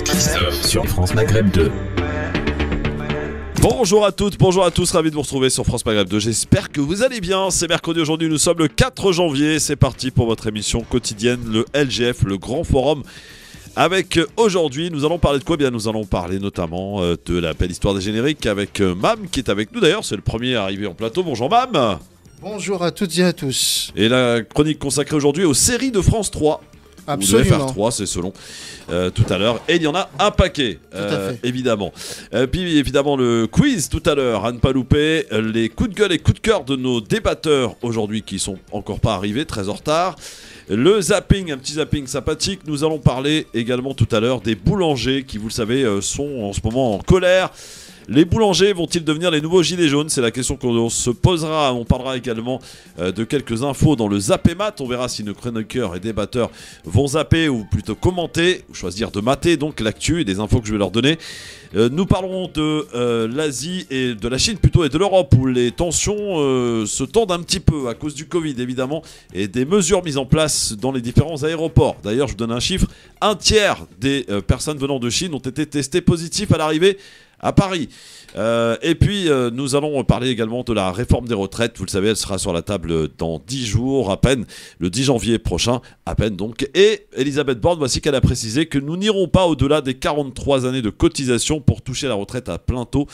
Christophe sur France Maghreb 2. Bonjour à toutes, bonjour à tous, ravi de vous retrouver sur France Maghreb 2. J'espère que vous allez bien. C'est mercredi aujourd'hui, nous sommes le 4 janvier. C'est parti pour votre émission quotidienne, le LGF, le grand forum. Avec aujourd'hui, nous allons parler de quoi? Bien, nous allons parler notamment de la belle histoire des génériques avec Mam qui est avec nous. D'ailleurs, c'est le premier arrivé en plateau. Bonjour Mam. Bonjour à toutes et à tous. Et la chronique consacrée aujourd'hui aux séries de France 3. Absolument. Ou de FR3, c'est selon tout à l'heure. Et il y en a un paquet, évidemment. Puis évidemment le quiz tout à l'heure, à ne pas louper. Les coups de gueule et coups de cœur de nos débatteurs aujourd'hui qui sont encore pas arrivés, très en retard. Le zapping, un petit zapping sympathique. Nous allons parler également tout à l'heure des boulangers qui, vous le savez, sont en ce moment en colère. Les boulangers vont-ils devenir les nouveaux gilets jaunes? C'est la question qu'on se posera. On parlera également de quelques infos dans le Zappémat. On verra si nos chroniqueurs et débatteurs vont zapper ou plutôt commenter, ou choisir de mater donc l'actu et des infos que je vais leur donner. Nous parlerons de l'Asie et de la Chine plutôt et de l'Europe où les tensions se tendent un petit peu à cause du Covid évidemment et des mesures mises en place dans les différents aéroports. D'ailleurs, je vous donne un chiffre, un tiers des personnes venant de Chine ont été testées positives à l'arrivée à Paris. Et puis nous allons parler également de la réforme des retraites. Vous le savez, elle sera sur la table dans 10 jours à peine, le 10 janvier prochain à peine donc. Et Elisabeth Borne, voici qu'elle a précisé que nous n'irons pas au-delà des 43 années de cotisation pour toucher la retraite à plein taux.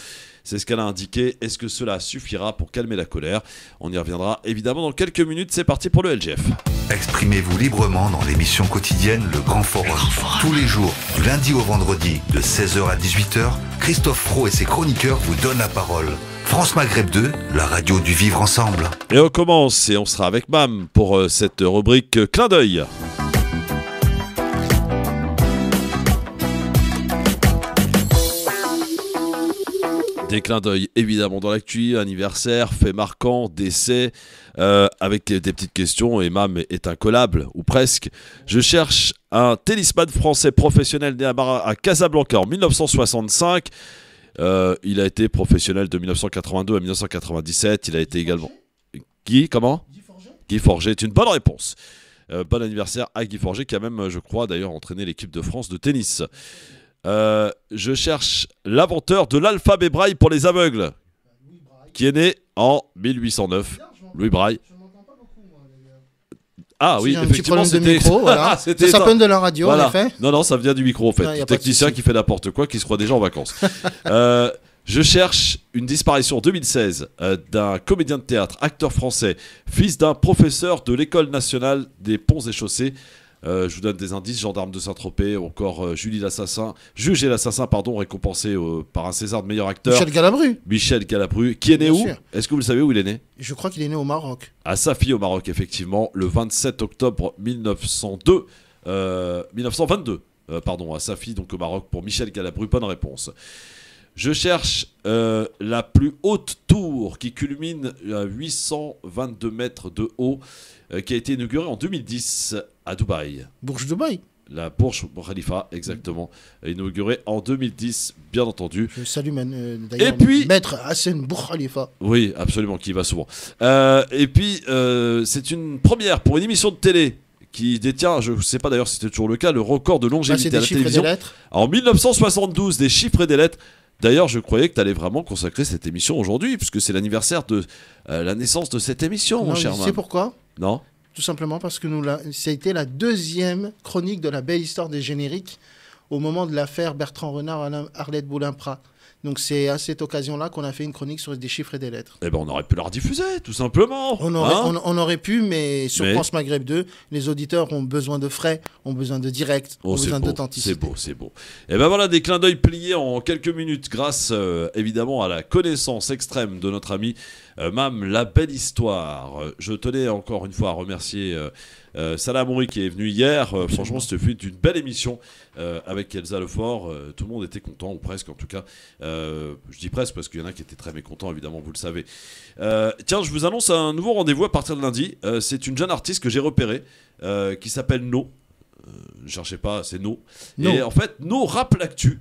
C'est ce qu'elle a indiqué. Est-ce que cela suffira pour calmer la colère? On y reviendra évidemment dans quelques minutes. C'est parti pour le LGF. Exprimez-vous librement dans l'émission quotidienne Le Grand Forum. Tous les jours, du lundi au vendredi, de 16h à 18h, Christophe Fro et ses chroniqueurs vous donnent la parole. France Maghreb 2, la radio du vivre ensemble. Et on commence et on sera avec Mam pour cette rubrique Clin d'œil. Des clins d'œil évidemment dans l'actu, anniversaire, fait marquant, décès, avec des petites questions. Et Mam est incollable, ou presque. Je cherche un tennisman français professionnel né à Casablanca en 1965. Il a été professionnel de 1982 à 1997. Il a été également... Guy, comment? Guy Forget est une bonne réponse. Bon anniversaire à Guy Forget qui a même, je crois, d'ailleurs entraîné l'équipe de France de tennis. Je cherche l'inventeur de l'alphabet braille pour les aveugles, qui est né en 1809. Louis Braille. Ah oui, effectivement, c'était voilà. Ça s'appelle de la radio, voilà. En effet. Non, ça vient du micro, en fait. Le technicien qui fait n'importe quoi, qui se croit déjà en vacances. Je cherche une disparition en 2016 d'un comédien de théâtre, acteur français, fils d'un professeur de l'École nationale des ponts et chaussées. Je vous donne des indices, gendarme de Saint-Tropez, ou encore Juge et l'assassin, récompensé par un César de meilleur acteur. Michel Galabru, qui est né où? Est-ce que vous le savez où il est né? Je crois qu'il est né au Maroc. À Safi au Maroc, effectivement, le 27 octobre 1922, à Safi, donc au Maroc, pour Michel Galabru, bonne réponse. Je cherche la plus haute tour qui culmine à 822 mètres de haut, qui a été inaugurée en 2010 à Dubaï. Burj Dubaï. La Burj Khalifa, exactement, inaugurée en 2010, bien entendu. Je salue d'ailleurs Maître Hassan Burj Khalifa. Oui, absolument, qui y va souvent. Et puis, c'est une première pour une émission de télé qui détient, je ne sais pas d'ailleurs si c'était toujours le cas, le record de longévité à la télévision. En 1972, des chiffres et des lettres. D'ailleurs, je croyais que tu allais vraiment consacrer cette émission aujourd'hui, puisque c'est l'anniversaire de la naissance de cette émission, mon cher Mam. Tu sais pourquoi? Non. Tout simplement parce que ça a été la deuxième chronique de la belle histoire des génériques au moment de l'affaire Bertrand Renard, Arlette Boulin-Prat. Donc c'est à cette occasion-là qu'on a fait une chronique sur des chiffres et des lettres. Eh ben on aurait pu la rediffuser, tout simplement. On aurait pu, mais sur France Maghreb 2, les auditeurs ont besoin de frais, ont besoin de direct, ont besoin d'authenticité. C'est beau. Et ben voilà, des clins d'œil pliés en quelques minutes grâce évidemment à la connaissance extrême de notre ami Mam, la belle histoire. Je tenais encore une fois à remercier Salah Amouri qui est venu hier. Franchement, c'était une belle émission avec Elsa Lefort. Tout le monde était content, ou presque en tout cas. Je dis presque parce qu'il y en a qui étaient très mécontents, évidemment, vous le savez. Tiens, je vous annonce un nouveau rendez-vous à partir de lundi. C'est une jeune artiste que j'ai repérée qui s'appelle No. Ne cherchez pas, c'est No. Et en fait, No rappe l'actu.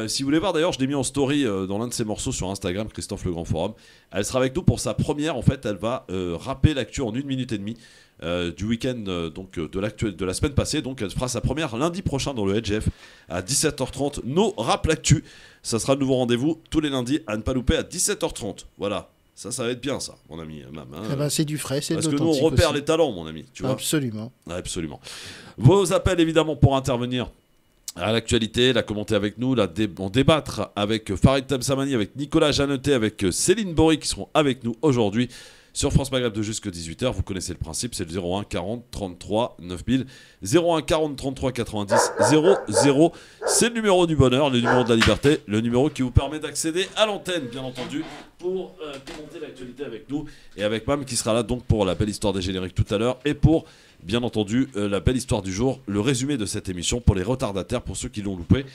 Si vous voulez voir, d'ailleurs, je l'ai mis en story dans l'un de ses morceaux sur Instagram, Christophe Le Grand Forum. Elle sera avec nous pour sa première. En fait, elle va rapper l'actu en 1 minute et demie du week-end de la semaine passée. Donc, elle fera sa première lundi prochain dans le LGF à 17h30. Nos rap l'actu. Ça sera le nouveau rendez-vous tous les lundis à ne pas louper à 17h30. Voilà. Ça va être bien, ça, mon ami. C'est du frais, c'est de l'authentique. Parce que nous, on repère les talents, mon ami. Tu vois ? Absolument. Absolument. Vos appels, évidemment, pour intervenir à l'actualité, la commenter avec nous, en débattre avec Farid Tamsamani, avec Nicolas Jeannetet, avec Céline Bory qui seront avec nous aujourd'hui sur France Maghreb de jusqu'à 18h. Vous connaissez le principe, c'est le 01 40 33 9000, 01 40 33 90 00. C'est le numéro du bonheur, le numéro de la liberté, le numéro qui vous permet d'accéder à l'antenne, bien entendu, pour commenter l'actualité avec nous et avec Mam qui sera là donc pour la belle histoire des génériques tout à l'heure et pour bien entendu, la belle histoire du jour, le résumé de cette émission pour les retardataires, pour ceux qui l'ont loupé.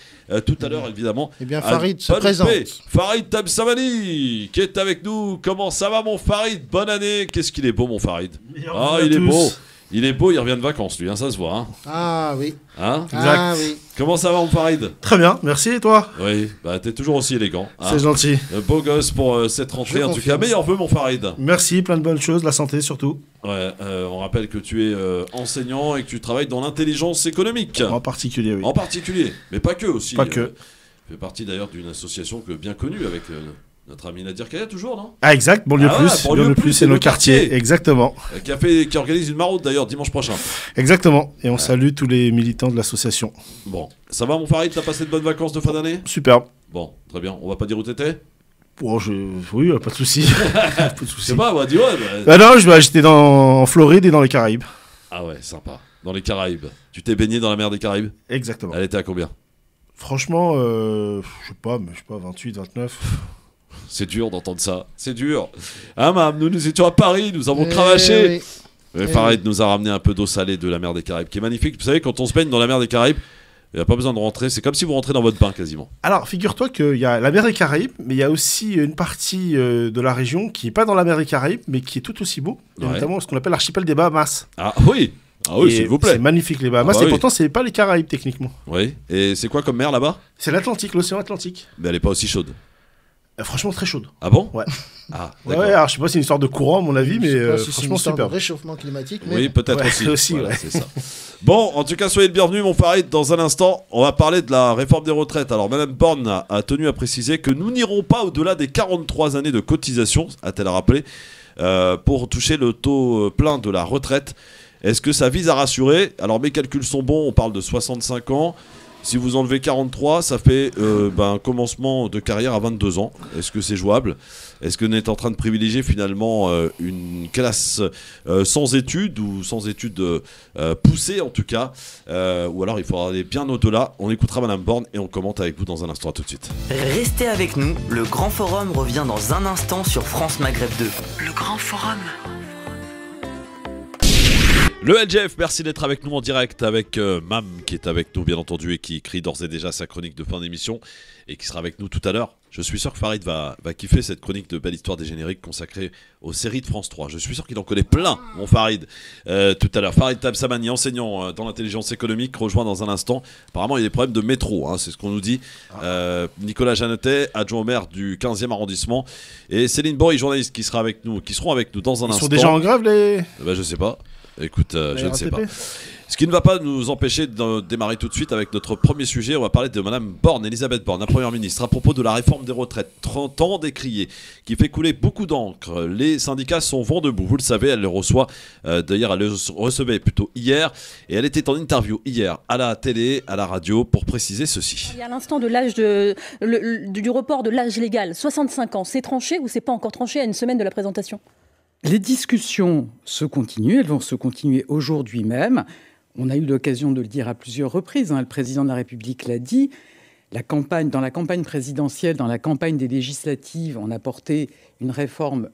Tout à l'heure, évidemment. Eh bien, Farid se présente. Farid Tamsamani, qui est avec nous. Comment ça va, mon Farid ? Bonne année. Qu'est-ce qu'il est beau, mon Farid ? Il est beau. Il est beau, il revient de vacances, lui, hein, ça se voit. Hein. Ah oui. Hein ? Ah oui. Comment ça va, mon Farid ? Très bien, merci, et toi ? Oui, t'es toujours aussi élégant. Hein. C'est gentil. Beau gosse pour cette rentrée, en tout cas. Meilleur vœu, mon Farid. Merci, plein de bonnes choses, la santé surtout. Ouais, on rappelle que tu es enseignant et que tu travailles dans l'intelligence économique. En particulier, oui. En particulier, mais pas que aussi. Pas que. Tu fais partie d'ailleurs d'une association bien connue avec notre ami Nadir Kaya, toujours, non ? Ah, exact, Banlieue Plus. Banlieue Plus, c'est nos quartiers. Exactement. Qui organise une maraude d'ailleurs dimanche prochain. Exactement. Et on salue tous les militants de l'association. Bon, ça va, mon Farid ? T'as passé de bonnes vacances de fin d'année ? Superbe. Bon, très bien. On va pas dire où t'étais ? Oui, pas de souci. Je sais pas, on va dire non, j'étais en Floride et dans les Caraïbes. Ah ouais, sympa. Dans les Caraïbes. Tu t'es baigné dans la mer des Caraïbes ? Exactement. Elle était à combien ? Franchement, je sais pas, 28, 29. C'est dur d'entendre ça. C'est dur. Ah, Mam, nous étions à Paris, nous avons cravaché. Oui. Farid nous a ramené un peu d'eau salée de la mer des Caraïbes, qui est magnifique. Vous savez, quand on se baigne dans la mer des Caraïbes, il n'y a pas besoin de rentrer. C'est comme si vous rentrez dans votre bain quasiment. Alors, figure-toi qu'il y a la mer des Caraïbes, mais il y a aussi une partie de la région qui n'est pas dans la mer des Caraïbes, mais qui est tout aussi beau. Et notamment ce qu'on appelle l'archipel des Bahamas. Ah oui, s'il vous plaît. C'est magnifique les Bahamas, et pourtant c'est pas les Caraïbes techniquement. Oui, et c'est quoi comme mer là-bas ? C'est l'Atlantique, l'océan Atlantique. Mais elle n'est pas aussi chaude. Franchement très chaude. Ah bon ? Ouais. Ah, ouais, alors je sais pas si c'est une histoire de courant à mon avis, mais franchement c'est super. de réchauffement climatique. Mais... Oui, peut-être aussi. Voilà, c'est ça. Bon, en tout cas, soyez le bienvenu, mon Farid. Dans un instant, on va parler de la réforme des retraites. Alors, Madame Borne a tenu à préciser que nous n'irons pas au-delà des 43 années de cotisation, a-t-elle rappelé, pour toucher le taux plein de la retraite. Est-ce que ça vise à rassurer ? Alors, mes calculs sont bons, on parle de 65 ans. Si vous enlevez 43, ça fait un commencement de carrière à 22 ans. Est-ce que c'est jouable ? Est-ce qu'on est en train de privilégier finalement une classe sans études ou sans études poussées en tout cas ou alors il faudra aller bien au-delà. On écoutera Madame Borne et on commente avec vous dans un instant. À tout de suite. Restez avec nous, le Grand Forum revient dans un instant sur France Maghreb 2. Le Grand Forum. Le LGF, merci d'être avec nous en direct avec Mam qui est avec nous bien entendu et qui écrit d'ores et déjà sa chronique de fin d'émission et qui sera avec nous tout à l'heure. Je suis sûr que Farid va kiffer cette chronique de belle histoire des génériques consacrée aux séries de France 3. Je suis sûr qu'il en connaît plein, mon Farid. Tout à l'heure, Farid Tamsamani, enseignant dans l'intelligence économique, rejoint dans un instant. Apparemment, il y a des problèmes de métro, hein, c'est ce qu'on nous dit. Nicolas Jeannetet, adjoint au maire du 15e arrondissement. Et Céline Bory, journaliste, qui seront avec nous dans un instant. Ils sont déjà en grève, les... Je sais pas. Écoute, je ne sais pas. Ce qui ne va pas nous empêcher de démarrer tout de suite avec notre premier sujet. On va parler de Madame Borne, Elisabeth Borne, la Première ministre, à propos de la réforme des retraites, 30 ans décriée, qui fait couler beaucoup d'encre. Les syndicats sont vent debout. Vous le savez, elle le reçoit. D'ailleurs, elle le recevait plutôt hier. Et elle était en interview hier à la télé, à la radio, pour préciser ceci. Il y a l'instant de l'âge du report de l'âge légal, 65 ans. C'est tranché ou c'est pas encore tranché à une semaine de la présentation ? Les discussions se continuent, elles vont se continuer aujourd'hui même. On a eu l'occasion de le dire à plusieurs reprises, le président de la République l'a dit. Dans la campagne présidentielle, dans la campagne des législatives, on a porté une réforme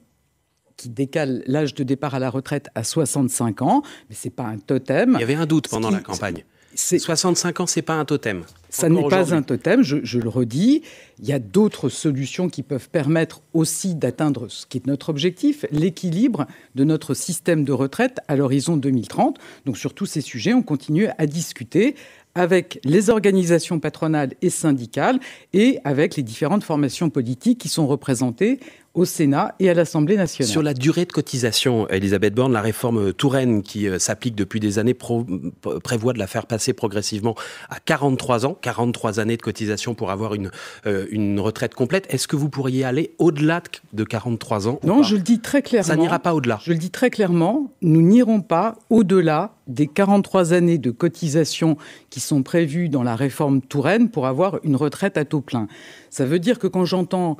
qui décale l'âge de départ à la retraite à 65 ans, mais ce n'est pas un totem. Il y avait un doute pendant la campagne. 65 ans, c'est pas un totem. Ça n'est pas un totem, je le redis. Il y a d'autres solutions qui peuvent permettre aussi d'atteindre ce qui est notre objectif, l'équilibre de notre système de retraite à l'horizon 2030. Donc sur tous ces sujets, on continue à discuter avec les organisations patronales et syndicales et avec les différentes formations politiques qui sont représentées au Sénat et à l'Assemblée nationale. Sur la durée de cotisation, Elisabeth Borne, la réforme Touraine qui s'applique depuis des années prévoit de la faire passer progressivement à 43 ans, 43 années de cotisation pour avoir une retraite complète. Est-ce que vous pourriez aller au-delà de 43 ans? Non, je le dis très clairement. Ça n'ira pas au-delà. Je le dis très clairement, nous n'irons pas au-delà des 43 années de cotisation qui sont prévues dans la réforme Touraine pour avoir une retraite à taux plein. Ça veut dire que quand j'entends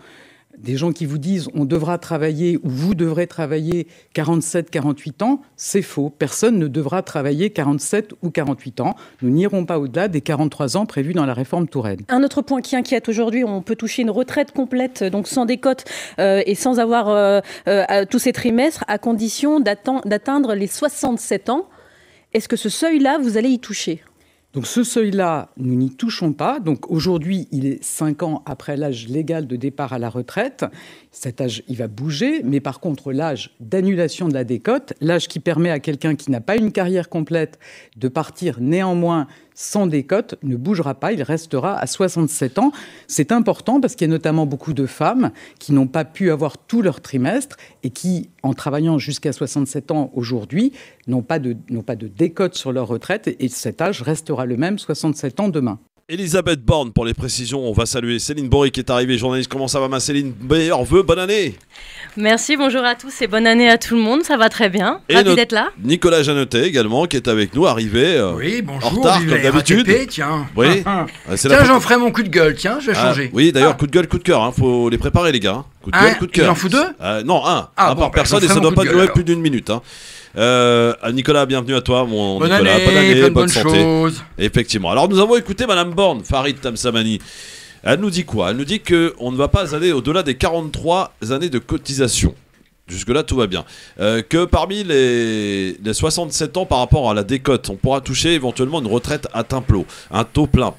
des gens qui vous disent on devra travailler ou vous devrez travailler 47, 48 ans, c'est faux. Personne ne devra travailler 47 ou 48 ans. Nous n'irons pas au-delà des 43 ans prévus dans la réforme Touraine. Un autre point qui inquiète aujourd'hui, on peut toucher une retraite complète, donc sans décote et sans avoir tous ces trimestres, à condition d'atteindre les 67 ans. Est-ce que ce seuil-là, vous allez y toucher ? Donc ce seuil-là, nous n'y touchons pas. Donc aujourd'hui, il est 5 ans après l'âge légal de départ à la retraite. Cet âge, il va bouger. Mais par contre, l'âge d'annulation de la décote, l'âge qui permet à quelqu'un qui n'a pas une carrière complète de partir néanmoins sans décote, ne bougera pas. Il restera à 67 ans. C'est important parce qu'il y a notamment beaucoup de femmes qui n'ont pas pu avoir tout leur trimestre et qui, en travaillant jusqu'à 67 ans aujourd'hui, n'ont pas de décote sur leur retraite. Et cet âge restera le même, 67 ans demain. Elisabeth Borne, pour les précisions, on va saluer Céline Bory qui est arrivée, journaliste. Comment ça va, ma Céline? Meilleurs vœux, bonne année. Merci, bonjour à tous et bonne année à tout le monde, ça va très bien, ravi d'être là. Nicolas Jeannetet également qui est avec nous, arrivé oui, bonjour, en retard comme d'habitude. Tiens, oui. Tiens, j'en ferai mon coup de gueule, tiens, je vais changer. Oui, d'ailleurs, coup de gueule, coup de cœur, hein, faut les préparer les gars. Coup de gueule, coup de cœur. Il en faut deux Non, un par personne et ça ne doit pas durer plus d'une minute. Hein. Nicolas, bienvenue à toi, mon bonne Nicolas. Année, bonne santé. Choses. Effectivement. Alors, nous avons écouté Madame Borne, Farid Tamsamani. Elle nous dit quoi? Elle nous dit qu'on ne va pas aller au-delà des 43 années de cotisation. Jusque-là, tout va bien. Que parmi les 67 ans par rapport à la décote, on pourra toucher éventuellement une retraite à un taux plein.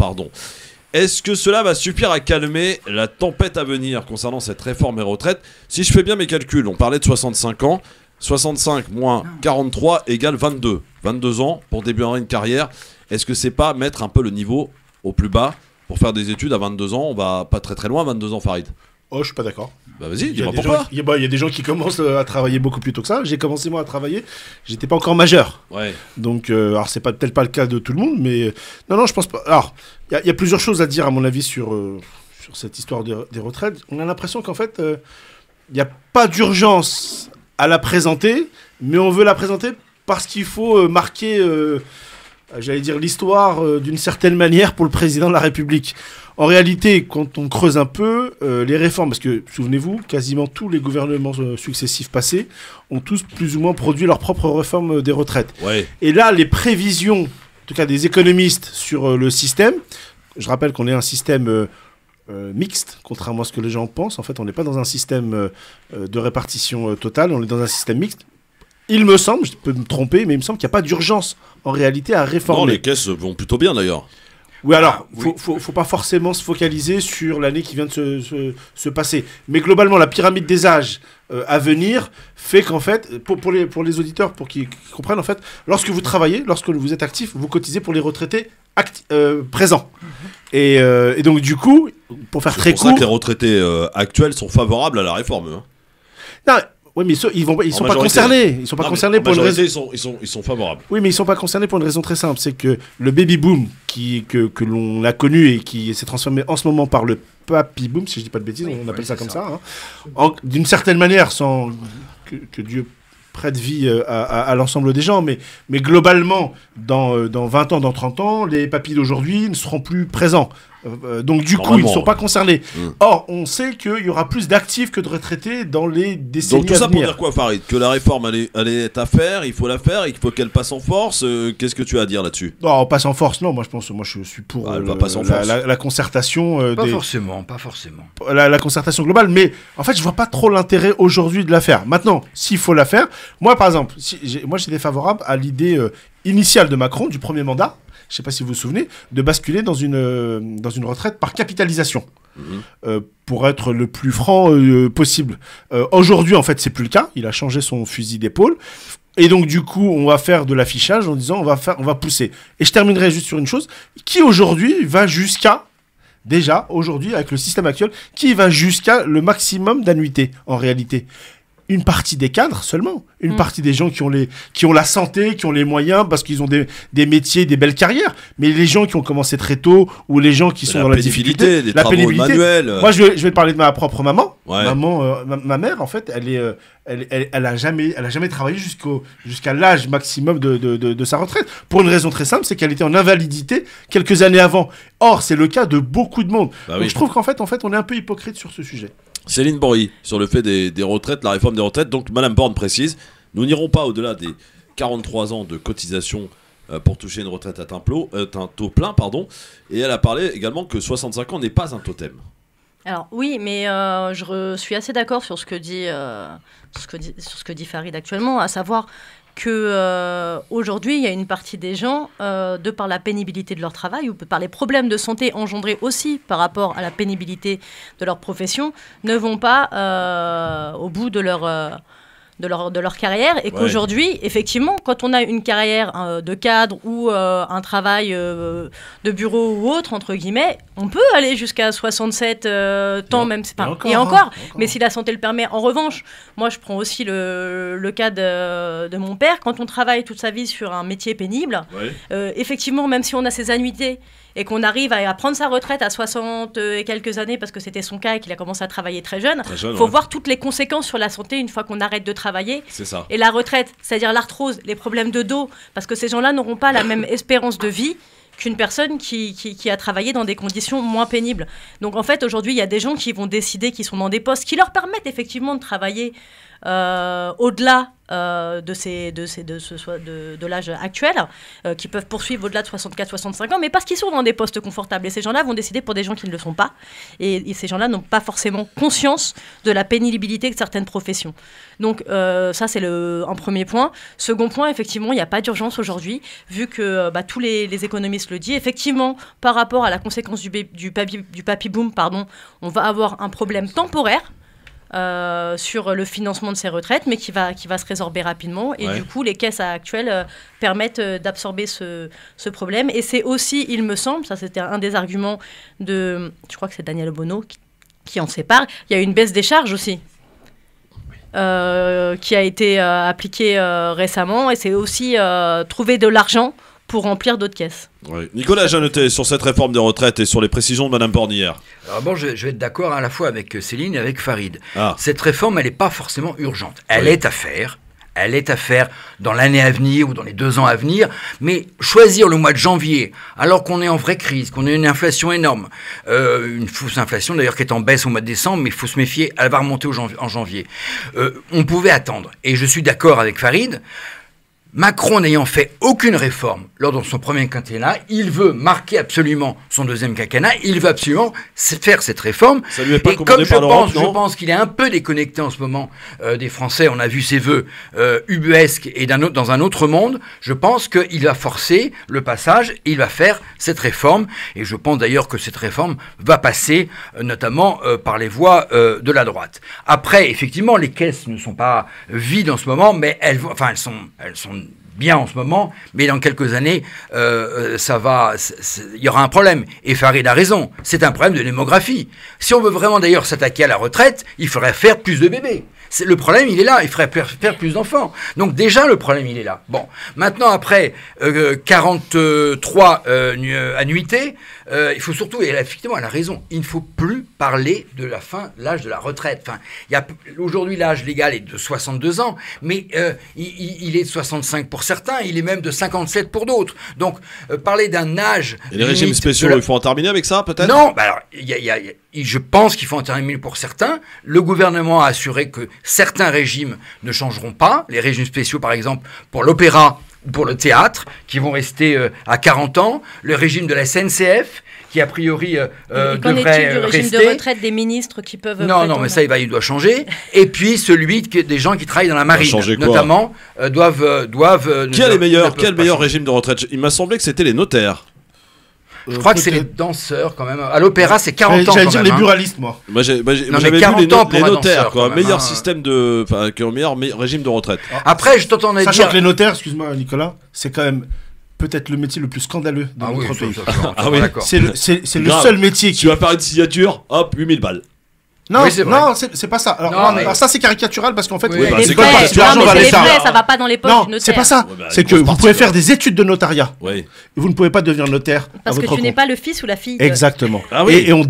Est-ce que cela va suffire à calmer la tempête à venir concernant cette réforme des retraites? Si je fais bien mes calculs, on parlait de 65 ans. 65 moins 43 égale 22. 22 ans pour débuter une carrière. Est-ce que c'est pas mettre un peu le niveau au plus bas pour faire des études à 22 ans? On va pas très très loin à 22 ans, Farid. Oh, je suis pas d'accord. Bah vas-y, dis-moi pourquoi. Il y a des gens qui commencent à travailler beaucoup plus tôt que ça. J'ai commencé moi à travailler, j'étais pas encore majeur. Ouais. Donc, alors c'est peut-être pas le cas de tout le monde, mais non, je pense pas. Alors, il y a plusieurs choses à dire à mon avis sur cette histoire des retraites. On a l'impression qu'en fait, il n'y a pas d'urgence à la présenter, mais on veut la présenter parce qu'il faut marquer, j'allais dire, l'histoire d'une certaine manière pour le président de la République. En réalité, quand on creuse un peu, les réformes, parce que, souvenez-vous, quasiment tous les gouvernements successifs passés ont tous plus ou moins produit leur propre réforme des retraites. Ouais. Et là, les prévisions, en tout cas des économistes sur le système, je rappelle qu'on est un système mixte, contrairement à ce que les gens pensent. En fait, on n'est pas dans un système de répartition totale, on est dans un système mixte. Il me semble, je peux me tromper, mais il me semble qu'il n'y a pas d'urgence en réalité à réformer. Non, les caisses vont plutôt bien d'ailleurs. Oui, alors, faut pas forcément se focaliser sur l'année qui vient de se passer. Mais globalement, la pyramide des âges à venir fait qu'en fait, pour les auditeurs, pour qu'ils comprennent, en fait, lorsque vous travaillez, lorsque vous êtes actif, vous cotisez pour les retraités présents. Et donc, du coup, pour faire très court... C'est pour ça que les retraités actuels sont favorables à la réforme. Hein. Non, oui, mais ils sont pas concernés. Ils sont pas concernés pour une raison. Ils sont favorables. Oui, mais ils sont pas concernés pour une raison très simple, c'est que le baby boom que l'on a connu et qui s'est transformé en ce moment par le papy boom, si je dis pas de bêtises, on appelle ça comme ça. Hein. D'une certaine manière, sans que Dieu prête vie à l'ensemble des gens, mais globalement, dans 20 ans, dans 30 ans, les papys d'aujourd'hui ne seront plus présents. Donc du coup, ils ne sont pas concernés. Or, on sait qu'il y aura plus d'actifs que de retraités dans les décennies à venir. Donc tout ça pour dire quoi, Farid? Que la réforme, elle est à faire, il faut la faire, il faut qu'elle passe en force. Qu'est-ce que tu as à dire là-dessus? Non, passe en force, non. Moi, je suis pour la concertation. Pas forcément. La concertation globale, mais en fait, je vois pas trop l'intérêt aujourd'hui de la faire. Maintenant, s'il faut la faire, moi, par exemple, moi, j'étais favorable à l'idée initiale de Macron, du premier mandat, je ne sais pas si vous vous souvenez, de basculer dans une retraite par capitalisation. Pour être le plus franc possible. Aujourd'hui, en fait, c'est plus le cas. Il a changé son fusil d'épaule. Et donc, du coup, on va faire de l'affichage en disant on va pousser. Et je terminerai juste sur une chose qui, aujourd'hui, va jusqu'à, déjà, aujourd'hui, avec le système actuel, qui va jusqu'à le maximum d'annuités, en réalité. Une partie des cadres seulement, une partie des gens qui ont la santé, qui ont les moyens parce qu'ils ont des métiers, des belles carrières. Mais les gens qui ont commencé très tôt ou les gens qui sont dans la difficulté, la pénibilité, manuels. Moi, je vais parler de ma propre maman. Ouais. Ma mère, en fait, elle a jamais travaillé jusqu'à l'âge maximum de sa retraite. Pour une raison très simple, c'est qu'elle était en invalidité quelques années avant. Or, c'est le cas de beaucoup de monde. Donc, je trouve qu'en fait, on est un peu hypocrite sur ce sujet. Céline Bory, sur le fait des retraites, la réforme des retraites. Donc, Madame Borne précise, nous n'irons pas au-delà des 43 ans de cotisation pour toucher une retraite à un taux plein. Et elle a parlé également que 65 ans n'est pas un totem. Alors oui, mais je suis assez d'accord sur ce que dit Farid actuellement, à savoir que aujourd'hui, il y a une partie des gens, de par la pénibilité de leur travail ou par les problèmes de santé engendrés aussi par rapport à la pénibilité de leur profession, ne vont pas au bout de leur carrière, et qu'aujourd'hui, effectivement, quand on a une carrière de cadre ou un travail de bureau ou autre, entre guillemets, on peut aller jusqu'à 67 temps, même. Et encore. Mais si la santé le permet. En revanche, moi, je prends aussi le cas de mon père. Quand on travaille toute sa vie sur un métier pénible, effectivement, même si on a ses annuités, et qu'on arrive à prendre sa retraite à 60 et quelques années, parce que c'était son cas et qu'il a commencé à travailler très jeune, faut voir toutes les conséquences sur la santé une fois qu'on arrête de travailler. C'est ça. Et la retraite, c'est-à-dire l'arthrose, les problèmes de dos, parce que ces gens-là n'auront pas la même espérance de vie qu'une personne qui a travaillé dans des conditions moins pénibles. Donc en fait, aujourd'hui, il y a des gens qui vont décider qu'ils sont dans des postes qui leur permettent effectivement de travailler au-delà de l'âge actuel, qui peuvent poursuivre au-delà de 64-65 ans, mais parce qu'ils sont dans des postes confortables. Et ces gens-là vont décider pour des gens qui ne le sont pas. Et ces gens-là n'ont pas forcément conscience de la pénibilité de certaines professions. Donc ça, c'est un premier point. Second point, effectivement, il n'y a pas d'urgence aujourd'hui, vu que tous les économistes le disent. Effectivement, par rapport à la conséquence du papy boom, on va avoir un problème temporaire sur le financement de ces retraites, mais qui va se résorber rapidement. Et du coup, les caisses actuelles permettent d'absorber ce problème. Et c'est aussi, il me semble, ça c'était un des arguments je crois que c'est Daniel Obono qui en sépare, il y a une baisse des charges aussi. Qui a été appliquée récemment, et c'est aussi trouver de l'argent pour remplir d'autres caisses. Oui. Nicolas Jeannetet, sur cette réforme des retraites et sur les précisions de Mme Borne hier. Alors bon, je vais être d'accord à la fois avec Céline et avec Farid. Cette réforme, elle n'est pas forcément urgente. Elle est à faire. Elle est à faire dans l'année à venir ou dans les 2 ans à venir, mais choisir le mois de janvier, alors qu'on est en vraie crise, qu'on a une inflation énorme, une fausse inflation d'ailleurs qui est en baisse au mois de décembre, mais il faut se méfier, elle va remonter en janvier. On pouvait attendre, et je suis d'accord avec Farid. Macron n'ayant fait aucune réforme lors de son premier quinquennat, il veut marquer absolument son deuxième quinquennat, il veut absolument faire cette réforme. Ça lui est pas et comme je pense qu'il est un peu déconnecté en ce moment des Français, on a vu ses vœux ubuesques et dans un autre monde, je pense qu'il va forcer le passage, il va faire cette réforme, et je pense d'ailleurs que cette réforme va passer notamment par les voies de la droite. Après, effectivement, les caisses ne sont pas vides en ce moment, mais elles sont bien en ce moment, mais dans quelques années, il y aura un problème. Et Farid a raison, c'est un problème de démographie. Si on veut vraiment d'ailleurs s'attaquer à la retraite, il faudrait faire plus de bébés. Le problème, il est là, il faudrait faire plus d'enfants. Donc déjà, le problème, il est là. Bon, maintenant, après 43 annuités, il faut surtout, et effectivement, elle a raison, il ne faut plus parler de la fin de l'âge de la retraite. Enfin, aujourd'hui, l'âge légal est de 62 ans, mais il est de 65 pour certains, il est même de 57 pour d'autres. Donc, parler d'un âge... Et les régimes spéciaux, il faut en terminer avec ça, peut-être ? Non, alors, je pense qu'il faut en terminer pour certains. Le gouvernement a assuré que certains régimes ne changeront pas. Les régimes spéciaux, par exemple, pour l'opéra pour le théâtre, qui vont rester à 40 ans, le régime de la SNCF, qui a priori devrait du régime rester. de retraite des ministres qui peuvent... Non, mais ça, il doit changer. Et puis celui des gens qui travaillent dans la marine, notamment, doivent... Qui a quel meilleur régime de retraite? Il m'a semblé que c'était les notaires. Je crois que c'est les danseurs quand même. À l'opéra, c'est 40 ans. J'allais dire les buralistes, moi. J'avais vu les notaires, quoi. Meilleur système qui ont meilleur régime de retraite. Après, je t'entendais dire. Sachant que les notaires, excuse-moi Nicolas, c'est quand même peut-être le métier le plus scandaleux de notre pays. C'est le seul métier qui. Tu vas faire une signature, hop, 8000 balles. Non, c'est pas ça. Alors ça c'est caricatural parce qu'en fait, c'est ça va pas dans les poches du notaire. Non, c'est pas ça. C'est que vous pouvez faire des études de notariat. Et vous ne pouvez pas devenir notaire. Parce que tu n'es pas le fils ou la fille. Exactement. Et on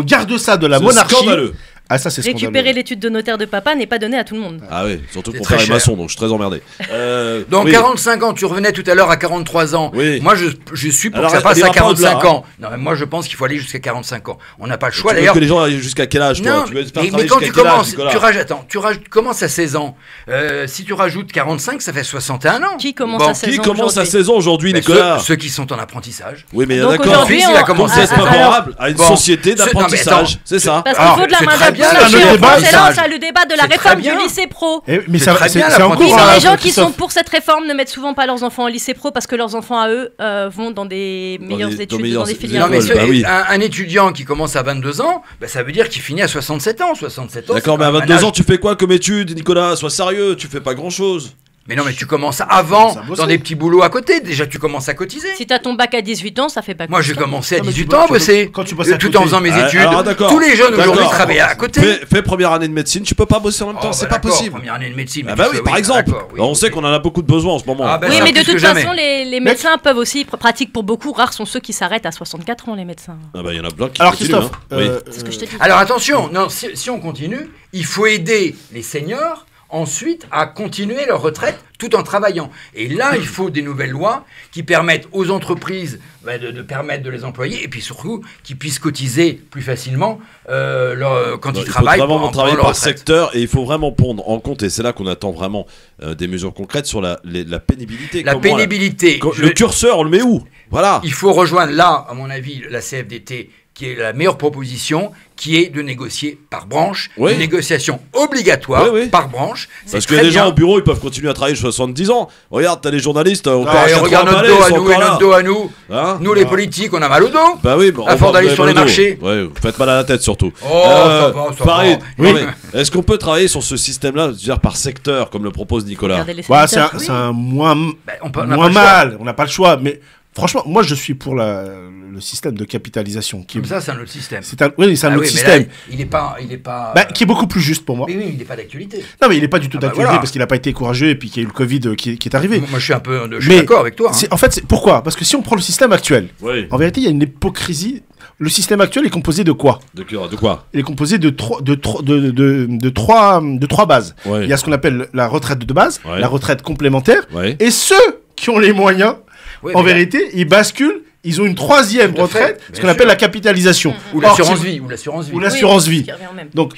garde ça de la monarchie. Scandaleux. Ah, ça, c'est récupérer l'étude de notaire de papa n'est pas donné à tout le monde. Ah oui, surtout que mon père est maçon, donc je suis très emmerdé. Donc 45 ans, tu revenais tout à l'heure à 43 ans. Oui. Moi, je suis pour que ça passe à 45 ans. Non, mais moi, je pense qu'il faut aller jusqu'à 45 ans. On n'a pas le choix d'ailleurs. Tu veux que les gens aillent jusqu'à quel âge, toi? Non, mais quand tu commences, tu commences à 16 ans. Si tu rajoutes 45, ça fait 61 ans. Qui commence à 16 ans? Qui commence à 16 ans aujourd'hui, Nicolas? Ceux qui sont en apprentissage. Oui, mais d'accord. Il a commencé à être favorable à une société d'apprentissage. C'est ça. Parce qu'il faut de la main-d'œuvre. C'est là le débat de la réforme du lycée pro. Mais c'est en cours. Les gens qui sont pour cette réforme ne mettent souvent pas leurs enfants au lycée pro parce que leurs enfants à eux vont dans des meilleures études, dans des filières. Non, mais un étudiant qui commence à 22 ans, ça veut dire qu'il finit à 67 ans. 67 ans. D'accord, mais à 22 ans, tu fais quoi comme études, Nicolas? Sois sérieux, tu fais pas grand-chose. Mais non, mais tu commences avant, dans des petits boulots à côté. Déjà, tu commences à cotiser. Si t'as ton bac à 18 ans, ça fait pas. Moi, j'ai commencé à 18 ans à bosser. Quand tu bosses tout en faisant mes études. Tous les jeunes aujourd'hui travaillent à côté. Fais première année de médecine, tu peux pas bosser en même temps, c'est pas possible. Première année de médecine. Bah oui, par exemple. On sait qu'on en a beaucoup de besoins en ce moment. Oui, mais de toute façon, les médecins peuvent aussi pratiquer pour beaucoup. Rares sont ceux qui s'arrêtent à 64 ans, les médecins. Ah bah il y en a plein qui. Alors Christophe, c'est ce que je te dis. Alors attention, si on continue, il faut aider les seniors ensuite à continuer leur retraite tout en travaillant. Et là, il faut des nouvelles lois qui permettent aux entreprises de permettre de les employer et puis surtout qu'ils puissent cotiser plus facilement quand ils travaillent. Il faut vraiment travailler par secteur et il faut vraiment prendre en compte, et c'est là qu'on attend vraiment des mesures concrètes sur la pénibilité. La pénibilité. Le curseur, on le met où? Voilà. Il faut rejoindre là, à mon avis, la CFDT, qui est la meilleure proposition, qui est de négocier par branche, une négociation obligatoire par branche. Parce que les gens au bureau, ils peuvent continuer à travailler 70 ans. Regarde, t'as les journalistes, on regarde notre dos à nous et notre dos à nous. Nous, les politiques, on a mal au dos. Bah oui, à force d'aller sur les marchés. Ouais, vous faites mal à la tête surtout. Ça va. Est-ce qu'on peut travailler sur ce système-là, dire par secteur, comme le propose Nicolas? C'est un moins mal, on n'a pas le choix, mais... Franchement, moi je suis pour le système de capitalisation. Comme ça, c'est un autre système. C'est un autre système. Là, il est pas... qui est beaucoup plus juste pour moi. Mais oui, il n'est pas d'actualité. Non, mais il n'est pas du tout d'actualité parce qu'il n'a pas été courageux et puis qu'il y a eu le Covid qui est arrivé. Moi, je suis un peu d'accord avec toi. En fait, pourquoi? Parce que si on prend le système actuel, en vérité, il y a une hypocrisie. Le système actuel est composé de quoi? De quoi? Il est composé de trois bases. Il y a ce qu'on appelle la retraite de base, la retraite complémentaire, et ceux qui ont les moyens. En vérité, ils basculent, ils ont une troisième retraite, ce qu'on appelle la capitalisation. Ou l'assurance vie. Ou l'assurance vie. Donc,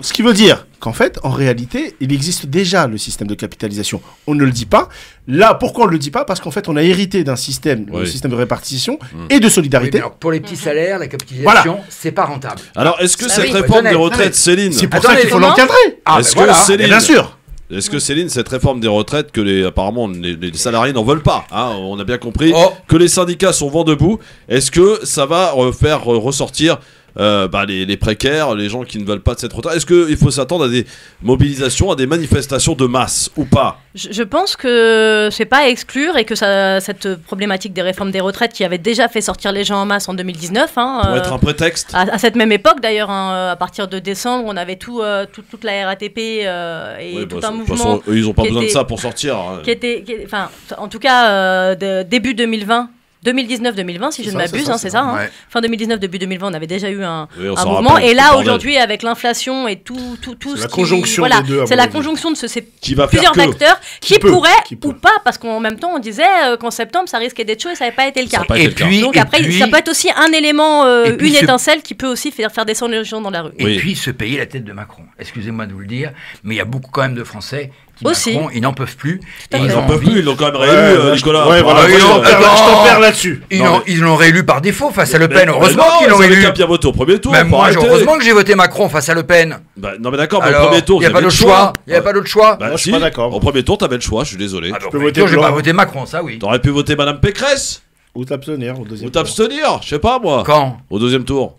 ce qui veut dire qu'en fait, en réalité, il existe déjà le système de capitalisation. On ne le dit pas. Là, pourquoi on ne le dit pas? Parce qu'en fait, on a hérité d'un système, le système de répartition et de solidarité. Alors, pour les petits salaires, la capitalisation, c'est pas rentable. Alors, est-ce que cette réforme des retraites, Céline... C'est pour ça qu'il faut l'encadrer. Est-ce que Céline... Bien sûr. Est-ce que Céline, cette réforme des retraites que apparemment les salariés n'en veulent pas, on a bien compris que les syndicats sont vent debout, est-ce que ça va faire ressortir les précaires, les gens qui ne veulent pas de cette retraite? Est-ce qu'il faut s'attendre à des mobilisations, à des manifestations de masse ou pas? Je pense que c'est pas à exclure et que cette problématique des réformes des retraites qui avait déjà fait sortir les gens en masse en 2019 pour être un prétexte à cette même époque d'ailleurs, à partir de décembre on avait toute la RATP et tout un mouvement. De toute façon, ils n'ont pas besoin de ça pour sortir. En tout cas début 2019-2020 si je ne m'abuse, c'est ça. Fin 2019, début 2020, on avait déjà eu un mouvement. Et là, aujourd'hui, avec l'inflation et tout ce la conjonction des deux. C'est la conjonction de plusieurs acteurs qui pourraient ou pas, parce qu'en même temps, on disait qu'en septembre, ça risquait d'être chaud et ça n'avait pas été le cas. Donc après, ça peut être aussi un élément, une étincelle qui peut aussi faire descendre les gens dans la rue. Et puis se payer la tête de Macron. Excusez-moi de vous le dire, mais il y a beaucoup quand même de Français Macron, ils n'en peuvent plus. Ils n'en peuvent plus, ils l'ont quand même réélu, Nicolas. Je t'en perds là-dessus. Ils l'ont réélu par défaut face à Le Pen. Heureusement qu'ils l'ont réélu. Ils avaient bien voté au premier tour. Même moi, heureusement que j'ai voté Macron face à Le Pen. Non mais d'accord, mais au premier tour, il n'y a pas d'autre choix. Il n'y a pas d'autre choix. Moi, je suis pas d'accord. Au premier tour, t'avais le choix, je suis désolé. Au premier tour, j'ai pas voté Macron, ça oui. T'aurais pu voter Madame Pécresse. Ou t'abstenir au deuxième tour. Ou t'abstenir, je sais pas moi. Quand? Au deuxième tour.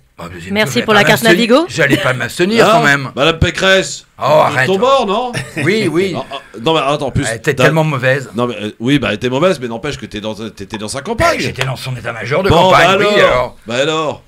Merci pour la carte Navigo. J'allais pas m'abstenir quand même. Madame Pécresse. Oh, arrête. Ton bord, non? Oui. Non, mais attends, en plus. Elle était tellement mauvaise. Non, mais oui, bah, elle était mauvaise, mais n'empêche que t'étais dans sa campagne. J'étais dans son état-major de campagne, oui, alors. Bah alors.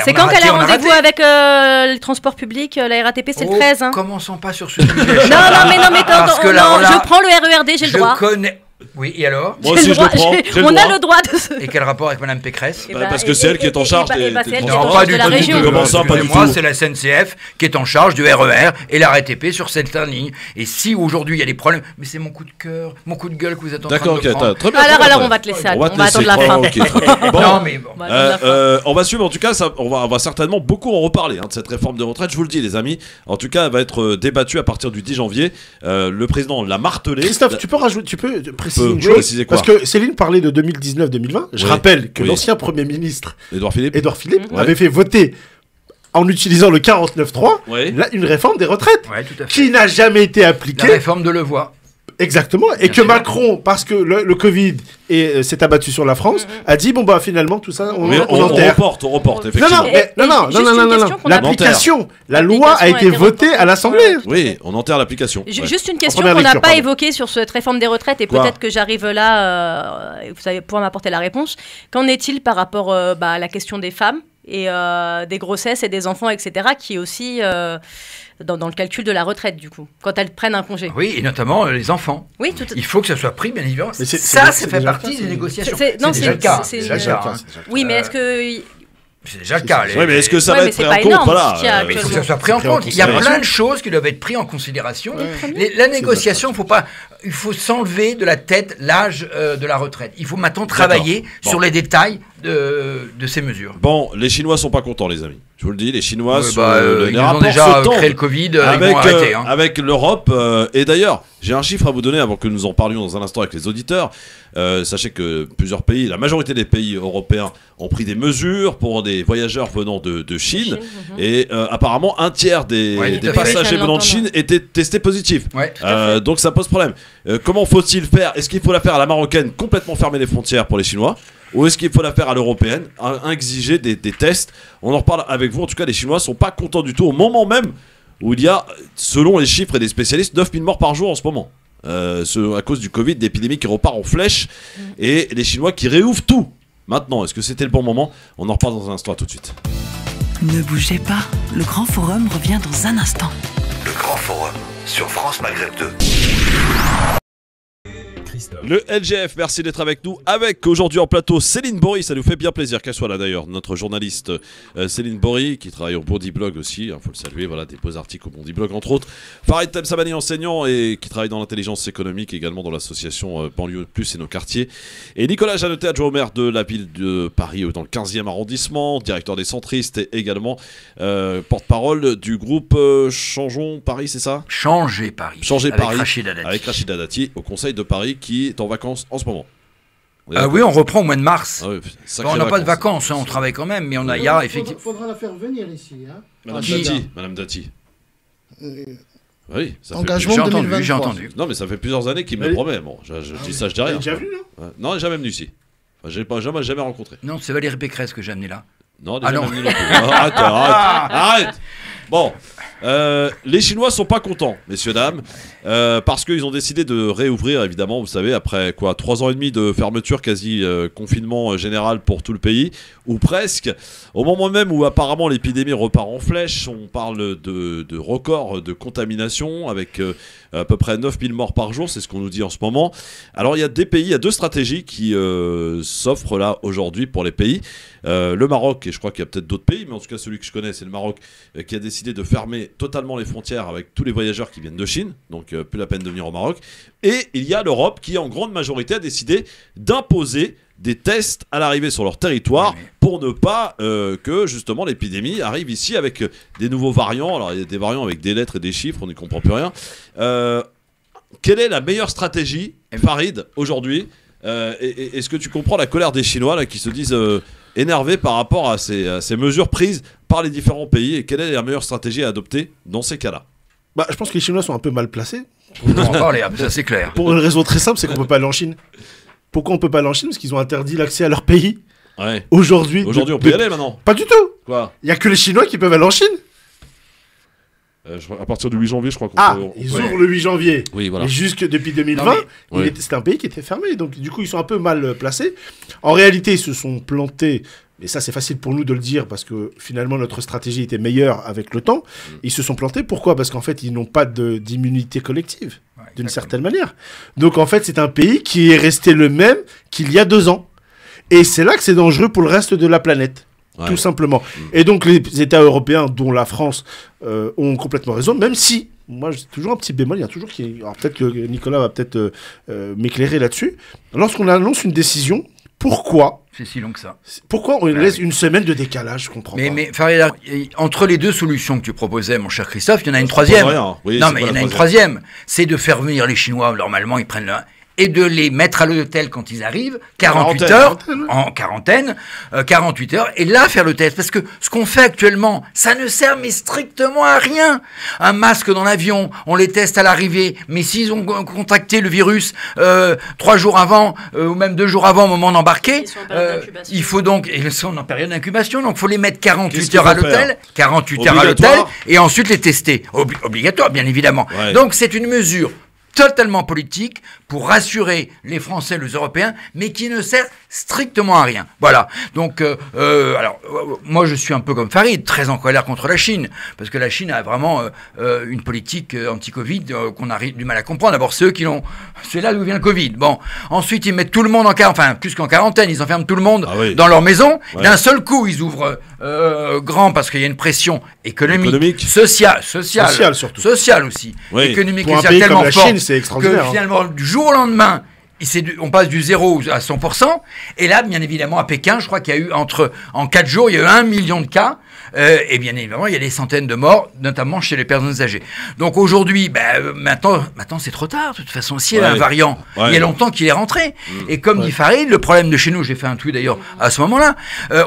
C'est quand qu'elle a rendez-vous avec le transport public, la RATP, c'est le 13. Hein. Commençons pas sur ce sujet. non, mais quand je prends le RERD, j'ai le droit. Je connais. Oui, et alors? Moi aussi, je le prends. On a le droit de. Et quel rapport avec Madame Pécresse? Parce que c'est elle qui est en charge des pas du tout. Comment ça, pas du tout? Moi, c'est la SNCF qui est en charge du RER et la RATP sur cette ligne. Et si aujourd'hui il y a des problèmes, mais c'est mon coup de cœur, mon coup de gueule que vous êtes en train de prendre. D'accord, ok, très bien. Alors, on va te laisser. On va attendre la fin. Non, mais bon. On va suivre, en tout cas, on va certainement beaucoup en reparler de cette réforme de retraite. Je vous le dis, les amis. En tout cas, elle va être débattue à partir du 10 janvier. Le président l'a martelé. Christophe, tu peux préciser une chose? Parce que Céline parlait de 2019-2020. Je rappelle que l'ancien Premier ministre Édouard Philippe avait fait voter, en utilisant le 49.3, une réforme des retraites qui n'a jamais été appliquée. La réforme de Levoix. Exactement. Et que Macron, parce que le Covid s'est abattu sur la France, a dit bon bah finalement tout ça on reporte effectivement. Non. L'application, la loi a été votée à l'Assemblée. Oui, on enterre l'application. Juste une question qu'on n'a pas évoquée sur cette réforme des retraites et peut-être que j'arrive là, vous allez pouvoir m'apporter la réponse. Qu'en est-il par rapport à la question des femmes et des grossesses et des enfants, etc., qui est aussi dans le calcul de la retraite, du coup, quand elles prennent un congé. Oui, et notamment les enfants. Oui, il faut que ça soit pris, bien évidemment. Mais ça fait partie des négociations. C'est déjà le cas. Oui, mais est-ce que... C'est déjà le cas. Oui, mais est-ce que ça va être pris en compte? Voilà. Mais il faut que ça soit pris en compte. Il y a plein de choses qui doivent être prises en considération. La négociation, il faut s'enlever de la tête l'âge de la retraite. Il faut maintenant travailler sur les détails de ces mesures. Bon, les Chinois sont pas contents, les amis. Je vous le dis, les Chinois ils ont déjà créé le Covid, ils vont arrêter. Avec l'Europe. Et d'ailleurs, j'ai un chiffre à vous donner avant que nous en parlions dans un instant avec les auditeurs. Sachez que plusieurs pays, la majorité des pays européens ont pris des mesures pour des voyageurs venant de Chine. Et apparemment, un tiers des passagers venant de Chine étaient testés positifs. Donc ça pose problème. Comment faut-il faire? Est-ce qu'il faut la faire à la marocaine, complètement fermer les frontières pour les Chinois? Ou est-ce qu'il faut la faire à l'européenne, exiger des tests? On en reparle avec vous. En tout cas, les Chinois sont pas contents du tout au moment même où il y a, selon les chiffres et des spécialistes, 9000 morts par jour en ce moment. À cause du Covid, d'épidémie qui repart en flèche et les Chinois qui réouvrent tout. Maintenant, est-ce que c'était le bon moment? On en reparle dans un instant, à tout de suite. Ne bougez pas, le Grand Forum revient dans un instant. Le Grand Forum sur France Maghreb 2. Le LGF, merci d'être avec nous. Avec aujourd'hui en plateau Céline Bory, ça nous fait bien plaisir qu'elle soit là d'ailleurs, notre journaliste Céline Bory qui travaille au Bondi Blog aussi, il faut le saluer, voilà, des beaux articles au Bondi Blog entre autres. Farid Temsamani, enseignant et qui travaille dans l'intelligence économique, également dans l'association Banlieue Plus et nos quartiers. Et Nicolas Jeannetet, adjoint au maire de la ville de Paris dans le 15e arrondissement, directeur des centristes et également porte-parole du groupe Changeons Paris, c'est ça? Changer Paris. Changer avec Paris. Rachida Dati. Avec Rachida Dati au Conseil de Paris qui est en vacances en ce moment. Oui, on reprend au mois de mars. On n'a pas de vacances, on travaille quand même, mais il y a effectivement. Il faudra la faire venir ici. Madame Dati. Oui, ça engagement fait... 2023. J'ai entendu. Non, mais ça fait plusieurs années qu'il me le promet. Bon, je dis ça, je dis rien. déjà vu, non? Non, jamais venu ici. J'ai jamais rencontré. Non, c'est Valérie Pécresse que j'ai amené là. Non, jamais venu non plus. Arrête. Bon, les Chinois sont pas contents, messieurs, dames, parce qu'ils ont décidé de réouvrir, évidemment, vous savez, après 3 ans et demi de fermeture, quasi confinement général pour tout le pays, ou presque, au moment même où apparemment l'épidémie repart en flèche. On parle de records de contamination avec à peu près 9000 morts par jour, c'est ce qu'on nous dit en ce moment. Alors il y a des pays, il y a 2 stratégies qui s'offrent là aujourd'hui pour les pays. Le Maroc, et je crois qu'il y a peut-être d'autres pays, mais en tout cas celui que je connais c'est le Maroc, qui a décidé de fermer totalement les frontières avec tous les voyageurs qui viennent de Chine, donc plus la peine de venir au Maroc. Et il y a l'Europe qui en grande majorité a décidé d'imposer des tests à l'arrivée sur leur territoire pour ne pas que justement l'épidémie arrive ici avec des nouveaux variants. Alors il y a des variants avec des lettres et des chiffres, on n'y comprend plus rien. quelle est la meilleure stratégie, Farid, aujourd'hui Est-ce que tu comprends la colère des Chinois là, qui se disent énervés par rapport à ces mesures prises par les différents pays, et quelle est la meilleure stratégie à adopter dans ces cas-là? Je pense que les Chinois sont un peu mal placés. On va en parler, ça c'est clair. Pour une raison très simple, c'est qu'on ne peut pas aller en Chine. Pourquoi on ne peut pas aller en Chine? Parce qu'ils ont interdit l'accès à leur pays. Ouais. Aujourd'hui, on peut y aller maintenant. Pas du tout. Quoi? Il n'y a que les Chinois qui peuvent aller en Chine. À partir du 8 janvier, je crois qu'on peut... Ils ouvrent le 8 janvier. Oui, voilà. Et jusque depuis 2020, c'était un pays qui était fermé. Donc, du coup, ils sont un peu mal placés. En réalité, ils se sont plantés. Et ça, c'est facile pour nous de le dire parce que finalement, notre stratégie était meilleure avec le temps. Ils se sont plantés. Pourquoi? Parce qu'en fait, ils n'ont pas d'immunité collective, d'une certaine manière. Donc, en fait, c'est un pays qui est resté le même qu'il y a 2 ans. Et c'est là que c'est dangereux pour le reste de la planète. Tout simplement. Et donc, les États européens, dont la France, ont complètement raison, même si, moi, j'ai toujours un petit bémol, il y a toujours qui... Alors, peut-être que Nicolas va peut-être m'éclairer là-dessus. Lorsqu'on annonce une décision, pourquoi c'est si long que ça? Pourquoi on laisse une semaine de décalage? Je comprends pas. Mais Farid, entre les 2 solutions que tu proposais, mon cher Christophe, il y en a une troisième. Oui, non, mais il y en a une troisième. C'est de faire venir les Chinois, normalement, ils prennent et de les mettre à l'hôtel quand ils arrivent, 48 heures, en quarantaine, 48 heures, et là faire le test. Parce que ce qu'on fait actuellement, ça ne sert mais strictement à rien. Un masque dans l'avion, on les teste à l'arrivée, mais s'ils ont contracté le virus 3 jours avant, ou même 2 jours avant au moment d'embarquer, il faut donc, et ils sont en période d'incubation, donc il faut les mettre 48 heures à l'hôtel, 48 heures à l'hôtel, et ensuite les tester. Obligatoire, bien évidemment. Ouais. Donc c'est une mesure totalement politique pour rassurer les Français, les Européens, mais qui ne sert strictement à rien. Voilà. Donc, moi, je suis un peu comme Farid, très en colère contre la Chine, parce que la Chine a vraiment une politique anti-Covid qu'on a du mal à comprendre. D'abord, c'est là d'où vient le Covid. Bon. Ensuite, ils mettent tout le monde plus qu'en quarantaine, ils enferment tout le monde dans leur maison. Ouais. D'un seul coup, ils ouvrent grand parce qu'il y a une pression économique. Sociale surtout. Sociale aussi. Oui. Économique pour un pays comme la Chine, c'est extraordinaire. Que finalement, du jour au lendemain, on passe du 0 à 100%. Et là, bien évidemment, à Pékin, je crois qu'il y a eu en 4 jours, il y a eu 1 million de cas. Et bien évidemment, il y a des centaines de morts, notamment chez les personnes âgées. Donc aujourd'hui, maintenant c'est trop tard. De toute façon, s'il y a un variant, il y a longtemps qu'il est rentré. Et comme dit Farid, le problème de chez nous, j'ai fait un tweet d'ailleurs à ce moment-là,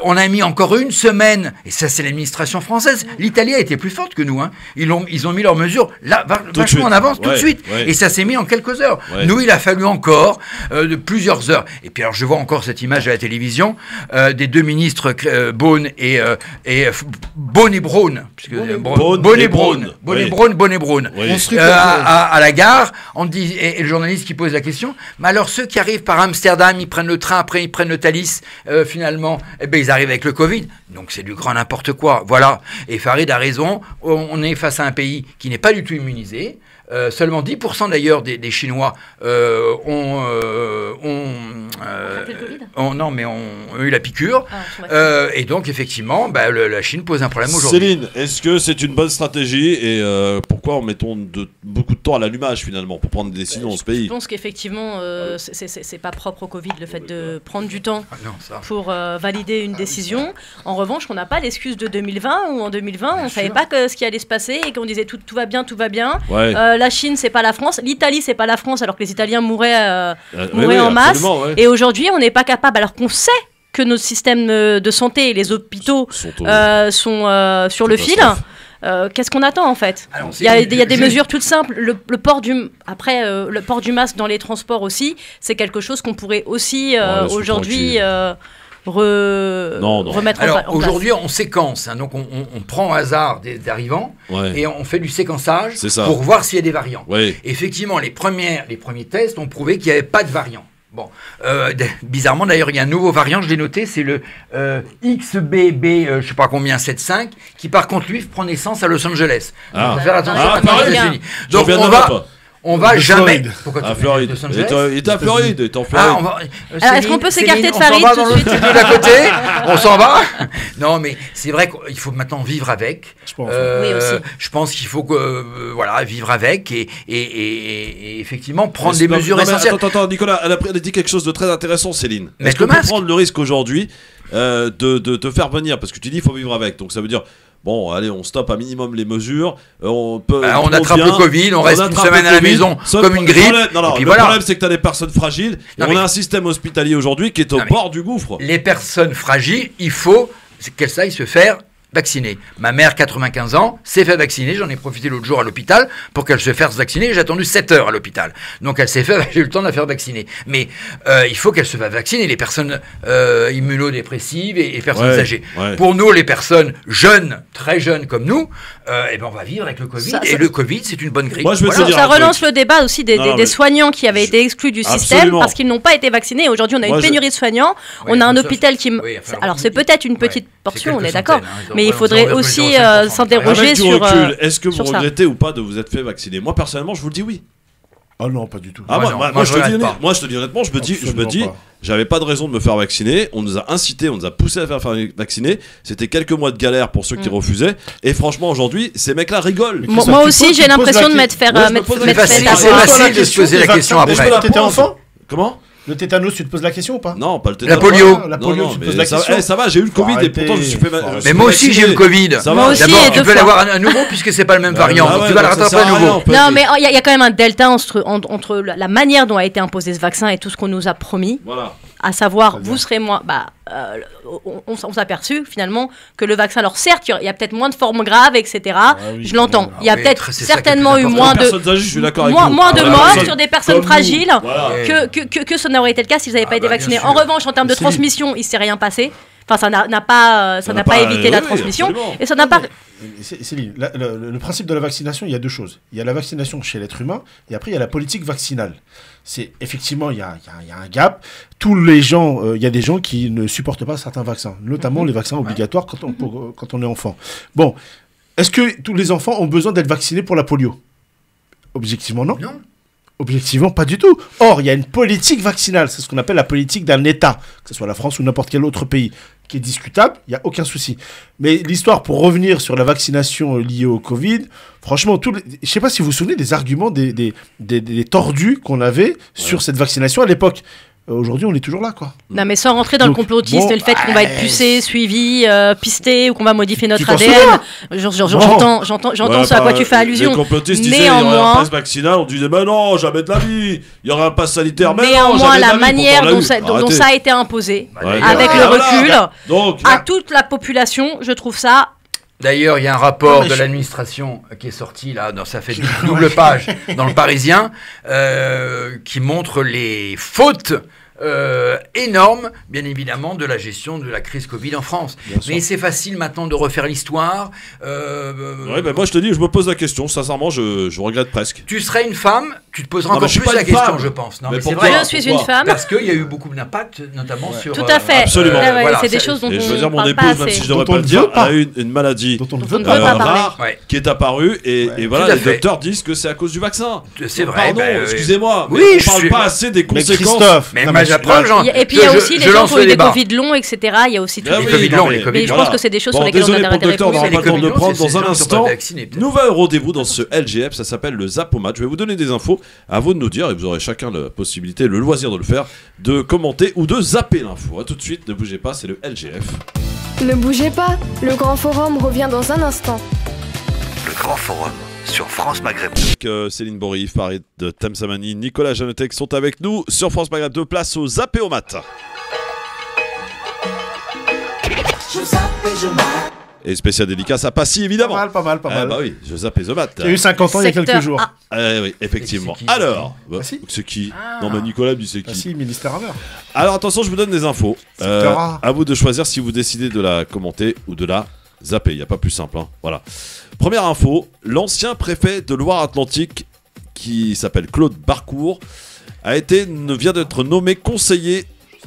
on a mis encore 1 semaine, et ça c'est l'administration française. L'Italie a été plus forte que nous. Hein. Ils ont mis leurs mesures là, vachement en avance tout de suite. Ouais. Et ça s'est mis en quelques heures. Ouais. Nous, il a fallu encore de plusieurs heures. Et puis alors, je vois encore cette image à la télévision des 2 ministres Beaune et Beaune et Braun, à la gare, on dit, et le journaliste qui pose la question, mais alors ceux qui arrivent par Amsterdam, ils prennent le train, après ils prennent le Thalys, finalement, ils arrivent avec le Covid, donc c'est du grand n'importe quoi, voilà. Et Farid a raison, on est face à un pays qui n'est pas du tout immunisé. Seulement 10% d'ailleurs des Chinois ont eu la piqûre. Et donc effectivement, la Chine pose un problème aujourd'hui. Céline, est-ce que c'est une bonne stratégie et pourquoi mettons beaucoup de temps à l'allumage finalement pour prendre des décisions dans ce pays? Je pense qu'effectivement, c'est pas propre au Covid le fait de prendre du temps pour valider une décision. En revanche, on n'a pas l'excuse de 2020 où en 2020 on savait pas ce qui allait se passer et qu'on disait tout va bien, tout va bien. Ouais. La Chine, c'est pas la France. L'Italie, c'est pas la France, alors que les Italiens mouraient en masse. Ouais. Et aujourd'hui, on n'est pas capable, alors qu'on sait que nos systèmes de santé et les hôpitaux sont sur le fil. Qu'est-ce qu'on attend en fait? Il y a des mesures toutes simples. Le port du masque dans les transports aussi, c'est quelque chose qu'on pourrait aussi aujourd'hui remettre en place. Aujourd'hui, on séquence, donc on prend au hasard des arrivants et on fait du séquençage pour voir s'il y a des variants. Ouais. Effectivement, les premiers tests ont prouvé qu'il n'y avait pas de variant. Bon, bizarrement d'ailleurs, il y a un nouveau variant, je l'ai noté, c'est le XBB, je sais pas combien, 7.5, qui par contre lui prend naissance à Los Angeles. Donc, faire attention à États-Unis. Donc on va jamais. Pourquoi tu Floride. Il est à Floride. Est-ce qu'on peut s'écarter de Farid tout de suite d'à côté? On s'en va. Non, mais c'est vrai qu'il faut maintenant vivre avec. Je pense. Je pense qu'il faut vivre avec et effectivement prendre des mesures essentielles. Attends, Nicolas, elle a dit quelque chose de très intéressant, Céline. Est-ce qu'on peut prendre le risque aujourd'hui de te faire venir, parce que tu dis il faut vivre avec, donc ça veut dire bon, allez, on stoppe un minimum les mesures. On attrape le Covid, on reste une semaine à la maison comme une grippe. Le problème, c'est que tu as des personnes fragiles. Et on a un système hospitalier aujourd'hui qui est au bord du gouffre. Les personnes fragiles, il faut qu'elles aillent se faire vacciner. Ma mère, 95 ans, s'est fait vacciner. J'en ai profité l'autre jour à l'hôpital pour qu'elle se fasse vacciner. J'ai attendu 7 heures à l'hôpital. Donc elle s'est fait, j'ai eu le temps de la faire vacciner. Mais il faut qu'elle se fasse vacciner. Les personnes immunodépressives et les personnes âgées. Ouais. Pour nous, les personnes jeunes, très jeunes comme nous, on va vivre avec le Covid. Le Covid, c'est une bonne grippe. Moi, ça relance le débat aussi des soignants qui avaient été exclus du système parce qu'ils n'ont pas été vaccinés. Aujourd'hui, on a une pénurie de soignants. On a un hôpital qui... Alors, c'est peut-être une petite portion, on est d'accord. Mais il faudrait aussi s'interroger sur... Est-ce que vous regrettez ou pas de vous être fait vacciner? Moi, personnellement, je vous le dis oui. Ah non, pas du tout. Moi, je te dis honnêtement, je me dis, j'avais pas de raison de me faire vacciner. On nous a incité, on nous a poussé à faire vacciner. C'était quelques mois de galère pour ceux qui refusaient. Et franchement, aujourd'hui, ces mecs-là rigolent. Moi aussi, j'ai l'impression de m'être fait... C'est facile de se poser la question après. T'étais enfant? Comment? Le tétanos, tu te poses la question ou pas? Non, pas le tétanos. La polio. La polio, tu te poses la question. Ça va, j'ai eu le Covid et pourtant je suis fait. Mais moi aussi j'ai eu le Covid. Moi aussi. D'abord, tu peux l'avoir à nouveau puisque c'est pas le même variant. Donc tu vas le rattraper à nouveau. Non, mais il y a quand même un delta entre la manière dont a été imposé ce vaccin et tout ce qu'on nous a promis. Voilà. À savoir, vous serez moins. On s'est aperçu finalement que le vaccin, alors certes, il y a peut-être moins de formes graves, etc. Je l'entends. Il y a peut-être certainement eu moins de morts sur des personnes fragiles que ça n'aurait été le cas s'ils n'avaient pas été vaccinés. En revanche, en termes de transmission, il ne s'est rien passé. Enfin, ça n'a pas évité la transmission. Et ça n'a pas. Céline, le principe de la vaccination, il y a deux choses. Il y a la vaccination chez l'être humain et après il y a la politique vaccinale. C'est effectivement, il y a un gap. Tous les gens, il y a des gens qui ne supportent pas certains vaccins, notamment les vaccins obligatoires quand on est enfant. Bon, est-ce que tous les enfants ont besoin d'être vaccinés pour la polio? Objectivement, non. Non. Objectivement, pas du tout. Or, il y a une politique vaccinale, c'est ce qu'on appelle la politique d'un État, que ce soit la France ou n'importe quel autre pays, qui est discutable, il n'y a aucun souci. Mais l'histoire, pour revenir sur la vaccination liée au Covid, franchement, je ne sais pas si vous vous souvenez des arguments des tordus qu'on avait sur cette vaccination à l'époque. Aujourd'hui, on est toujours là, quoi. Non, mais sans rentrer dans le complotisme et le fait qu'on va être pucé, suivi, pisté, ou qu'on va modifier notre ADN. J'entends ce à quoi tu fais allusion. Les complotistes disaient qu'il y aurait un pass vaccinal, on disait mais non, jamais de la vie. Il y aurait un pass sanitaire, mais néanmoins, la manière dont ça a été imposé, avec le recul, à toute la population, je trouve ça. D'ailleurs, il y a un rapport de l'administration qui est sorti là, ça fait double page dans le Parisien, qui montre les fautes énormes, bien évidemment, de la gestion de la crise Covid en France. Mais c'est facile maintenant de refaire l'histoire. Moi je te dis, je me pose la question, sincèrement, je regrette presque. Tu serais une femme, tu te poseras encore plus la question, je pense. Non, mais c'est vrai. Je suis une femme. Parce qu'il y a eu beaucoup d'impact, notamment sur... Tout à fait. Absolument. C'est des choses dont je veux on dire, mon parle pas épouse, même si je ne devrais pas le dire, a eu une maladie rare qui est apparue et voilà, les docteurs disent que c'est à cause du vaccin. C'est vrai. Pardon, excusez-moi, oui, on ne parle pas assez des conséquences. Et puis il y a aussi les gens qui ont eu des Covid longs, etc. Il y a aussi tout les Covid longs. Mais je pense que c'est des choses sur lesquelles on a intérêt de répondre. On répondre. va pas le temps de prendre dans un instant. Nouvel rendez-vous dans ce LGF, ça s'appelle le Zapomat. Je vais vous donner des infos. À vous de nous dire, et vous aurez chacun la possibilité, le loisir de le faire, de commenter ou de zapper l'info. A tout de suite, ne bougez pas, c'est le LGF. Ne bougez pas, le Grand Forum revient dans un instant. Le Grand Forum sur France Maghreb. Céline Bory, Farid Temsamani, Nicolas Janetek sont avec nous sur France Maghreb 2. Place au Zapéomat. Et spécial dédicace à Passy, évidemment. Pas mal. Bah oui, je zappe et The Mat. Il y a eu 50 ans il y a quelques jours. Oui, effectivement. Alors, c'est qui? Non, mais Nicolas dit c'est qui? Passy, ministère Hammer. Alors attention, je vous donne des infos. À vous de choisir si vous décidez de la commenter ou de la zapper. Il n'y a pas plus simple. Hein. Voilà. Première info, l'ancien préfet de Loire-Atlantique, qui s'appelle Claude Barcourt, vient d'être nommé conseiller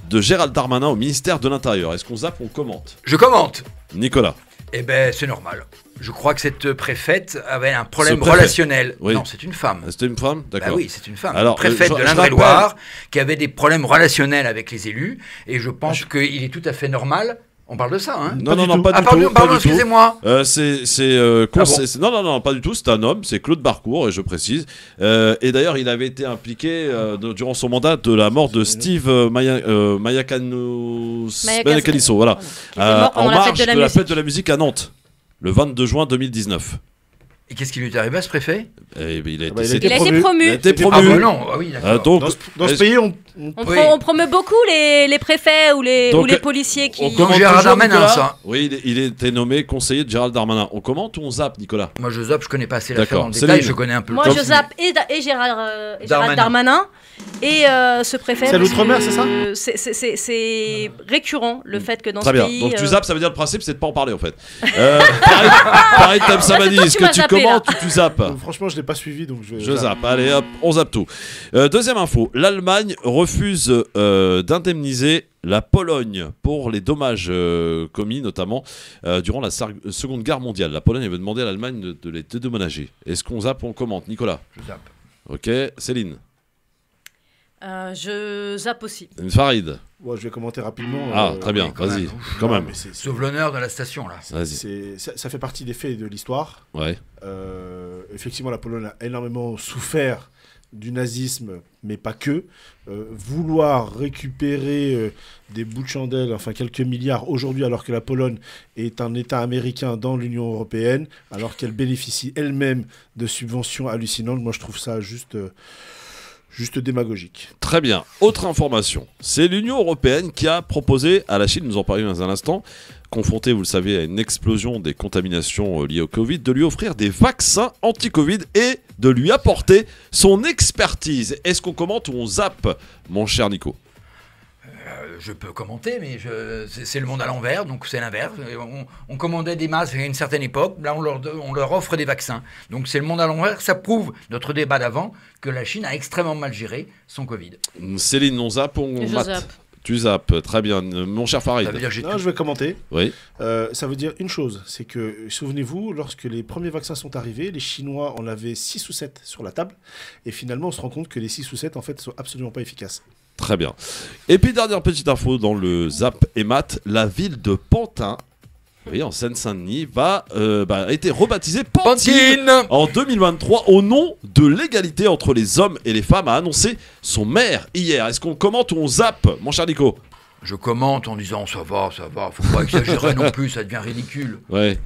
de Gérald Darmanin au ministère de l'Intérieur. Est-ce qu'on zappe ou on commente? Je commente. Nicolas. Eh ben, c'est normal. Je crois que cette préfète avait un problème relationnel. Oui. Non, c'est une femme. C'était une femme? D'accord. Bah oui, c'est une femme. Alors, préfète de l'Indre-et-Loire, qui avait des problèmes relationnels avec les élus. Et je pense qu'il est tout à fait normal. On parle de ça, hein? Non, pas du tout. Pardon, excusez-moi. Non, pas du tout. C'est un homme, c'est Claude Barcourt, et je précise. Et d'ailleurs, il avait été impliqué durant son mandat de la mort de Steve Mayakaniso, voilà, en marge de la fête de la musique à Nantes. le 22 juin 2019. Et qu'est-ce qui lui est arrivé à ce préfet? Il a été promu. Il a été promu. Ah bah non, ah oui, d'accord. Donc, dans ce pays, on promeut beaucoup les préfets ou les policiers qui... Comme Gérald Darmanin, ça. Oui, il a été nommé conseiller de Gérald Darmanin. On commente ou on zappe, Nicolas? Moi, je zappe, je connais pas assez l'affaire dans le détail, je connais un peu. Moi, je zappe et Gérald Darmanin. Et ce préfet... C'est l'outre-mer, c'est ça? C'est récurrent, le fait que dans Très ce bien. pays... Donc tu zappes, ça veut dire le principe, c'est de pas en parler, en fait. Pareil, Tam Samadi, est-ce que tu commentes ou tu zappes? Franchement, je l'ai pas suivi, donc je zappe. Allez, hop, on zappe tout. Deuxième info. L'Allemagne refuse d'indemniser la Pologne pour les dommages commis, notamment durant la Seconde Guerre mondiale. La Pologne veut demander à l'Allemagne de les dédommager. Est-ce qu'on zappe ou on commente? Nicolas? Je zappe. Ok. Céline? Je zappe aussi. Farid? Je vais commenter rapidement. Très bien, vas-y, quand même. Sauve l'honneur de la station, là. Ça fait partie des faits de l'histoire. Ouais. Effectivement, la Pologne a énormément souffert du nazisme, mais pas que. Vouloir récupérer des bouts de chandelle, enfin quelques milliards aujourd'hui, alors que la Pologne est un État américain dans l'Union européenne, alors qu'elle bénéficie elle-même de subventions hallucinantes, moi je trouve ça juste démagogique. Très bien. Autre information. C'est l'Union européenne qui a proposé à la Chine, nous en parlions dans un instant, confrontée, vous le savez, à une explosion des contaminations liées au Covid, de lui offrir des vaccins anti-Covid et de lui apporter son expertise. Est-ce qu'on commente ou on zappe, mon cher Nico? Je peux commenter, mais c'est le monde à l'envers, donc c'est l'inverse. On commandait des masques à une certaine époque, là on leur offre des vaccins. Donc c'est le monde à l'envers, ça prouve notre débat d'avant que la Chine a extrêmement mal géré son Covid. Céline, on zappe ou on mate? Zappe. Tu zappes, très bien. Mon cher Farid. Ça veut dire je vais commenter. Oui. Ça veut dire une chose, c'est que, souvenez-vous, lorsque les premiers vaccins sont arrivés, les Chinois en avaient 6 ou 7 sur la table, et finalement on se rend compte que les 6 ou 7 en fait sont absolument pas efficaces. Très bien. Et puis dernière petite info dans le Zap et Mat, la ville de Pantin, oui, en Seine-Saint-Denis, a été rebaptisée Pantine en 2023 au nom de l'égalité entre les hommes et les femmes, a annoncé son maire hier. Est-ce qu'on commente ou on zappe, mon cher Nico? Je commente en disant ça va, faut pas exagérer non plus, ça devient ridicule. Ouais.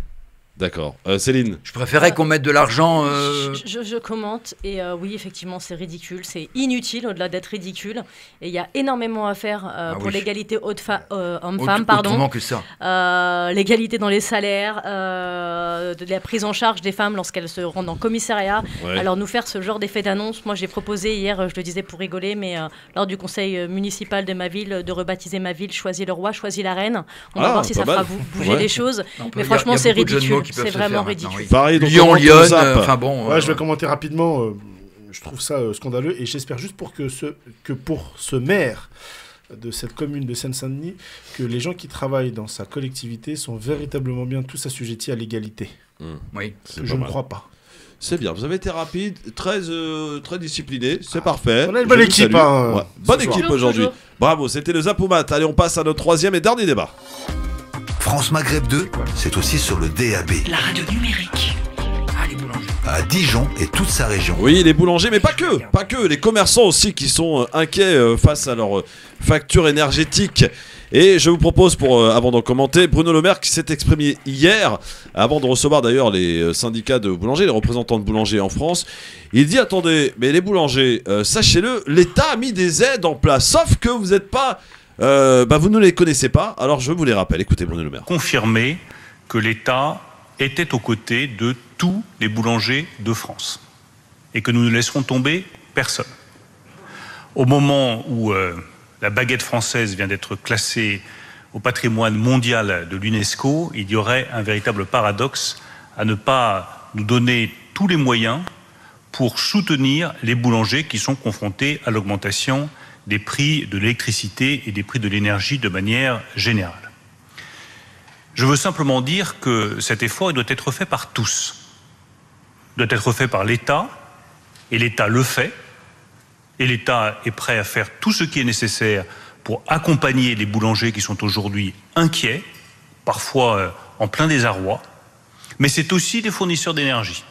D'accord. Céline? Je préférais qu'on mette de l'argent... Je commente, et oui, effectivement, c'est ridicule, c'est inutile au-delà d'être ridicule, et il y a énormément à faire pour l'égalité homme-femme, autrement que ça. L'égalité dans les salaires, de la prise en charge des femmes lorsqu'elles se rendent en commissariat. Ouais. Alors nous faire ce genre d'effet d'annonce, moi j'ai proposé hier, je le disais pour rigoler, mais lors du conseil municipal de ma ville, de rebaptiser ma ville, choisis le roi, choisis la reine. On va voir si ça fera bouger les choses, mais franchement c'est ridicule. C'est vraiment ridicule. Pareil, Lyon, enfin bon. Je vais commenter rapidement. Je trouve ça scandaleux et j'espère juste pour ce maire de cette commune de Seine-Saint-Denis, que les gens qui travaillent dans sa collectivité sont véritablement bien tous assujettis à l'égalité. Oui, je ne crois pas. C'est bien, vous avez été rapide, très discipliné, c'est parfait. On a une bonne équipe. Bonne équipe aujourd'hui. Bravo, c'était le Zapoumat. Allez, on passe à notre troisième et dernier débat. France Maghreb 2, c'est aussi sur le DAB. La radio numérique. Les boulangers. À Dijon et toute sa région. Oui, les boulangers, mais pas que, les commerçants aussi qui sont inquiets face à leur facture énergétique. Et je vous propose, avant d'en commenter, Bruno Le Maire qui s'est exprimé hier, avant de recevoir d'ailleurs les syndicats de boulangers, les représentants de boulangers en France. Il dit, attendez, mais les boulangers, sachez-le, l'État a mis des aides en place, sauf que vous n'êtes pas... vous ne les connaissez pas, alors je vous les rappelle. Écoutez Bruno Le Maire. Confirmer que l'État était aux côtés de tous les boulangers de France et que nous ne laisserons tomber personne. Au moment où la baguette française vient d'être classée au patrimoine mondial de l'UNESCO, il y aurait un véritable paradoxe à ne pas nous donner tous les moyens pour soutenir les boulangers qui sont confrontés à l'augmentation des prix de l'électricité et des prix de l'énergie de manière générale. Je veux simplement dire que cet effort il doit être fait par tous. Il doit être fait par l'État, et l'État le fait, et l'État est prêt à faire tout ce qui est nécessaire pour accompagner les boulangers qui sont aujourd'hui inquiets, parfois en plein désarroi, mais c'est aussi les fournisseurs d'énergie.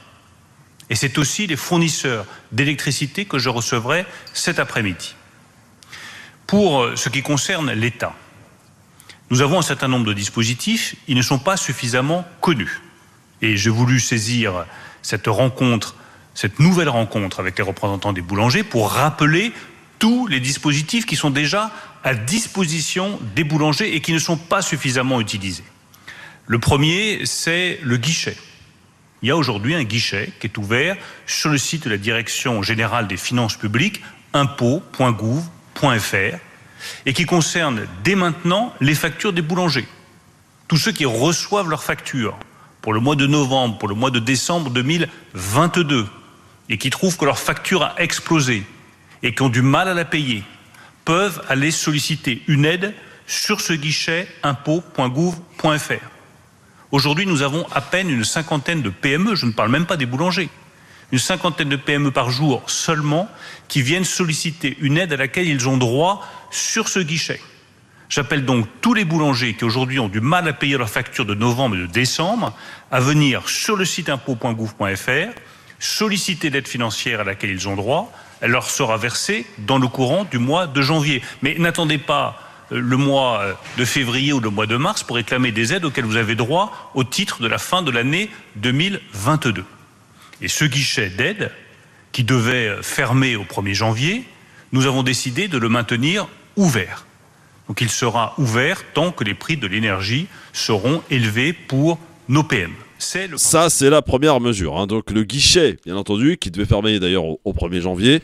Et c'est aussi les fournisseurs d'électricité que je recevrai cet après-midi. Pour ce qui concerne l'État, nous avons un certain nombre de dispositifs, ils ne sont pas suffisamment connus. Et j'ai voulu saisir cette nouvelle rencontre avec les représentants des boulangers pour rappeler tous les dispositifs qui sont déjà à disposition des boulangers et qui ne sont pas suffisamment utilisés. Le premier, c'est le guichet. Il y a aujourd'hui un guichet qui est ouvert sur le site de la Direction générale des finances publiques, impôts.gouv.fr, et qui concerne dès maintenant les factures des boulangers. Tous ceux qui reçoivent leurs factures pour le mois de novembre, pour le mois de décembre 2022, et qui trouvent que leur facture a explosé et qui ont du mal à la payer, peuvent aller solliciter une aide sur ce guichet impôts.gouv.fr. Aujourd'hui, nous avons à peine une cinquantaine de PME, je ne parle même pas des boulangers, une cinquantaine de PME par jour seulement qui viennent solliciter une aide à laquelle ils ont droit sur ce guichet. J'appelle donc tous les boulangers qui aujourd'hui ont du mal à payer leurs factures de novembre et de décembre à venir sur le site impôts.gouv.fr, solliciter l'aide financière à laquelle ils ont droit. Elle leur sera versée dans le courant du mois de janvier. Mais n'attendez pas le mois de février ou le mois de mars pour réclamer des aides auxquelles vous avez droit au titre de la fin de l'année 2022. Et ce guichet d'aide, qui devait fermer au 1er janvier, nous avons décidé de le maintenir ouvert. Donc il sera ouvert tant que les prix de l'énergie seront élevés pour nos PME. Ça, c'est la première mesure. Hein. Donc le guichet, bien entendu, qui devait fermer d'ailleurs au 1er janvier,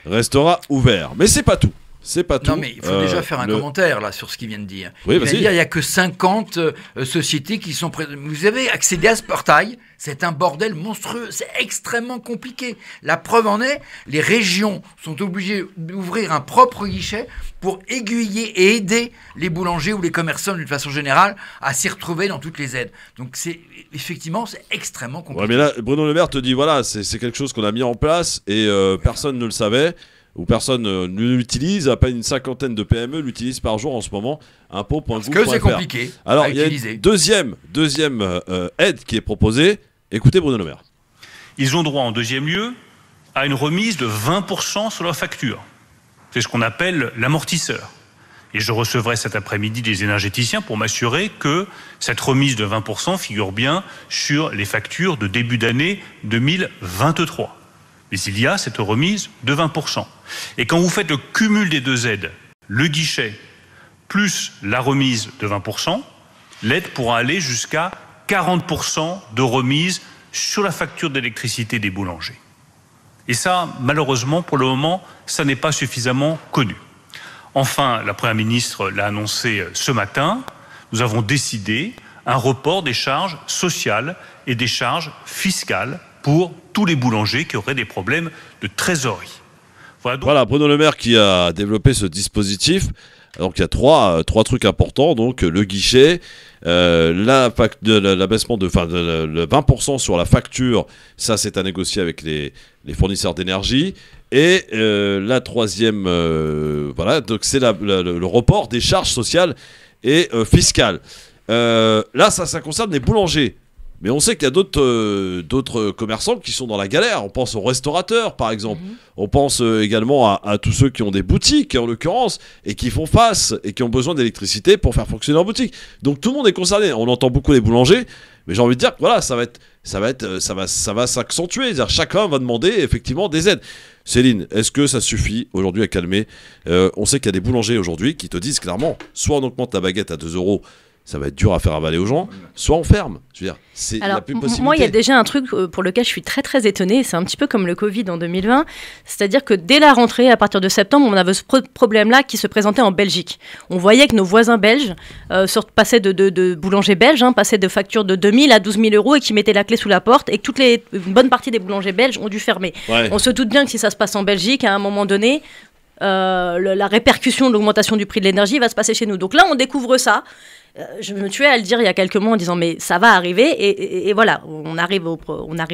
restera ouvert. Mais c'est pas tout. C'est pas tout. Non, mais il faut déjà faire un commentaire là sur ce qu'il vient de dire. Oui, il vient de dire il n'y a que 50 sociétés qui sont présentes. Vous avez accédé à ce portail, c'est un bordel monstrueux, c'est extrêmement compliqué. La preuve en est, les régions sont obligées d'ouvrir un propre guichet pour aiguiller et aider les boulangers ou les commerçants d'une façon générale à s'y retrouver dans toutes les aides. Donc effectivement, c'est extrêmement compliqué. Ouais, mais là, Bruno Le Maire te dit voilà, c'est quelque chose qu'on a mis en place et personne ne le savait. Où personne ne l'utilise, à peine une cinquantaine de PME l'utilisent par jour en ce moment, impôts.gouv.fr. Parce que c'est compliqué. Alors, il y a une deuxième aide qui est proposée. Écoutez Bruno Le Maire. Ils ont droit en deuxième lieu à une remise de 20% sur leur facture. C'est ce qu'on appelle l'amortisseur. Et je recevrai cet après-midi des énergéticiens pour m'assurer que cette remise de 20% figure bien sur les factures de début d'année 2023. Mais il y a cette remise de 20%. Et quand vous faites le cumul des deux aides, le guichet plus la remise de 20%, l'aide pourra aller jusqu'à 40% de remise sur la facture d'électricité des boulangers. Et ça, malheureusement, pour le moment, ça n'est pas suffisamment connu. Enfin, la Première ministre l'a annoncé ce matin, nous avons décidé un report des charges sociales et des charges fiscales pour tous les boulangers qui auraient des problèmes de trésorerie. Voilà, Bruno Le Maire qui a développé ce dispositif. Donc il y a trois trucs importants. Donc le guichet, l'abaissement de le 20% sur la facture, ça c'est à négocier avec les fournisseurs d'énergie. Et la troisième, voilà, donc c'est le report des charges sociales et fiscales. Là, ça concerne les boulangers. Mais on sait qu'il y a d'autres commerçants qui sont dans la galère. On pense aux restaurateurs, par exemple. On pense également à tous ceux qui ont des boutiques, en l'occurrence, et qui font face et qui ont besoin d'électricité pour faire fonctionner leur boutique. Donc tout le monde est concerné. On entend beaucoup les boulangers, mais j'ai envie de dire que voilà, ça va s'accentuer. C'est-à-dire chacun va demander effectivement des aides. Céline, est-ce que ça suffit aujourd'hui à calmer On sait qu'il y a des boulangers aujourd'hui qui te disent clairement, soit on augmente la baguette à 2 €, ça va être dur à faire avaler aux gens, soit on ferme. Je veux dire, c'est la plus possibilité. Moi, il y a déjà un truc pour lequel je suis très très étonnée, c'est un petit peu comme le Covid en 2020, c'est-à-dire que dès la rentrée, à partir de septembre, on avait ce problème-là qui se présentait en Belgique. On voyait que nos voisins belges passaient de boulangers belges, passaient de factures de 2 000 à 12 000 € et qui mettaient la clé sous la porte et que une bonne partie des boulangers belges ont dû fermer. Ouais. On se doute bien que si ça se passe en Belgique, à un moment donné, la répercussion de l'augmentation du prix de l'énergie va se passer chez nous. Donc là, on découvre ça. Je me tuais à le dire il y a quelques mois en disant mais ça va arriver et voilà, on arrive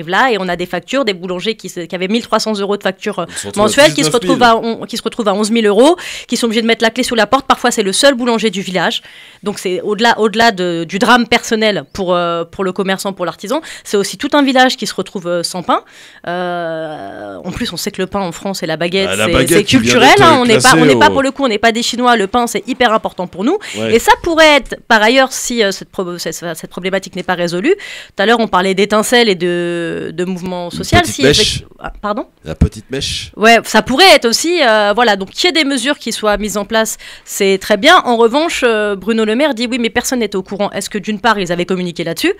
là et on a des factures, des boulangers qui avaient 1 300 € de facture mensuelle qui se retrouvent à 11 000 €, qui sont obligés de mettre la clé sous la porte. Parfois c'est le seul boulanger du village, donc c'est au-delà du drame personnel pour le commerçant, pour l'artisan, c'est aussi tout un village qui se retrouve sans pain. En plus on sait que le pain en France et la baguette, c'est culturel, on n'est pas pour le coup, on n'est pas des Chinois, le pain c'est hyper important pour nous, ouais. Et ça pourrait être par ailleurs, si cette problématique n'est pas résolue, tout à l'heure on parlait d'étincelles et de mouvements sociaux. Pardon ? La petite mèche. Ouais, ça pourrait être aussi, voilà, donc qu'il y ait des mesures qui soient mises en place, c'est très bien. En revanche, Bruno Le Maire dit oui, mais personne n'était au courant. Est-ce que d'une part, ils avaient communiqué là-dessus ?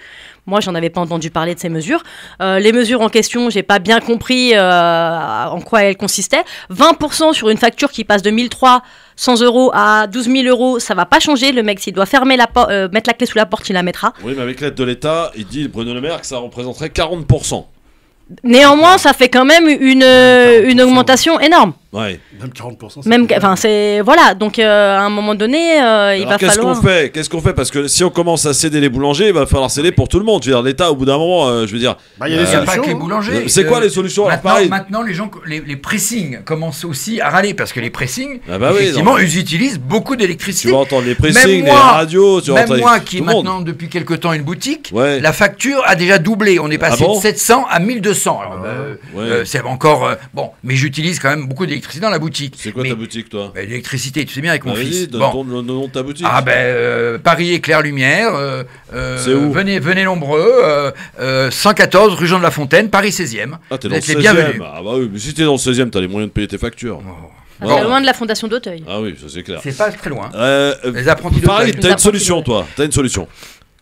Moi, j'en avais pas entendu parler de ces mesures. Les mesures en question, j'ai pas bien compris en quoi elles consistaient. 20% sur une facture qui passe de 1 300 € à 12 000 €, ça va pas changer. Le mec, s'il doit fermer mettre la clé sous la porte, il la mettra. Oui, mais avec l'aide de l'État, il dit, Bruno Le Maire, que ça représenterait 40%. Néanmoins, ça fait quand même une augmentation énorme. Ouais. Même 40%. Même, enfin, c'est voilà. Donc, à un moment donné, il va falloir. Qu'est-ce qu'on fait? Parce que si on commence à céder les boulangers, il va falloir céder pour tout le monde. Je veux dire, l'État, au bout d'un moment, je veux dire. Il n'y a pas que les boulangers. C'est quoi les solutions? Maintenant, les pressings commencent aussi à râler parce que les pressings, effectivement, ils utilisent beaucoup d'électricité. Tu vas entendre les pressings, les radios. Même moi, qui ai maintenant depuis quelque temps une boutique, la facture a déjà doublé. On est passé de 700 à 1200. Alors, c'est encore bon, mais j'utilise quand même beaucoup d'électricité dans la boutique. C'est quoi ta boutique, toi? L'électricité, tu sais bien, avec mon fils. Donne le nom de ta boutique. Ah Paris Éclair Lumière. C'est où? Venez nombreux. 114 rue Jean de la Fontaine, Paris 16e. Ah, t'es dans le 16e. Ah bah oui, mais si t'es dans le 16e, t'as les moyens de payer tes factures. C'est loin de la fondation d'Auteuil. Ah oui, ça c'est clair. C'est pas très loin. Les apprentis d'Auteuil. T'as une solution, toi? T'as une solution?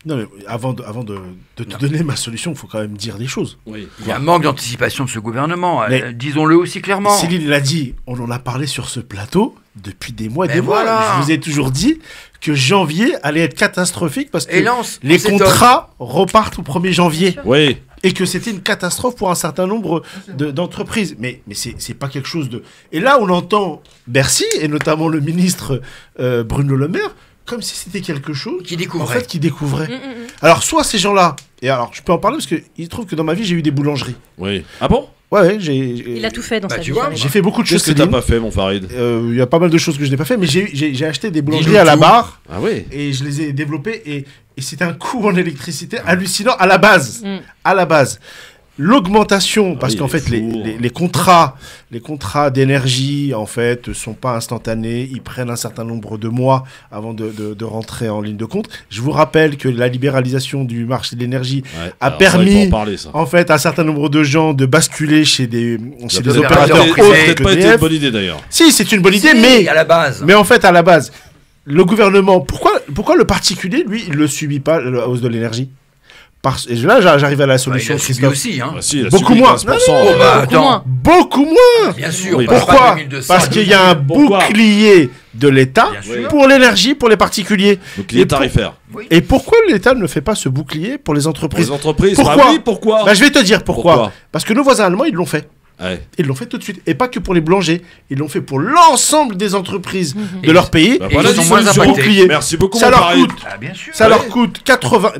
Non, mais avant de te donner ma solution, il faut quand même dire des choses. Oui. Il y a un manque d'anticipation de ce gouvernement, disons-le aussi clairement. Céline l'a dit, on en a parlé sur ce plateau depuis des mois et des mois. Je vous ai toujours dit que janvier allait être catastrophique parce que les contrats repartent au 1er janvier. Oui. Et que c'était une catastrophe pour un certain nombre d'entreprises. Mais c'est pas quelque chose de... Et là, on entend Bercy, et notamment le ministre Bruno Le Maire, comme si c'était quelque chose qui découvrait. Alors, soit ces gens-là, et alors je peux en parler parce qu'il trouve que dans ma vie, j'ai eu des boulangeries. Oui. Ah bon? Ouais, il a tout fait dans sa vie. J'ai fait beaucoup de choses. Qu'est-ce que t'as pas fait, mon Farid? Il y a pas mal de choses que je n'ai pas fait, mais j'ai acheté des boulangeries à la barre. Ah oui. Et je les ai développées, et c'était un coût en électricité hallucinant à la base. À la base. L'augmentation, parce qu'en fait les contrats d'énergie en fait sont pas instantanés, ils prennent un certain nombre de mois avant de rentrer en ligne de compte. Je vous rappelle que la libéralisation du marché de l'énergie a permis en fait à un certain nombre de gens de basculer chez des opérateurs autres. C'est pas été une bonne idée d'ailleurs. Si, c'est une bonne idée, mais à la base. Mais en fait à la base, le gouvernement, pourquoi le particulier lui il le subit pas la hausse de l'énergie? Et là, j'arrive à la solution, Christophe. Aussi, hein. Beaucoup moins. Beaucoup moins. Bien sûr. Pourquoi? Parce qu'il y a un bouclier de l'État pour l'énergie, pour les particuliers. Bouclier tarifaire. Et pourquoi l'État ne fait pas ce bouclier pour les entreprises? Pourquoi? Bah oui, pourquoi? Je vais te dire pourquoi. Parce que nos voisins allemands, ils l'ont fait. Ouais. Ils l'ont fait tout de suite. Et pas que pour les boulangers. Ils l'ont fait pour l'ensemble des entreprises de leur pays. Voilà, ils sont moins impactés. Merci beaucoup, ça leur coûte, bien sûr. Ça leur coûte 80...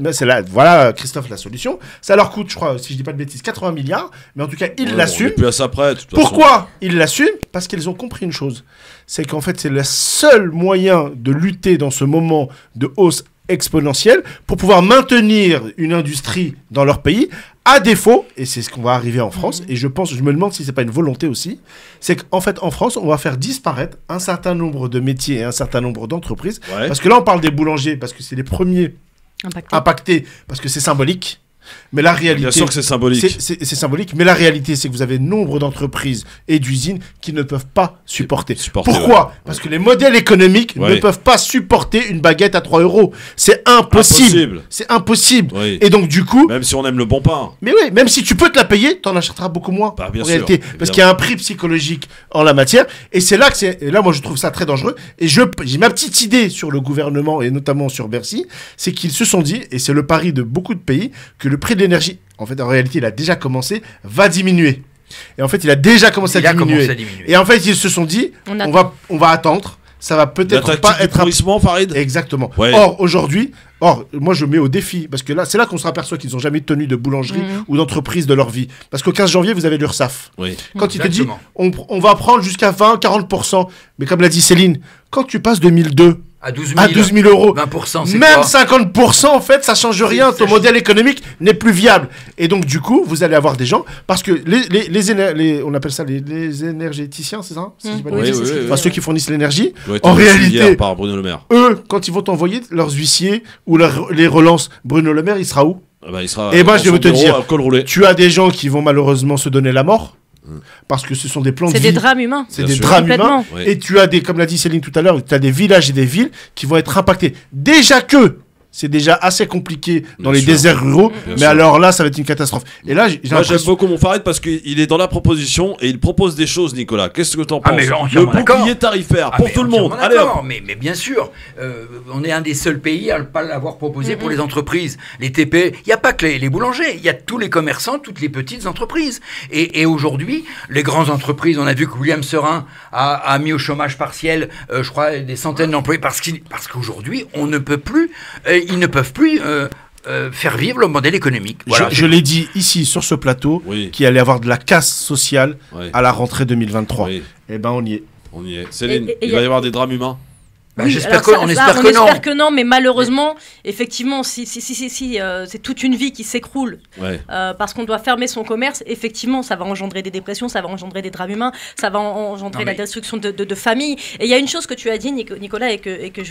Voilà, Christophe, la solution. Ça leur coûte, je crois, si je dis pas de bêtises, 80 milliards. Mais en tout cas, ils l'assument. Plus à ça près, pourquoi ils l'assument? Parce qu'ils ont compris une chose. C'est qu'en fait, c'est le seul moyen de lutter dans ce moment de hausse exponentielle pour pouvoir maintenir une industrie dans leur pays. À défaut, et c'est ce qu'on va arriver en France, et je me demande si c'est pas une volonté aussi, c'est qu'en fait en France, on va faire disparaître un certain nombre de métiers et un certain nombre d'entreprises. Parce que là, on parle des boulangers, parce que c'est les premiers impactés, parce que c'est symbolique. Mais la réalité, bien sûr que c'est symbolique. C'est symbolique, mais la réalité, c'est que vous avez nombre d'entrprises et d'usines qui ne peuvent pas supporter. Pourquoi? Parce que les modèles économiques ne peuvent pas supporter une baguette à 3 €. C'est impossible. C'est impossible. Et donc, du coup... Même si on aime le bon pain. Mais oui, même si tu peux te la payer, tu en achèteras beaucoup moins, bien en réalité. Parce qu'il y a un prix psychologique en la matière. Et c'est là que et là, moi, je trouve ça très dangereux. Et j'ai ma petite idée sur le gouvernement, et notamment sur Bercy, c'est qu'ils se sont dit, et c'est le pari de beaucoup de pays, que le prix de l'énergie, en fait, en réalité, il a déjà commencé, va diminuer. Et en fait, il a déjà commencé à diminuer. Et en fait, ils se sont dit, on va attendre. Ça va peut-être pas être un Farid. Exactement. Or, aujourd'hui, moi, je mets au défi, parce que là, c'est là qu'on se aperçoit qu'ils n'ont jamais tenu de boulangerie ou d'entreprise de leur vie. Parce qu'au 15 janvier, vous avez l'URSSAF. Quand il te dit, on va prendre jusqu'à 20-40%. Mais comme l'a dit Céline, quand tu passes de 1002 À 12 000 euros. 20%, c'est même quoi 50%, en fait, ça change rien. Ton modèle économique n'est plus viable. Et donc, du coup, vous allez avoir des gens, parce que on appelle ça les énergéticiens, c'est ça ceux qui fournissent l'énergie. En réalité, par Bruno Le Maire. Eux, quand ils vont t'envoyer leurs huissiers ou les relances, Bruno Le Maire, il sera où? Il sera je vais te dire, tu as des gens qui vont malheureusement se donner la mort. Parce que ce sont des plans de vie. C'est des drames humains. C'est des drames humains. Oui. Et tu as comme l'a dit Céline tout à l'heure, tu as des villages et des villes qui vont être impactés. Déjà que c'est déjà assez compliqué dans les déserts ruraux, mais alors là, ça va être une catastrophe. Et là, moi, j'aime beaucoup mon Farid parce qu'il est dans la proposition et il propose des choses, Nicolas. Qu'est-ce que tu en penses? Le bouclier tarifaire pour tout le monde. Allez, mais bien sûr, on est un des seuls pays à ne pas l'avoir proposé pour les entreprises, les TPE. Il n'y a pas que les boulangers, il y a tous les commerçants, toutes les petites entreprises. Et aujourd'hui, les grandes entreprises, on a vu que William Serin a mis au chômage partiel, je crois, des centaines d'employés parce qu'aujourd'hui, on ne peut plus. Ils ne peuvent plus faire vivre le modèle économique. Voilà. Je l'ai dit ici sur ce plateau qu'il allait y avoir de la casse sociale à la rentrée 2023. Eh ben on y est. On y est. Céline, il va y avoir des drames humains. Oui, j'espère que non. On espère que non, mais malheureusement, effectivement, si c'est toute une vie qui s'écroule parce qu'on doit fermer son commerce, effectivement, ça va engendrer des dépressions, ça va engendrer des drames humains, ça va engendrer la destruction de familles. Et il y a une chose que tu as dit, Nicolas, et que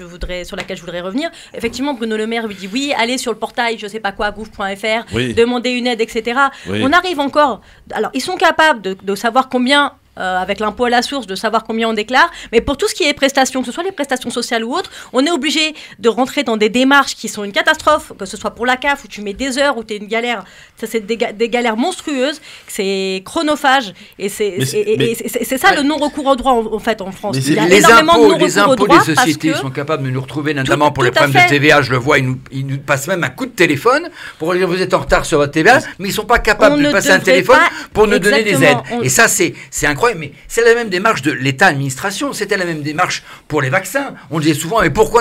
sur laquelle je voudrais revenir. Effectivement, Bruno Le Maire lui dit oui, allez sur le portail, je sais pas quoi, gouv.fr, demandez une aide, etc. On arrive encore. Alors, ils sont capables de savoir combien. Avec l'impôt à la source, de savoir combien on déclare. Mais pour tout ce qui est prestations, que ce soit les prestations sociales ou autres, on est obligé de rentrer dans des démarches qui sont une catastrophe, que ce soit pour la CAF, où tu mets des heures, où tu es une galère. Ça, c'est des galères monstrueuses, c'est chronophage. Et c'est ça le non-recours au droit, en fait, en France. Il y a énormément de non-recours au droit. Les sociétés sont capables de nous retrouver, notamment pour les problèmes de TVA. Je le vois, ils nous passent même un coup de téléphone pour dire vous êtes en retard sur votre TVA, mais ils ne sont pas capables de passer un téléphone pour nous donner des aides. Et ça, c'est incroyable. Mais c'est la même démarche de l'État-administration, c'était la même démarche pour les vaccins. On disait souvent, mais pourquoi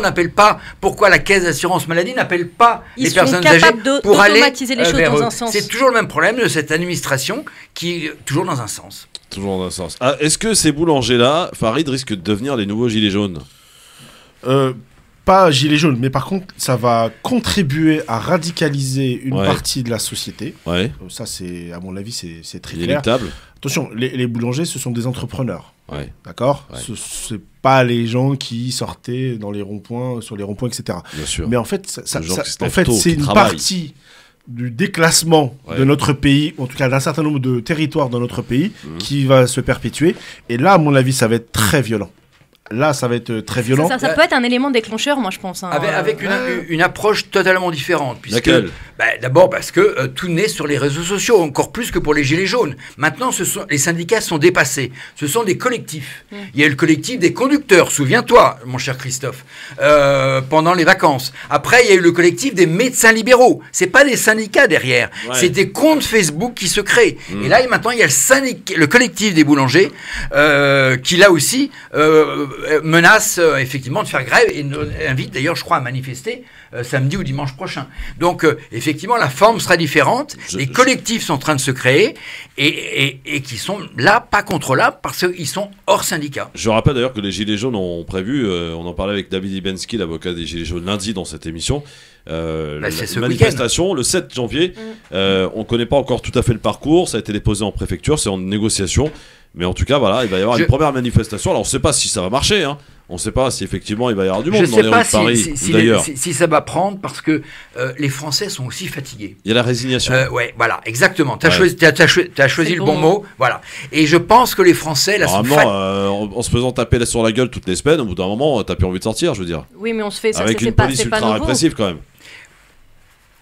la caisse d'assurance maladie n'appelle pas les personnes âgées pour aller les choses dans un sens. C'est toujours le même problème de cette administration qui est toujours dans un sens. Toujours dans un sens. Ah, est-ce que ces boulangers-là, Farid, risquent de devenir les nouveaux gilets jaunes? Pas gilet jaune, mais par contre, ça va contribuer à radicaliser une partie de la société. Ça, c'est, à mon avis, c'est très clair. Inéluctable. Attention, les boulangers, ce sont des entrepreneurs. D'accord. C'est pas les gens qui sortaient dans les ronds-points, sur les ronds-points, etc. Bien sûr. Mais en fait, c'est une partie du déclassement de notre pays, en tout cas d'un certain nombre de territoires dans notre pays, qui va se perpétuer. Et là, à mon avis, ça va être très violent. Là, ça va être très violent. Ça peut être un élément déclencheur, moi, je pense. Avec une approche totalement différente. Laquelle ? D'abord parce que tout naît sur les réseaux sociaux, encore plus que pour les Gilets jaunes. Maintenant, les syndicats sont dépassés. Ce sont des collectifs. Il y a le collectif des conducteurs, souviens-toi, mon cher Christophe, pendant les vacances. Après, il y a eu le collectif des médecins libéraux. C'est pas des syndicats derrière. C'est des comptes Facebook qui se créent. Et là, maintenant, il y a le collectif des boulangers qui, là aussi... menace effectivement de faire grève et invite d'ailleurs, je crois, à manifester samedi ou dimanche prochain. Donc effectivement, la forme sera différente. Les collectifs sont en train de se créer et qui sont là, pas contrôlables parce qu'ils sont hors syndicat. Je rappelle d'ailleurs que les Gilets jaunes ont prévu, on en parlait avec David Ibensky, l'avocat des Gilets jaunes, lundi dans cette émission, la manifestation le 7 janvier. On ne connaît pas encore tout à fait le parcours, ça a été déposé en préfecture, c'est en négociation. Mais en tout cas, voilà, il va y avoir une première manifestation. Alors, on ne sait pas si ça va marcher. Hein. On ne sait pas si effectivement il va y avoir du monde dans les rues de Paris ou d'ailleurs. Si ça va prendre, parce que les Français sont aussi fatigués. Il y a la résignation. Ouais, voilà, exactement. Tu as choisi le bon mot. Voilà. Et je pense que les Français, là, en se faisant taper sur la gueule toutes les semaines, au bout d'un moment, tu n'as plus envie de sortir, je veux dire. Oui, mais on se fait ça. Avec une police ultra répressive quand même.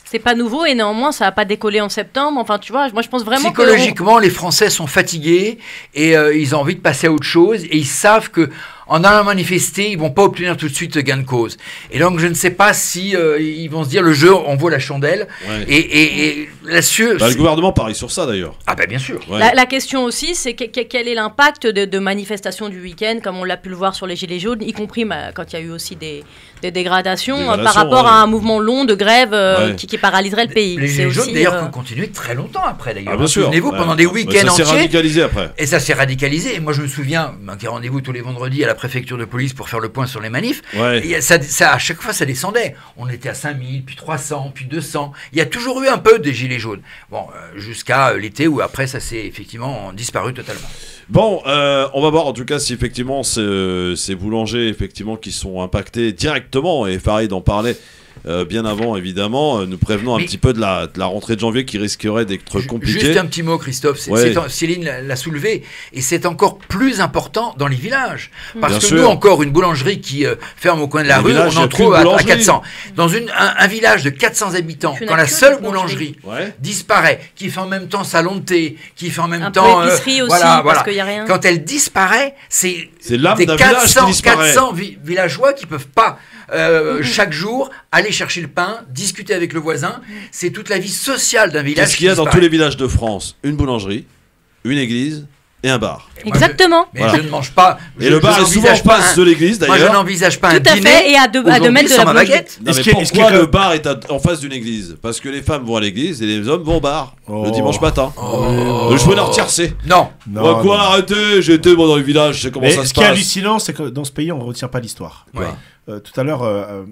C'est pas nouveau et néanmoins ça n'a pas décollé en septembre. Enfin, tu vois, moi je pense vraiment psychologiquement, les Français sont fatigués et ils ont envie de passer à autre chose et ils savent que en allant manifester, ils vont pas obtenir tout de suite gain de cause. Et donc, je ne sais pas si ils vont se dire le jeu en vaut la chandelle. Et là-dessus... le gouvernement parie sur ça, d'ailleurs. Ah bien sûr. La question aussi, c'est quel est l'impact de manifestations du week-end, comme on l'a pu le voir sur les Gilets jaunes, y compris quand il y a eu aussi des dégradations par rapport à un mouvement long de grève qui paralyserait le pays. Les Gilets jaunes, d'ailleurs, ont continué très longtemps après, d'ailleurs. Ah, bien sûr. Souvenez-vous, pendant des week-ends entiers. Ça s'est radicalisé après. Et ça s'est radicalisé. Et moi, je me souviens, qui rendez-vous tous les vendredis à la préfecture de police pour faire le point sur les manifs. Ouais. Et à chaque fois, ça descendait. On était à 5000, puis 300, puis 200. Il y a toujours eu un peu des gilets jaunes. Bon, jusqu'à l'été où après, ça s'est effectivement disparu totalement. Bon, on va voir en tout cas si effectivement ces boulangers effectivement qui sont impactés directement, et Farid en parlait bien avant évidemment, nous prévenons un petit peu de la rentrée de janvier qui risquerait d'être compliquée. Juste un petit mot, Christophe, Céline l'a soulevé, et c'est encore plus important dans les villages. Parce que nous, encore, une boulangerie qui ferme au coin de la rue, on en trouve à 400. Dans un village de 400 habitants, quand la seule boulangerie disparaît, qui fait en même temps salon de thé, qui fait en même temps... épicerie aussi, parce qu'il n'y a rien. Quand elle disparaît, c'est l'âme d'un village qui disparaît. 400 villageois qui ne peuvent pas chaque jour aller chercher le pain, discuter avec le voisin. C'est toute la vie sociale d'un village. Qu'est-ce qu'il y a dans tous les villages de France? Une boulangerie, une église et un bar. Exactement. Mais je ne mange pas. Et le bar est souvent en face de l'église d'ailleurs. Moi je n'envisage pas un dîner. Tout à fait, et à 2 mètres de la boulangerie. Pourquoi le bar est en face d'une église? Parce que les femmes vont à l'église et les hommes vont au bar le dimanche matin. Je veux leur tiercer. Non. Arrêtez, j'étais dans le village, je sais comment ça se passe. Ce qui est hallucinant, c'est que dans ce pays, on ne retient pas l'histoire. Tout à l'heure,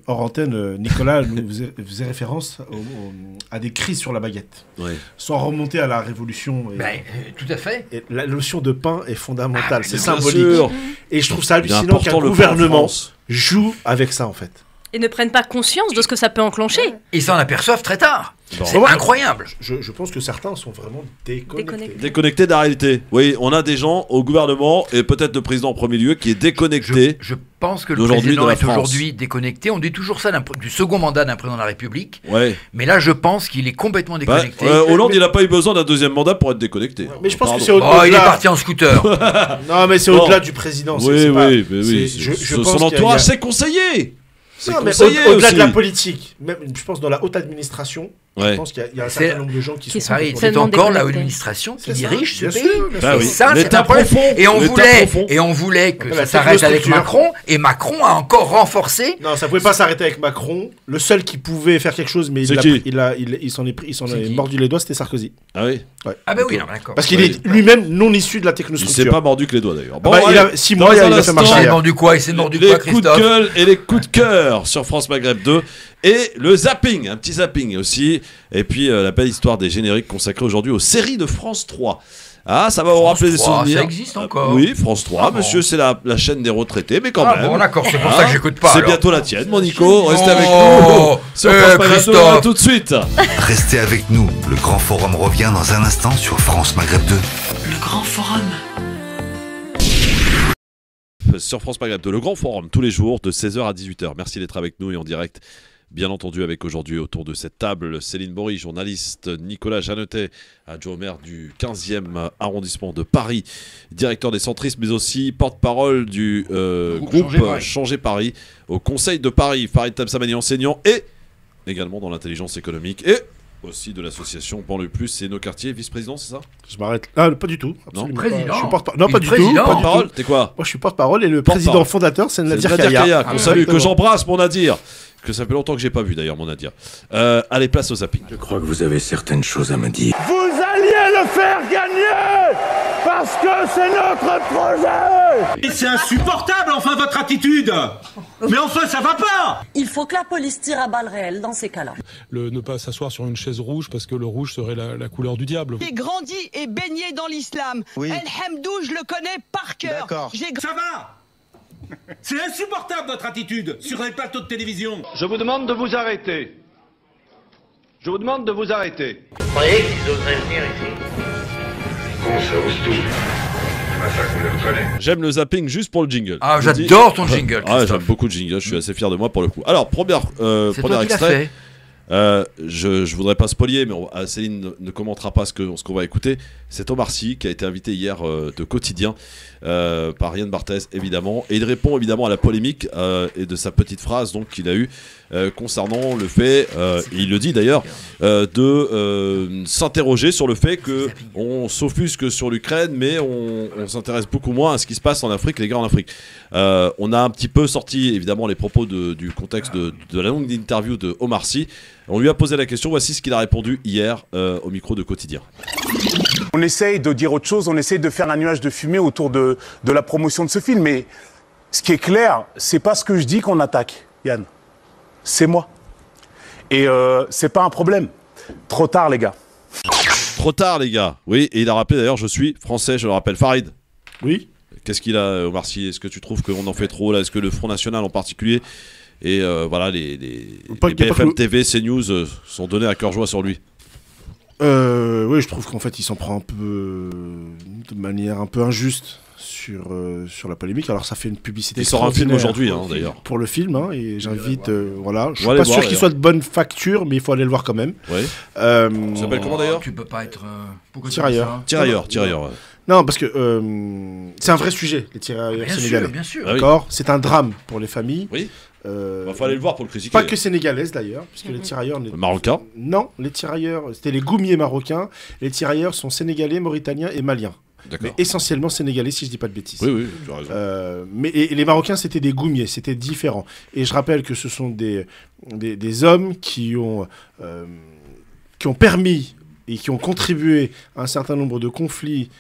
hors antenne, Nicolas faisait référence à des cris sur la baguette. Sans remonter à la Révolution. Tout à fait. Et la notion de pain est fondamentale, c'est symbolique. Et je trouve ça hallucinant qu'un gouvernement joue avec ça, en fait. Et ne prennent pas conscience de ce que ça peut enclencher. Ils s'en aperçoivent très tard. C'est incroyable. Je pense que certains sont vraiment déconnectés de la réalité. Oui, on a des gens au gouvernement, et peut-être le président en premier lieu, qui est déconnecté. Je pense que le président est aujourd'hui déconnecté. On dit toujours ça du second mandat d'un président de la République. Mais là, je pense qu'il est complètement déconnecté. Hollande, il n'a pas eu besoin d'un deuxième mandat pour être déconnecté. Mais je pense que c'est au-delà. Il est parti en scooter. Non, mais c'est au-delà du président. Oui. Son entourage, ses conseillers. Non, mais au-delà de la politique, même, je pense dans la haute administration, je pense qu'il y a un certain nombre de gens qui sont... C'est encore la haute administration qui dirige ce pays. Et ça, c'est un problème. Et on voulait que ça s'arrête avec Macron, et Macron a encore renforcé... Non, ça ne pouvait pas s'arrêter avec Macron. Le seul qui pouvait faire quelque chose, mais il s'en est mordu les doigts, c'était Sarkozy. Ah oui. Ah ben oui, d'accord. Parce qu'il est lui-même non issu de la technostructure. Il s'est pas mordu que les doigts d'ailleurs. Bon, il a 6 mois, il a fait marcher. Il s'est mordu quoi, Christophe? Les coups de gueule et les coups de cœur sur France Maghreb 2. Et le zapping, un petit zapping aussi. Et puis la belle histoire des génériques consacrés aujourd'hui aux séries de France 3. Ah, ça va vous rappeler des souvenirs. Ça existe encore. Oui, France 3, monsieur, c'est la chaîne des retraités, mais quand même. Bon, d'accord, c'est pour ça que j'écoute pas. C'est bientôt la tienne, mon Nico. Restez avec nous. Sur France Maghreb 2, à tout de suite. Restez avec nous. Le Grand Forum revient dans un instant sur France Maghreb 2. Le Grand Forum. Sur France Maghreb 2, le Grand Forum, tous les jours, de 16h à 18h. Merci d'être avec nous et en direct. Bien entendu, avec aujourd'hui autour de cette table, Céline Bory, journaliste, Nicolas Jeannetet, adjoint au maire du 15e arrondissement de Paris, directeur des centristes, mais aussi porte-parole du groupe Changer Paris au Conseil de Paris, Farid Tamsamani, enseignant, et également dans l'intelligence économique, et aussi de l'association Banlieue Plus et nos quartiers, vice-président, c'est ça? Je m'arrête. Ah, pas du tout. Non, président. Non, pas du tout. Porte-parole, t'es quoi? Moi, je suis porte-parole et le président fondateur, c'est Nadir Kaya. Qu'on salue, que j'embrasse, mon Nadir. Que ça fait longtemps que j'ai pas vu d'ailleurs, mon Nadir. Allez, place au zapping. Je crois que vous avez certaines choses à me dire. Vous alliez le faire gagner parce que c'est notre projet. Et c'est insupportable, enfin, votre attitude. Mais enfin, ça va pas. Il faut que la police tire à balles réelles dans ces cas-là. Ne pas s'asseoir sur une chaise rouge parce que le rouge serait la couleur du diable. J'ai grandi et baigné dans l'islam. El Hamdou, je le connais par cœur. D'accord. Ça va. C'est insupportable votre attitude sur les plateaux de télévision. Je vous demande de vous arrêter. Je vous demande de vous arrêter. Vous croyez qu'ils oseraient venir ici? Bon, ça ose tout. J'aime le zapping juste pour le jingle. Ah, j'adore ton jingle. Ah, j'aime beaucoup le jingle, je suis assez fier de moi pour le coup. Alors, premier extrait. Je voudrais pas spoiler, mais Céline ne commentera pas ce qu'on va écouter. C'est Omar Sy qui a été invité hier de Quotidien par Yann Barthès, évidemment, et il répond évidemment à la polémique et de sa petite phrase donc qu'il a eue concernant le fait, il le dit d'ailleurs, de s'interroger sur le fait que on s'offusque sur l'Ukraine, mais on s'intéresse beaucoup moins à ce qui se passe en Afrique, les guerres en Afrique. On a un petit peu sorti évidemment les propos du contexte de la longue interview de Omar Sy. On lui a posé la question, voici ce qu'il a répondu hier au micro de Quotidien. On essaye de dire autre chose, on essaye de faire un nuage de fumée autour de la promotion de ce film, mais Ce qui est clair, c'est pas ce que je dis qu'on attaque, Yann. C'est moi. Et c'est pas un problème. Trop tard, les gars. Trop tard, les gars. Oui, et il a rappelé d'ailleurs, je suis français, je le rappelle. Farid. Oui. Qu'est-ce qu'il a, Omar Sy? Est-ce que tu trouves qu'on en fait trop là? Est-ce que le Front National en particulier et voilà, les BFM TV, CNews sont donnés à cœur joie sur lui? Oui, je trouve qu'en fait, il s'en prend un peu de manière un peu injuste sur la polémique. Alors, ça fait une publicité. Il sort un film aujourd'hui, d'ailleurs. Pour le film, et j'invite. Voilà, je suis pas sûr qu'il soit de bonne facture, mais il faut aller le voir quand même. Oui. Ça s'appelle comment d'ailleurs? Tu peux pas être. Tirailleurs. Tirailleurs, ouais. Non, parce que c'est un vrai sujet, les tirailleurs sénégalais. Bien sûr. D'accord. C'est un drame pour les familles. Oui. Il faut aller le voir pour le critiquer. Pas que sénégalaises d'ailleurs, puisque les tirailleurs... Marocains? Non, les tirailleurs, c'était les goumiers marocains. Les tirailleurs sont sénégalais, mauritaniens et maliens. Mais essentiellement sénégalais, si je dis pas de bêtises. Oui, tu as raison. Et les Marocains, c'était des goumiers, c'était différent. Et je rappelle que ce sont des hommes qui ont permis et qui ont contribué à un certain nombre de conflits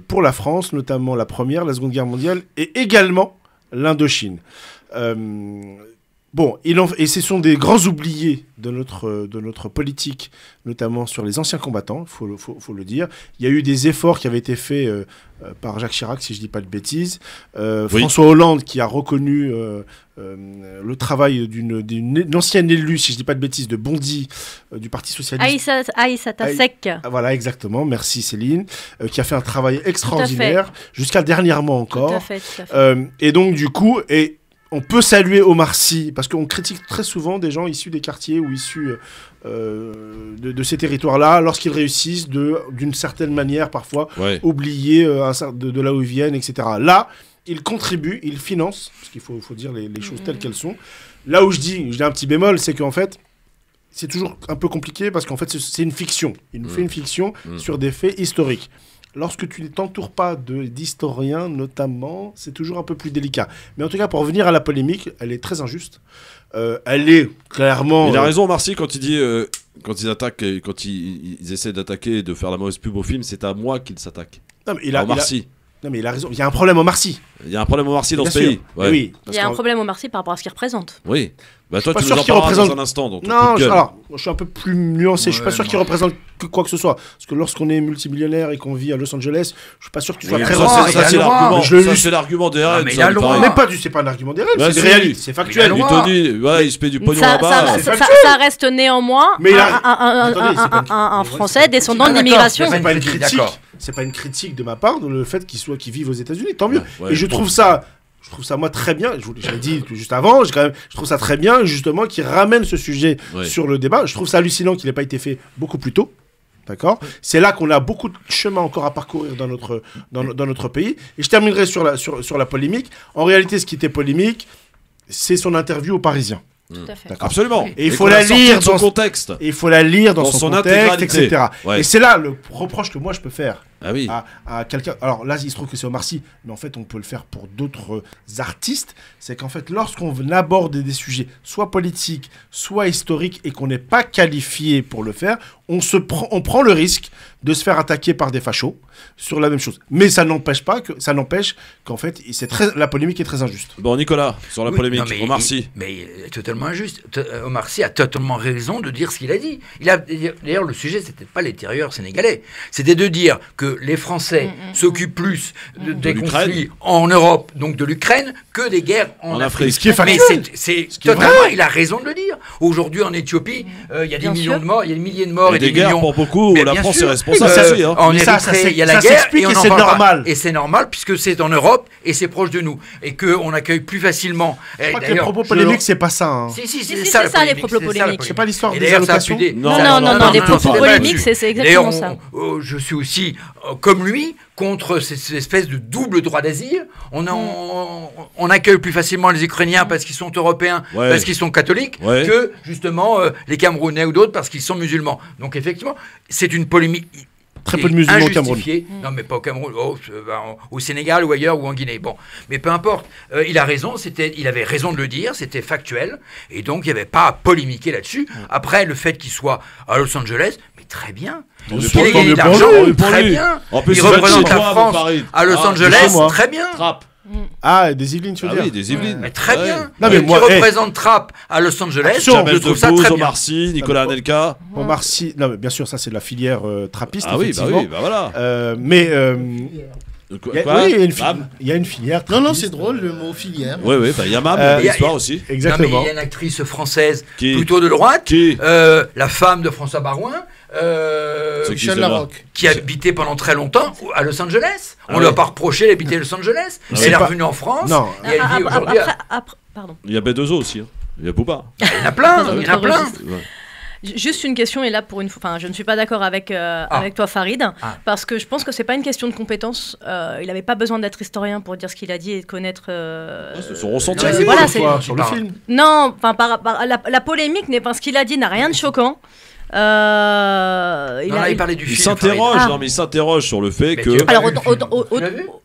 pour la France, notamment la Première, la Seconde Guerre mondiale, et également l'Indochine. Et ce sont des grands oubliés de notre politique, notamment sur les anciens combattants, faut le dire. Il y a eu des efforts qui avaient été faits par Jacques Chirac, si je ne dis pas de bêtises. François Hollande, qui a reconnu le travail d'une ancienne élue, si je ne dis pas de bêtises, de Bondy, du Parti Socialiste. Aïssata Seck. Voilà, exactement. Merci Céline. Qui a fait un travail extraordinaire, jusqu'à dernièrement encore. Tout à fait. Et donc, du coup... On peut saluer Omar Sy, parce qu'on critique très souvent des gens issus des quartiers ou issus de ces territoires-là, lorsqu'ils réussissent d'une certaine manière, parfois, oublier de là où ils viennent, etc. Là, ils contribuent, ils financent, parce qu'il faut dire les choses telles qu'elles sont. Là où je dis un petit bémol, c'est qu'en fait, c'est toujours un peu compliqué, parce qu'en fait, c'est une fiction. Il nous fait une fiction sur des faits historiques. Lorsque tu ne t'entoures pas d'historiens, notamment, c'est toujours un peu plus délicat. Mais en tout cas, pour revenir à la polémique, elle est très injuste. Elle est clairement... Il a raison, Omar Sy, quand il dit... quand ils attaquent, quand ils essaient d'attaquer et de faire la mauvaise pub au film, c'est à moi qu'ils s'attaquent. Non, mais il a raison. Il y a un problème Omar Sy. Il y a un problème Omar Sy dans ce pays. Ouais. Oui. Il y a un problème Omar Sy par rapport à ce qu'il représente. Oui. Bah toi, tu nous en parleras dans un instant. Non, alors, je suis un peu plus nuancé. Je suis pas sûr qu'il représente quoi que ce soit. Parce que lorsqu'on est multimillionnaire et qu'on vit à Los Angeles, je suis pas sûr que tu sois très Ça, c'est l'argument des RN. C'est pas un argument des RN, c'est réalité, c'est factuel. Il se paye du pognon là-bas. Ça reste néanmoins un Français descendant de l'immigration. C'est pas une critique de ma part, le fait qu'il vive aux États-Unis, tant mieux. Et je trouve ça moi très bien, je l'ai dit juste avant, je trouve ça très bien justement qu'il ramène ce sujet sur le débat. Je trouve ça hallucinant qu'il n'ait pas été fait beaucoup plus tôt. D'accord ? C'est là qu'on a beaucoup de chemin encore à parcourir dans notre pays. Et je terminerai sur la polémique. En réalité, ce qui était polémique, c'est son interview aux Parisiens. Tout à fait. Absolument. Et il faut la lire dans son contexte. Et il faut la lire dans son contexte, etc. Ouais. Et c'est là le reproche que moi je peux faire oui. à quelqu'un. Alors là, il se trouve que c'est Omar Sy, mais en fait, on peut le faire pour d'autres artistes. C'est qu'en fait, lorsqu'on aborde des sujets soit politiques, soit historiques, et qu'on n'est pas qualifié pour le faire, on prend le risque de se faire attaquer par des fachos sur la même chose. Mais ça n'empêche qu'en fait, la polémique est très injuste. Bon, Nicolas, sur la polémique, Omar Sy. Mais totalement injuste. Omar Sy a totalement raison de dire ce qu'il a dit. D'ailleurs, le sujet, c'était pas les tirailleurs sénégalais. C'était de dire que les Français s'occupent plus des conflits en Europe, donc de l'Ukraine, que des guerres en Afrique. Ce qui est factuel. Mais c'est totalement, il a raison de le dire. Aujourd'hui, en Éthiopie, il y a des millions de morts, il y a des milliers de morts et des guerres millions. Pour beaucoup, la France est responsable. En Érythrée, il y a la guerre et c'est normal. Et c'est normal puisque c'est en Europe et c'est proche de nous et qu'on accueille plus facilement. Je crois que les propos polémiques, c'est pas ça. Si, c'est ça les propos polémiques. C'est pas l'histoire des allocations. Non, les propos polémiques, c'est exactement ça. Je suis aussi, comme lui, contre cette espèce de double droit d'asile. On accueille plus facilement les Ukrainiens parce qu'ils sont européens, parce qu'ils sont catholiques, que justement les Camerounais ou d'autres parce qu'ils sont musulmans. Donc effectivement, c'est une polémique. Très peu de musulmans au Cameroun. Non, mais pas au Cameroun, au Sénégal ou ailleurs ou en Guinée. Bon, mais peu importe. Il a raison, il avait raison de le dire, c'était factuel, et donc il n'y avait pas à polémiquer là-dessus. Après, le fait qu'il soit à Los Angeles, mais très bien. Il a gagné de l'argent, très bien. En plus, il représente la France à Los Angeles, très bien. Ah, des Yvelines, tu veux dire? Oui, des Yvelines. Mais très bien. Non, mais moi, tu représentes Trappes à Los Angeles, je trouve ça très bien. Omar Sy, Nicolas Anelka. Omar Sy, non, mais bien sûr, ça c'est de la filière trappiste. Ah oui, bah oui, bah voilà. Mais Quoi il y a une filière. Non, c'est drôle le mot filière. Oui, bah il y a Mam, l'histoire aussi. Exactement. Non, mais il y a une actrice française plutôt de droite, la femme de François Barouin. Michel Larocque. Qui a habité pendant très longtemps à Los Angeles. On lui a pas reproché d'habiter à Los Angeles. Elle est revenue en France. Non. Et elle vit aujourd'hui. Pardon. Il y a B2O aussi. Il y a Booba. Il y en a plein. Il y en a plein. Juste une question, et là pour une fois, enfin, je ne suis pas d'accord avec toi, Farid, parce que je pense que c'est pas une question de compétence. Il n'avait pas besoin d'être historien pour dire ce qu'il a dit et de connaître. C'est son ressenti. Voilà, sur le film. Non, enfin, la polémique n'est pas ce qu'il a dit n'a rien de choquant. Il parlait du film. Il s'interroge, non mais il s'interroge sur le fait que. Alors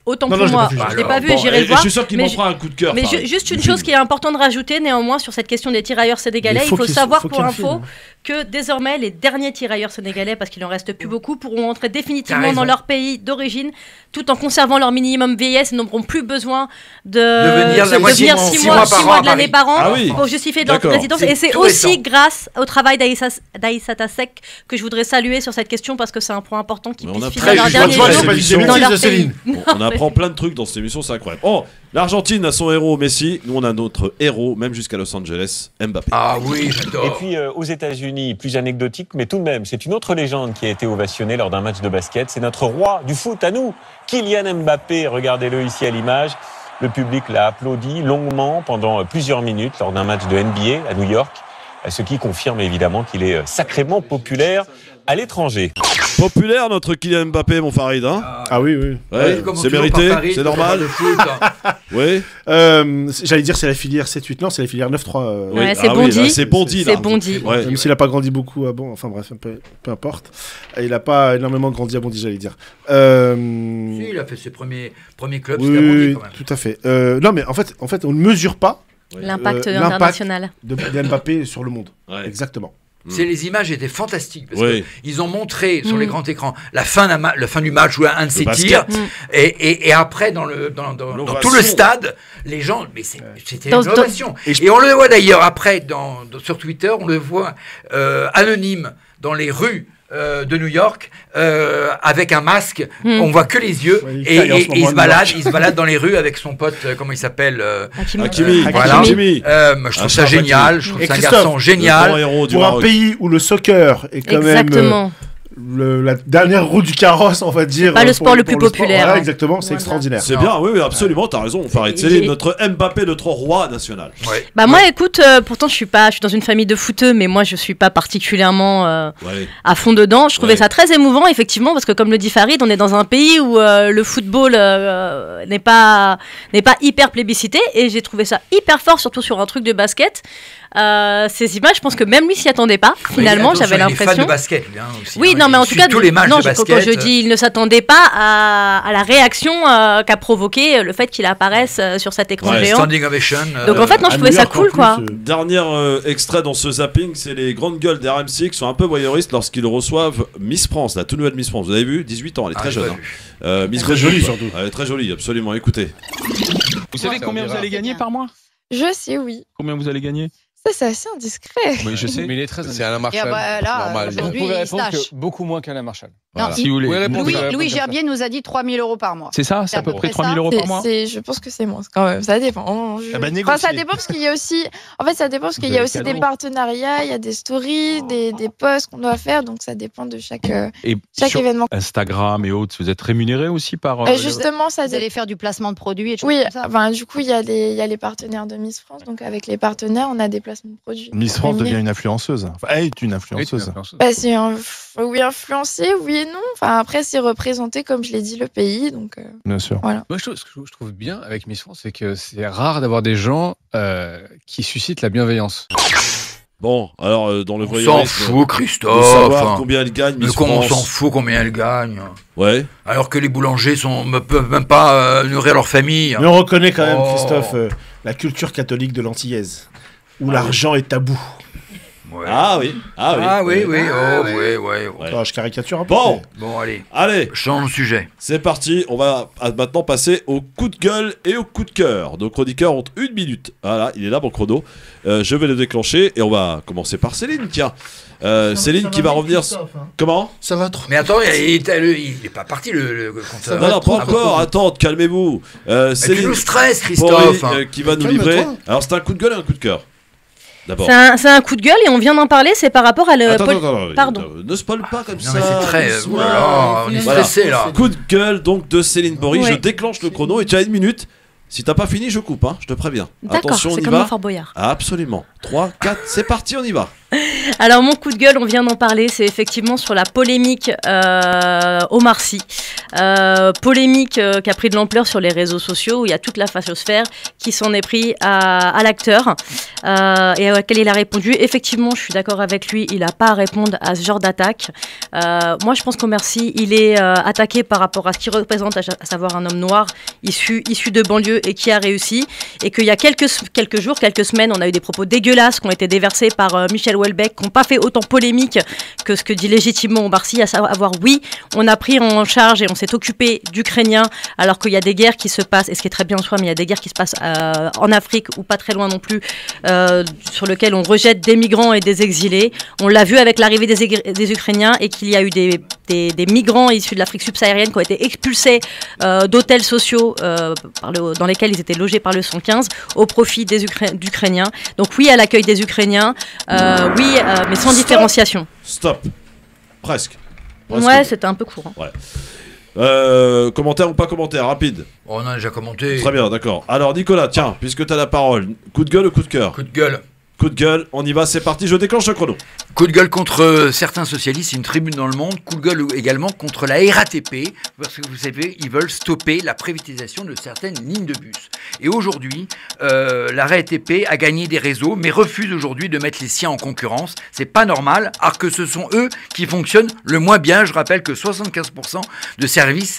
autant pour moi, je l'ai pas vu, j'irai le voir. Je suis sûr qu'il m'en fera un coup de cœur. Mais juste une chose qui est importante de rajouter néanmoins sur cette question des tirailleurs sénégalais, il faut savoir pour info que désormais les derniers tirailleurs sénégalais, parce qu'il en reste plus beaucoup, pourront entrer définitivement dans leur pays d'origine, tout en conservant leur minimum vieillesse, et n'auront plus besoin de venir 6 mois de l'année par an pour justifier de leur résidence. Et c'est aussi grâce au travail d'Aïssa Tassek que je voudrais saluer sur cette question, parce que c'est un point important qui puisse finir leur dernier jour dans leur pays. On apprend plein de trucs dans cette émission, c'est incroyable. Oh, l'Argentine a son héros Messi, nous on a notre héros, même jusqu'à Los Angeles, Mbappé. Ah oui, j'adore. Et puis aux États-Unis, plus anecdotique, mais tout de même, c'est une autre légende qui a été ovationnée lors d'un match de basket. C'est notre roi du foot à nous, Kylian Mbappé. Regardez-le ici à l'image. Le public l'a applaudi longuement pendant plusieurs minutes lors d'un match de NBA à New York, ce qui confirme évidemment qu'il est sacrément populaire à l'étranger. Populaire notre Kylian Mbappé, mon Farid, hein? Ah oui, oui. Ouais, c'est mérité, c'est normal. Oui. J'allais dire c'est la filière 7-8, non, c'est la filière 9-3. Ouais, c'est Bondy. C'est Bondy. C'est Bondy. Ouais. Même s'il n'a pas grandi beaucoup à Bondy, enfin bref, peu importe. Il n'a pas énormément grandi à Bondy, j'allais dire. Si, il a fait ses premiers clubs, c'était à Bondy quand même. Tout à fait. Non, mais en fait, on ne mesure pas l'impact international de Mbappé sur le monde. Ouais. Exactement. Les images étaient fantastiques parce qu'ils ont montré sur les grands écrans la fin du match ou un de ses tirs et après dans tout le stade les gens, mais c'était une ovation et on le voit d'ailleurs après sur Twitter, on le voit anonyme dans les rues de New York avec un masque, on voit que les yeux et il se balade dans les rues avec son pote, comment il s'appelle, Hakimi. Je trouve ça génial, je trouve ça un garçon génial pour un pays où le soccer est quand même la dernière roue du carrosse, on va dire. Pas le sport le plus populaire. Voilà, exactement, c'est extraordinaire. C'est bien, oui, absolument, t'as raison, Farid. C'est notre Mbappé, notre roi national. Ouais. Bah moi, écoute, pourtant je suis dans une famille de footeux, mais moi je suis pas particulièrement à fond dedans. Je trouvais ça très émouvant, effectivement, parce que comme le dit Farid, on est dans un pays où le football n'est pas hyper plébiscité, et j'ai trouvé ça hyper fort, surtout sur un truc de basket. Ces images, je pense que même lui s'y attendait pas. Finalement, j'avais l'impression. Il est fan de basket, lui, aussi. Oui, non, mais en tout cas, tous les matchs de basket. Quand je dis, il ne s'attendait pas à la réaction qu'a provoqué le fait qu'il apparaisse sur cet écran géant. Standing ovation. Donc en fait, non, je trouvais ça cool, quoi. Dernier extrait dans ce zapping, c'est les grandes gueules d'RMC qui sont un peu voyeuristes lorsqu'ils reçoivent Miss France, la toute nouvelle Miss France. Vous avez vu, 18 ans, elle est très jeune. Miss très jolie surtout. Elle est très jolie, absolument. Écoutez. Vous savez combien vous allez gagner par mois? Je sais, oui. Combien vous allez gagner? Ça, c'est assez indiscret. Oui, je sais. Mais il est très C'est Alain Marchal. Normal. Vous pouvez répondre que beaucoup moins qu'Alain Marchal. Voilà. Si vous voulez. Louis Gerbier nous a dit 3 000 € par mois. C'est ça? C'est à peu près 3 000 € par mois? Je pense que c'est moins quand même. Ça dépend. Enfin, ça dépend parce qu'il y a aussi. En fait, ça dépend parce qu'il y a aussi des partenariats, il y a des stories, des posts qu'on doit faire. Donc, ça dépend de chaque événement. Instagram et autres, vous êtes rémunéré aussi par. Justement, ça. Vous allez faire du placement de produits et tout ça. Oui, du coup, il y a les partenaires de Miss France. Donc, avec les partenaires, on a des placements de produits. Miss France devient une influenceuse. Enfin, elle est une influenceuse. C'est influencé, oui et non. Enfin, après, c'est représenté, comme je l'ai dit, le pays. Donc, bien sûr. Voilà. Moi, ce que je trouve bien avec Miss France, c'est que c'est rare d'avoir des gens qui suscitent la bienveillance. Bon, alors dans le voyeurisme, on s'en fout, Christophe. De savoir combien elle gagne, Miss France. On s'en fout combien elle gagne. Ouais. Alors que les boulangers ne peuvent même pas nourrir leur famille. Mais on reconnaît quand même, Christophe, la culture catholique de l'Antillaise, où l'argent est tabou. Ouais. Ah oui. Alors, je caricature un peu. Bon, allez. Change de sujet. C'est parti. On va maintenant passer au coup de gueule et au coup de cœur. Nos chroniqueurs ont 1 minute. Voilà, il est là, mon chrono. Je vais le déclencher et on va commencer par Céline. Tiens. Céline qui va revenir. Comment? Ça va trop. Mais attends, il est pas parti le compteur. Non, pas encore. Attends, calmez-vous. Tu nous stresses, Christophe. Qui va nous livrer. Alors, c'est un coup de gueule et un coup de cœur. D'abord. C'est un coup de gueule et on vient d'en parler, c'est par rapport à le... Attends, Pardon. Ne spoil pas comme ça. Mais c'est très... Oh là là, on est stressé là. Coup de gueule donc de Céline Bory. Ouais. Je déclenche le chrono et tu as 1 minute. Si t'as pas fini, je coupe, hein, je te préviens. D'accord, attention, on c'est y comme va. dans Fort Boyard. Absolument. 3, 4, c'est parti, on y va. Alors mon coup de gueule, on vient d'en parler, c'est effectivement sur la polémique Omar Sy. Polémique qui a pris de l'ampleur sur les réseaux sociaux où il y a toute la fachosphère qui s'en est pris à l'acteur et à laquelle il a répondu. Effectivement, je suis d'accord avec lui, il n'a pas à répondre à ce genre d'attaque. Moi, je pense qu'Omar Sy, il est attaqué par rapport à ce qu'il représente, à savoir un homme noir issu de banlieue et qui a réussi. Et qu'il y a quelques jours, quelques semaines, on a eu des propos dégueulasses qui ont été déversés par Michel Houellebecq, qui n'ont pas fait autant polémique que ce que dit légitimement Omar Sy, à savoir oui, on a pris en charge et on s'est occupé d'Ukrainiens alors qu'il y a des guerres qui se passent, et ce qui est très bien en soi, mais il y a des guerres qui se passent en Afrique ou pas très loin non plus, sur lesquelles on rejette des migrants et des exilés. On l'a vu avec l'arrivée des Ukrainiens et qu'il y a eu des migrants issus de l'Afrique subsaharienne qui ont été expulsés d'hôtels sociaux dans lesquels ils étaient logés par le 115 au profit d'Ukrainiens. Donc oui à l'accueil des Ukrainiens, oui, mais sans différenciation. Stop. Presque. Ouais, c'était un peu court. Hein. Ouais. Commentaire ou pas commentaire, rapide. On a déjà commenté. Très bien, d'accord. Alors Nicolas, tiens, puisque tu as la parole, coup de gueule ou coup de cœur? Coup de gueule. Coup de gueule, on y va, c'est parti, je déclenche le chrono. Coup de gueule contre certains socialistes, une tribune dans Le Monde. Coup de gueule également contre la RATP, parce que vous savez, ils veulent stopper la privatisation de certaines lignes de bus. Et aujourd'hui, la RATP a gagné des réseaux, mais refuse aujourd'hui de mettre les siens en concurrence. C'est pas normal, alors que ce sont eux qui fonctionnent le moins bien. Je rappelle que 75% de services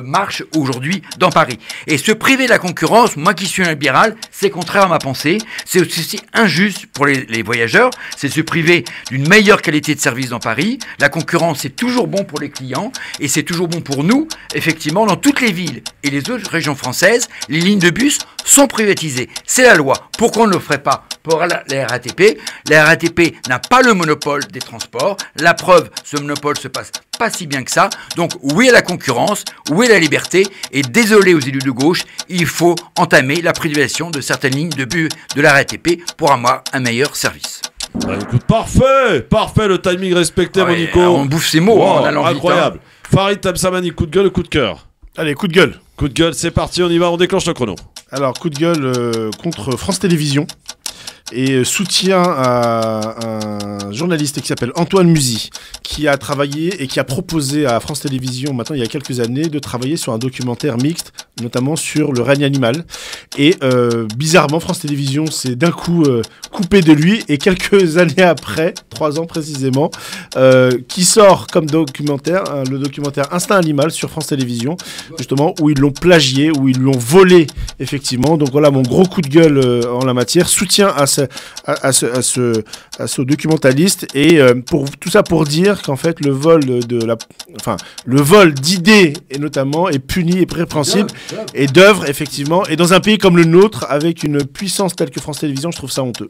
marchent aujourd'hui dans Paris. Et se priver de la concurrence, moi qui suis un libéral, c'est contraire à ma pensée. C'est aussi injuste pour les voyageurs, c'est se priver d'une meilleure qualité de service dans Paris. La concurrence, c'est toujours bon pour les clients et c'est toujours bon pour nous. Effectivement, dans toutes les villes et les autres régions françaises, les lignes de bus sont privatisées. C'est la loi. Pourquoi on ne le ferait pas pour la RATP? La RATP n'a pas le monopole des transports. La preuve, ce monopole se passe pas si bien que ça. Donc oui à la concurrence, oui à la liberté, et désolé aux élus de gauche, il faut entamer la privatisation de certaines lignes de bus de la RATP pour avoir un meilleur service. Bah, écoute, parfait, le timing respecté, mon Nico. On bouffe ses mots, on a l'envie. Incroyable. Farid Tamsamani, coup de gueule ou coup de cœur? Allez, coup de gueule. Coup de gueule, c'est parti, on y va, on déclenche le chrono. Alors, coup de gueule contre France Télévisions et soutien à un journaliste qui s'appelle Antoine Musy, qui a travaillé et qui a proposé à France Télévisions, maintenant il y a quelques années, de travailler sur un documentaire mixte, notamment sur le règne animal. Et bizarrement, France Télévisions s'est d'un coup coupé de lui, et quelques années après, 3 ans précisément, qui sort comme documentaire, le documentaire Instinct Animal sur France Télévisions, justement, où ils l'ont plagié, où ils l'ont volé, effectivement. Donc voilà mon gros coup de gueule en la matière, soutien à ce documentaliste, et pour tout ça pour dire qu'en fait le vol le vol d'idées et notamment est puni et répréhensible, et d'œuvres effectivement, et dans un pays comme le nôtre avec une puissance telle que France Télévisions, je trouve ça honteux.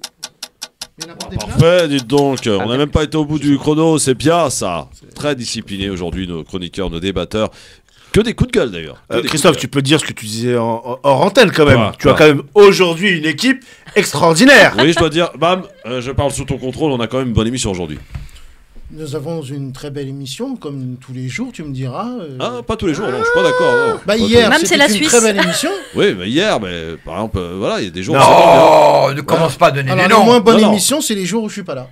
Parfait, dites donc, on n'a même pas été au bout du chrono, c'est bien ça. Très discipliné aujourd'hui nos chroniqueurs, nos débatteurs. Que des coups de gueule d'ailleurs. Christophe, tu peux dire ce que tu disais hors antenne quand même. Voilà, tu as quand même aujourd'hui une équipe extraordinaire. Oui, je dois dire, bam, je parle sous ton contrôle, on a quand même une bonne émission aujourd'hui. Nous avons une très belle émission, comme tous les jours, tu me diras. Ah, pas tous les jours, non, je suis pas d'accord. Bah hier, même c'est la Suisse. Très belle émission. Oui, mais hier, mais par exemple, voilà, il y a des jours. Non, ne commence pas à donner des noms. La moins bonne émission, c'est les jours où je suis pas là.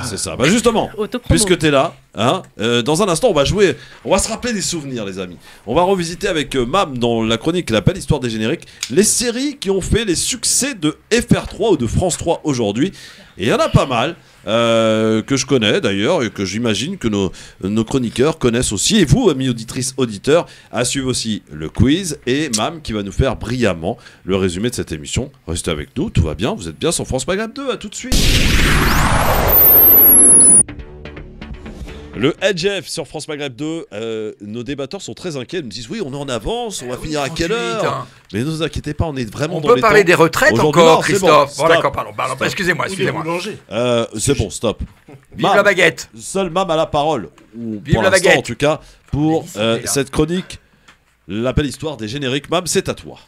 C'est ça. Bah justement, puisque t'es là, hein, dans un instant, on va jouer. On va se rappeler des souvenirs, les amis. On va revisiter avec Mam dans la chronique La Belle Histoire des Génériques les séries qui ont fait les succès de FR3 ou de France 3 aujourd'hui. Et il y en a pas mal. que je connais d'ailleurs et que j'imagine que nos chroniqueurs connaissent aussi. Et vous, amis auditrices, auditeurs, à suivre aussi le quiz et Mam qui va nous faire brillamment le résumé de cette émission. Restez avec nous, tout va bien, vous êtes bien sur France Maghreb 2, à tout de suite. Le HF sur France Maghreb 2, nos débatteurs sont très inquiets, ils me disent oui on est en avance, on va finir à quelle heure Mais ne vous inquiétez pas, on est vraiment dans les temps. On peut parler des retraites encore, Christophe. Bon, d'accord, pardon, excusez-moi. C'est bon, stop. Vive la baguette. Seul Mam a la parole, ou Vive pour la l'instant baguette. en tout cas, pour cette chronique, la belle histoire des génériques. Mam, c'est à toi.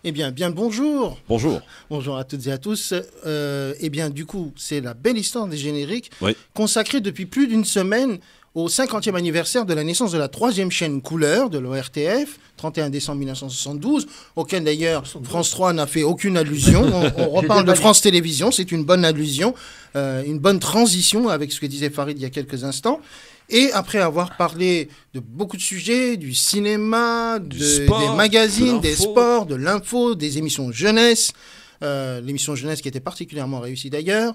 Eh bien, bonjour. Bonjour. Bonjour à toutes et à tous. Eh bien, du coup, c'est la belle histoire des génériques, oui, consacrée depuis plus d'une semaine au 50e anniversaire de la naissance de la 3e chaîne couleur de l'ORTF, 31 décembre 1972, auquel d'ailleurs France 3 n'a fait aucune allusion. On reparle de France Télévisions, c'est une bonne allusion, une bonne transition avec ce que disait Farid il y a quelques instants. Et après avoir parlé de beaucoup de sujets, du cinéma, des magazines, des sports, de l'info, des émissions jeunesse, l'émission jeunesse qui était particulièrement réussie d'ailleurs,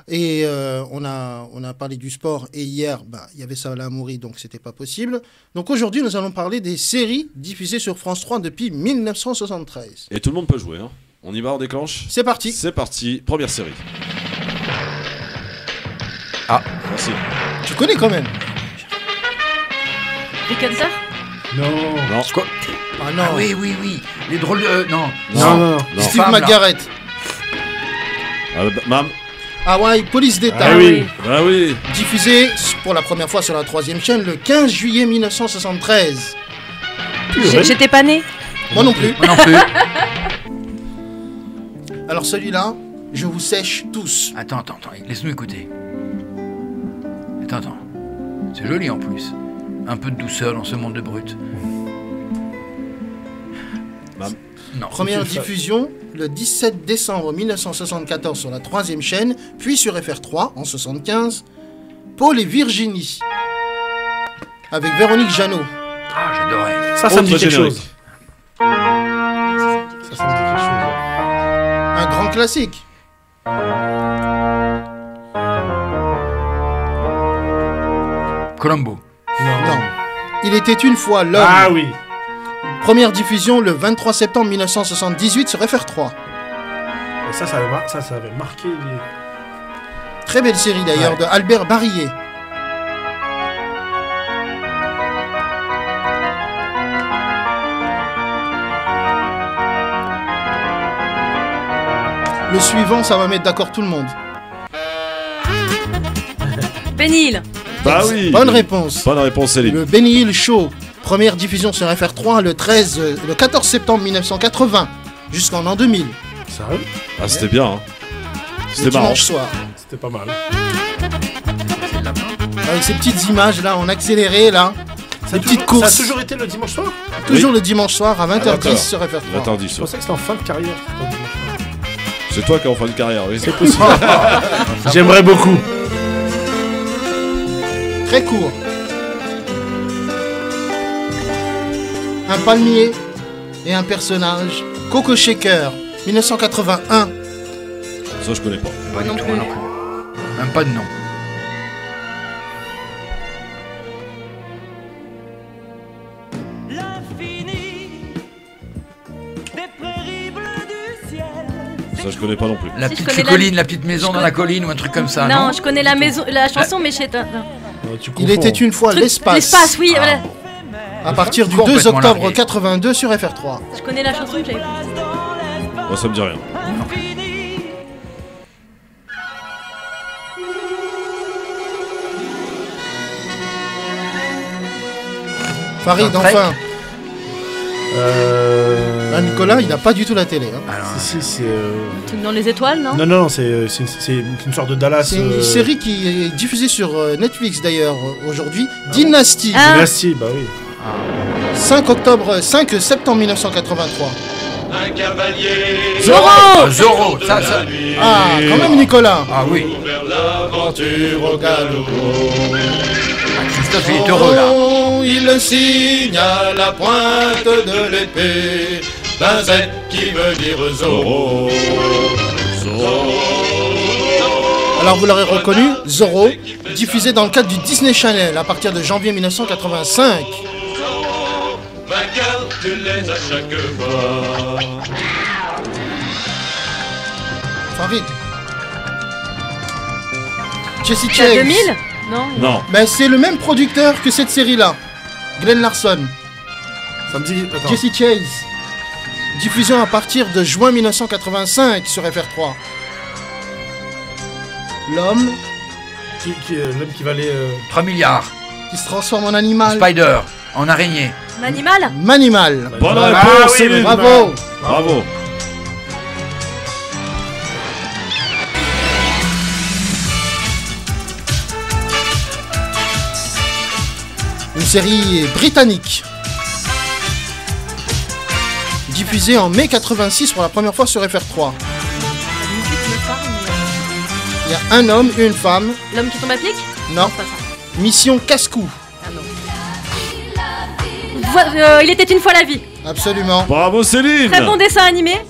et on a parlé du sport, et hier, il y avait Salah Amouri, donc c'était pas possible. Donc aujourd'hui, nous allons parler des séries diffusées sur France 3 depuis 1973. Et tout le monde peut jouer, hein. On y va, on déclenche ? C'est parti. C'est parti, première série. Ah, merci. Tu connais quand même. Rick Hunter ? Non. Quoi ? Ah non. Ah oui. Les drôles de... Non. Steve McGarrett. Mam. Hawaii, police d'État. Ah oui. Ah oui. Diffusé pour la première fois sur la 3e chaîne le 15 juillet 1973. J'étais pas né. Moi non plus. Moi non plus. Alors celui-là, je vous sèche tous. Attends, laisse-nous écouter. Attends. C'est joli en plus. Un peu de douceur dans ce monde de brut. Non. Première diffusion le 17 décembre 1974 sur la 3e chaîne, puis sur FR3 en 75. Paul et Virginie. Avec Véronique Jeannot. Ah, j'adorais. Ça me dit quelque chose. Un grand classique. Columbo. Non. Il était une fois l'homme. Ah oui. Première diffusion le 23 septembre 1978 sur FR3. Et ça avait marqué les... Très belle série d'ailleurs, de Albert Barillet. Le suivant, ça va mettre d'accord tout le monde. Benny Hill. Bah oui. Bonne réponse. Bonne réponse, Céline. Le Benny Hill Show. Première diffusion sur FR3 le 14 septembre 1980 jusqu'en an 2000. Sérieux ? Ah, c'était bien, hein. C'était marrant. Dimanche soir. C'était pas mal. Avec ces petites images là, en accéléré là. Ces petites courses. Ça a toujours été le dimanche soir ? Toujours le dimanche soir à 20h10 sur FR3. 20h10. Je pensais que c'était en fin de carrière. C'est toi qui es en fin de carrière, oui. C'est possible. J'aimerais beaucoup. Très court. Un palmier et un personnage. Coco Shaker, 1981. Ça, je connais pas. Pas non plus. Même pas de nom. Ça, je connais pas non plus. La petite colline, la petite maison dans la colline ou un truc comme ça, non ? Non, je connais la maison, la chanson, mais je sais pas. Il était une fois l'espace. L'espace, oui, voilà. À partir du 2 octobre 82 sur FR3. Je connais la chanson, j'avais pas. Moi, ça me dit rien. Farid, enfin. Nicolas, il n'a pas du tout la télé. Hein. Alors, si, c'est. Un truc dans les étoiles, non ? Non, c'est une sorte de Dallas. C'est une série qui est diffusée sur Netflix d'ailleurs aujourd'hui. Dynasty. Dynasty, bah oui. 5 septembre 1983. Un cavalier. Zorro, ça. Ah, quand même Nicolas. Ah oui. Vers l'aventure au galop. Christophe, il est heureux là. Il signe à la pointe de l'épée d'un Z qui veut dire Zorro. Zorro. Alors vous l'aurez reconnu, Zorro, diffusé dans le cadre du Disney Channel à partir de janvier 1985. Vainqueur, tu l'es à chaque fois. Farid. Jesse C'est à Chase. 2000 Non. Non. Ben, c'est le même producteur que cette série-là. Glenn Larson. Ça me dit. Attends. Jesse Chase. Diffusion à partir de juin 1985 sur FR3. L'homme L'homme qui valait 3 milliards. qui se transforme en animal. Spider, en araignée. Manimal Manimal. Bonne Ah réponse, oui, Céline. Bravo. Bravo. Une série britannique. Diffusée en mai 86 pour la première fois sur FR3. Il y a un homme et une femme. L'homme qui tombe à pic Non. C'est pas ça. Mission Casse-Cou. Ah non. Il était une fois la vie. Absolument. Bravo, Céline. Très bon dessin animé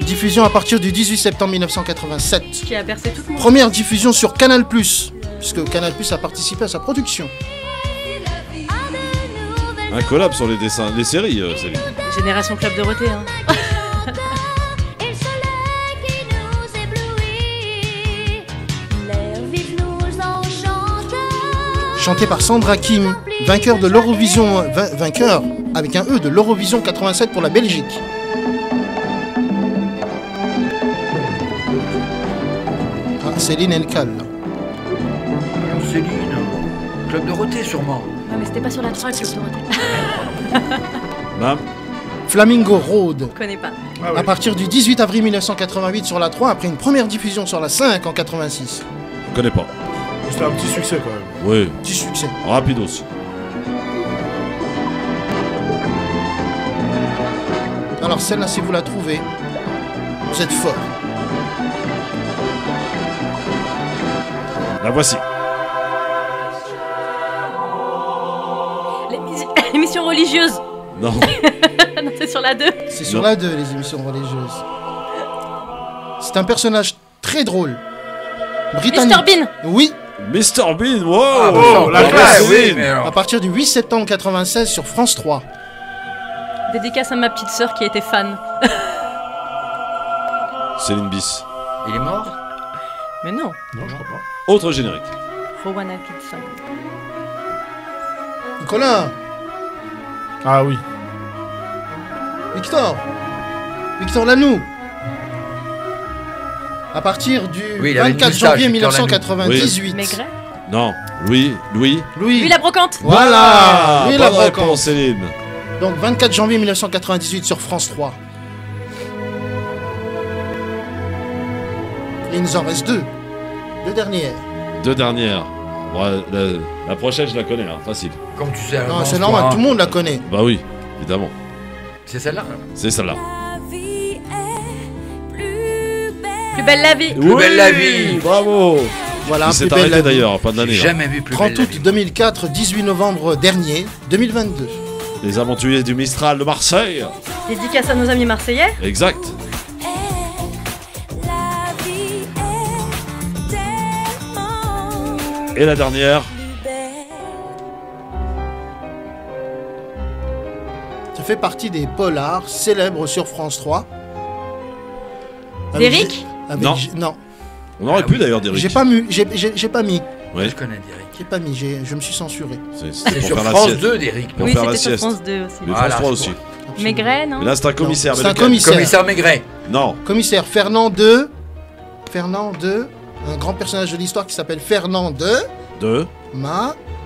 Diffusion à partir du 18 septembre 1987. qui a bercé tout le monde. Première diffusion sur Canal+, puisque Canal+ a participé à sa production. Un collab sur les dessins, les séries, Céline. Génération Club Dorothée. Hein. Chanté par Sandra Kim, vainqueur de l'Eurovision, vainqueur avec un E de l'Eurovision 87 pour la Belgique. Ah, Céline Elkal. Céline, Club Dorothée sûrement. Non mais c'était pas sur la 3 Club Dorothée. Bam. Flamingo Road. Je connais pas. À partir du 18 avril 1988 sur la 3, après une première diffusion sur la 5 en 86. Je connais pas. C'était un petit succès quand même. Oui. Petit succès. Rapide aussi. Alors celle-là, si vous la trouvez, vous êtes fort. La voici. L'émission religieuse. Non. Non, c'est sur la 2. C'est sur la 2, les émissions religieuses. C'est un personnage très drôle. Britannique. Mr Bean. Oui. Mr Bean, wow. Ah, bon, la classe, oui, mais À partir du 8 septembre 96 sur France 3. Dédicace à ma petite sœur qui était fan. Céline Bis. Il est mort? Mais non. Non, je crois pas. Autre générique. Rowan Atkinson. Nicolas. Ah oui. Victor Lanoux. À partir du Oui, il avait une 24 moustache, janvier Victor 1998. Maigret. Non. Louis. Louis la brocante. Voilà. Louis la Bonne brocante. réponse, Céline. Donc 24 janvier 1998 sur France 3. Et il nous en reste deux. Deux dernières. Deux dernières. Bon, la prochaine, je la connais, hein, facile. Comme tu sais. Non, c'est normal, tout le monde la connaît. Bah oui, évidemment. C'est celle-là. C'est celle-là. Plus belle la vie. Plus belle la vie. Bravo. Voilà, Il Plus s'est belle la arrêté vie. d'ailleurs, pas d'année. J'ai jamais vu plus 30 belle la août vie. 2004, 18 novembre dernier, 2022. Les aventuriers du Mistral de Marseille. Dédicace à nos amis marseillais. Exact. Et la dernière. Ça fait partie des polars célèbres sur France 3. D'Éric Non. Non. On aurait pu d'ailleurs d'Éric. J'ai pas mis. J'ai pas mis. Ouais. Je connais d'Éric. J'ai pas mis. Je me suis censuré. C'est pour sur faire la France sieste. 2 d'Éric. Pour Oui, faire la c'était sur sieste. France 2 aussi. Mais Voilà, France 3 c'est aussi. Maigret, non Mais là, c'est un commissaire. Non, mais c'est un lequel commissaire. Commissaire Maigret. Non. Commissaire Fernand II. Fernand II. Un grand personnage de l'histoire qui s'appelle Fernand II. Deux.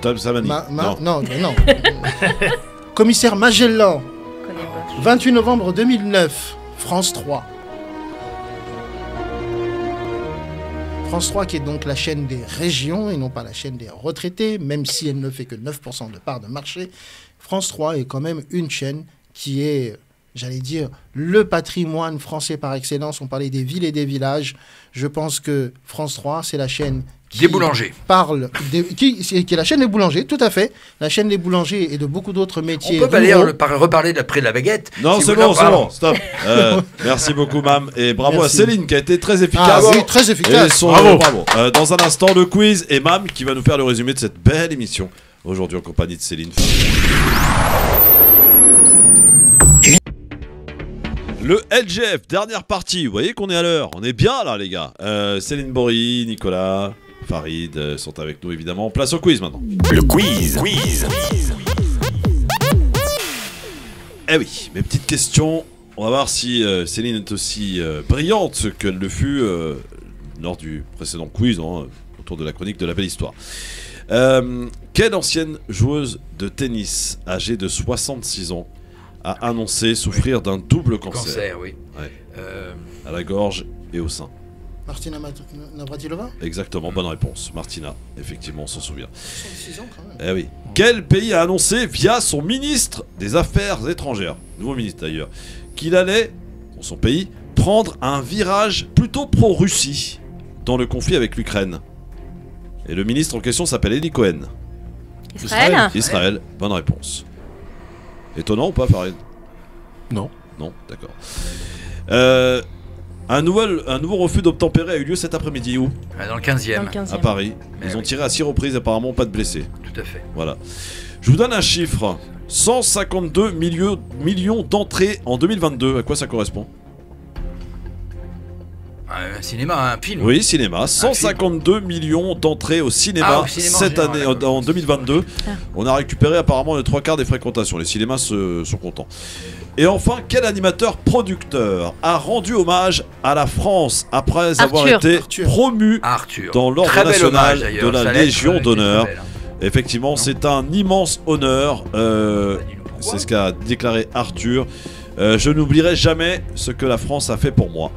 Tom Samani. Non. Non. Commissaire Magellan. Je connais pas. 28 novembre 2009. France 3. France 3 qui est donc la chaîne des régions et non pas la chaîne des retraités, même si elle ne fait que 9% de part de marché. France 3 est quand même une chaîne qui est, j'allais dire, le patrimoine français par excellence. On parlait des villes et des villages. Je pense que France 3, c'est la chaîne Des boulangers. Qui est la chaîne des boulangers, tout à fait. La chaîne des boulangers et de beaucoup d'autres métiers. On peut d'ailleurs reparler d'après de la baguette. Non, si c'est bon, stop. Merci beaucoup, Mam. Et bravo à Céline qui a été très efficace. Oui, très efficace. Bravo. Dans un instant, le quiz et Mam qui va nous faire le résumé de cette belle émission. Aujourd'hui en compagnie de Céline. Le LGF, dernière partie. Vous voyez qu'on est à l'heure. On est bien là, les gars. Céline Bory, Nicolas, Farid sont avec nous évidemment. Place au quiz maintenant. Le quiz. Eh oui, mes petites questions. On va voir si Céline est aussi brillante qu'elle le fut lors du précédent quiz autour de la chronique de la belle histoire. Quelle ancienne joueuse de tennis âgée de 66 ans a annoncé souffrir d'un double cancer? Oui. Ouais. À la gorge et au sein. Martina Navratilova? Exactement, bonne réponse. Martina, effectivement, on s'en souvient. 66 ans quand même. Eh oui. Quel pays a annoncé via son ministre des Affaires étrangères, nouveau ministre d'ailleurs, qu'il allait, dans son pays, prendre un virage plutôt pro-Russie dans le conflit avec l'Ukraine? Et le ministre en question s'appelle Eli Cohen. Israël, bonne réponse. Étonnant ou pas, Farid? Non. Non, d'accord. Un nouveau refus d'obtempérer a eu lieu cet après-midi où? Dans le 15e. À Paris. Ils ont tiré à 6 reprises, apparemment pas de blessés. Tout à fait. Voilà. Je vous donne un chiffre. 152 millions d'entrées en 2022. À quoi ça correspond? Un cinéma, un film. Oui, cinéma. 152 millions d'entrées au cinéma, cette année, en 2022. On a récupéré apparemment les 3/4 des fréquentations. Les cinémas sont contents. Et enfin, quel animateur producteur a rendu hommage à la France après avoir été promu dans l'ordre national de la Légion d'honneur? Effectivement, c'est un immense honneur. C'est ce qu'a déclaré Arthur. Je n'oublierai jamais ce que la France a fait pour moi.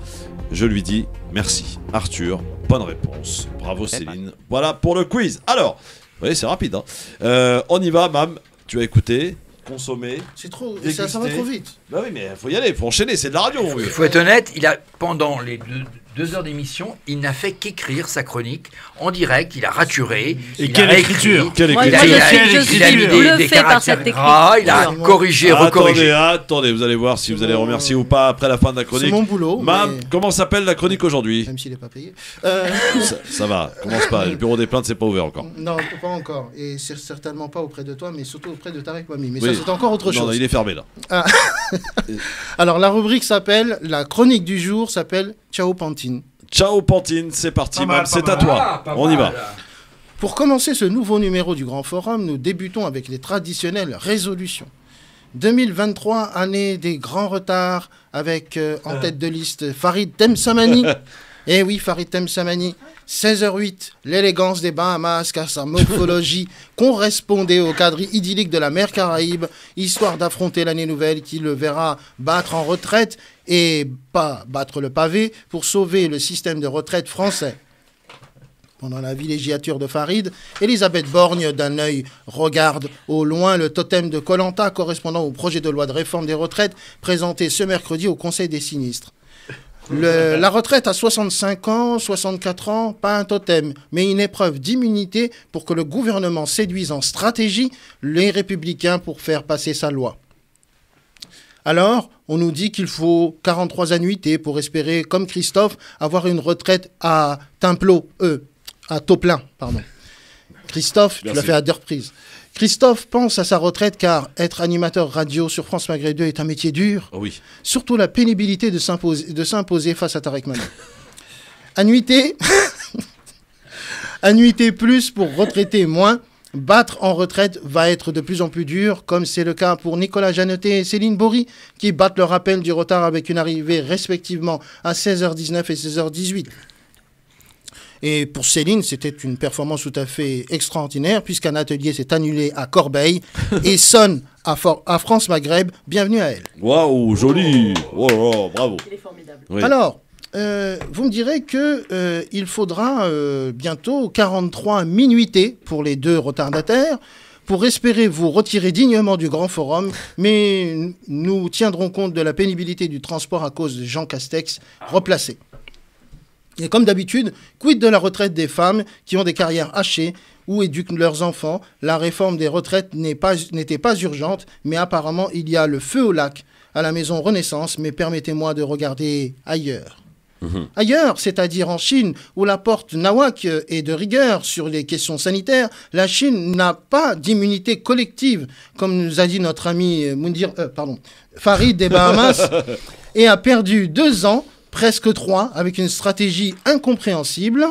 Je lui dis merci. Arthur, bonne réponse. Bravo Céline. Voilà pour le quiz. Alors, vous voyez, c'est rapide. On y va, Mam. Tu as écouté, consommé. C'est trop, ça va trop vite. Bah oui, mais il faut y aller, il faut enchaîner, c'est de la radio. Il faut être honnête, pendant les 2 heures d'émission, il n'a fait qu'écrire sa chronique en direct, il a raturé. Et quelle écriture! Il a mis des caractères gras, il a corrigé, recorrigé. Attendez, vous allez voir si vous allez remercier ou pas après la fin de la chronique. C'est mon boulot. Mam, comment s'appelle la chronique aujourd'hui? Même s'il n'est pas payé. Ça va, commence pas. Le bureau des plaintes, c'est pas ouvert encore. Non, pas encore. Et c'est certainement pas auprès de toi, mais surtout auprès de Tarek Mami. Mais ça, c'est encore autre chose. Non, il est fermé là. Alors, la rubrique s'appelle, la chronique du jour s'appelle Ciao Pantine. Ciao Pantine, c'est parti, Mam, c'est à toi. On y va. Pour commencer ce nouveau numéro du Grand Forum, nous débutons avec les traditionnelles résolutions. 2023, année des grands retards, avec en tête de liste Farid Temsamani. Eh oui, Farid Temsamani. 16h08, l'élégance des Bahamas, car sa morphologie correspondait au cadre idyllique de la mer Caraïbe, histoire d'affronter l'année nouvelle qui le verra battre en retraite et pas battre le pavé pour sauver le système de retraite français. Pendant la villégiature de Farid, Elisabeth Borgne, d'un œil, regarde au loin le totem de Koh Lanta correspondant au projet de loi de réforme des retraites présenté ce mercredi au Conseil des sinistres. La retraite à 65 ans, 64 ans, pas un totem, mais une épreuve d'immunité pour que le gouvernement séduise en stratégie les républicains pour faire passer sa loi. Alors, on nous dit qu'il faut 43 annuités pour espérer, comme Christophe, avoir une retraite à taux plein, pardon. Christophe, tu l'as fait à deux reprises. Christophe pense à sa retraite car être animateur radio sur France Maghreb 2 est un métier dur. Oh oui. Surtout la pénibilité de s'imposer face à Tarek Mami. Annuité plus pour retraiter moins. Battre en retraite va être de plus en plus dur, comme c'est le cas pour Nicolas Jeannetet et Céline Bory, qui battent le rappel du retard avec une arrivée respectivement à 16h19 et 16h18. Et pour Céline, c'était une performance tout à fait extraordinaire, puisqu'un atelier s'est annulé à Corbeil et sonne à France Maghreb. Bienvenue à elle. Waouh, joli. Wow, bravo. Il est formidable. Oui. Alors, vous me direz qu'il faudra bientôt 43 minuités pour les deux retardataires pour espérer vous retirer dignement du Grand Forum, mais nous tiendrons compte de la pénibilité du transport à cause de Jean Castex replacé. Et comme d'habitude, quid de la retraite des femmes qui ont des carrières hachées ou éduquent leurs enfants? La réforme des retraites n'était pas urgente, mais apparemment il y a le feu au lac à la maison Renaissance, mais permettez-moi de regarder ailleurs. Ailleurs, c'est-à-dire en Chine, où la porte nawak est de rigueur sur les questions sanitaires, la Chine n'a pas d'immunité collective, comme nous a dit notre ami Farid des Bahamas, et a perdu 2 ans, presque 3, avec une stratégie incompréhensible,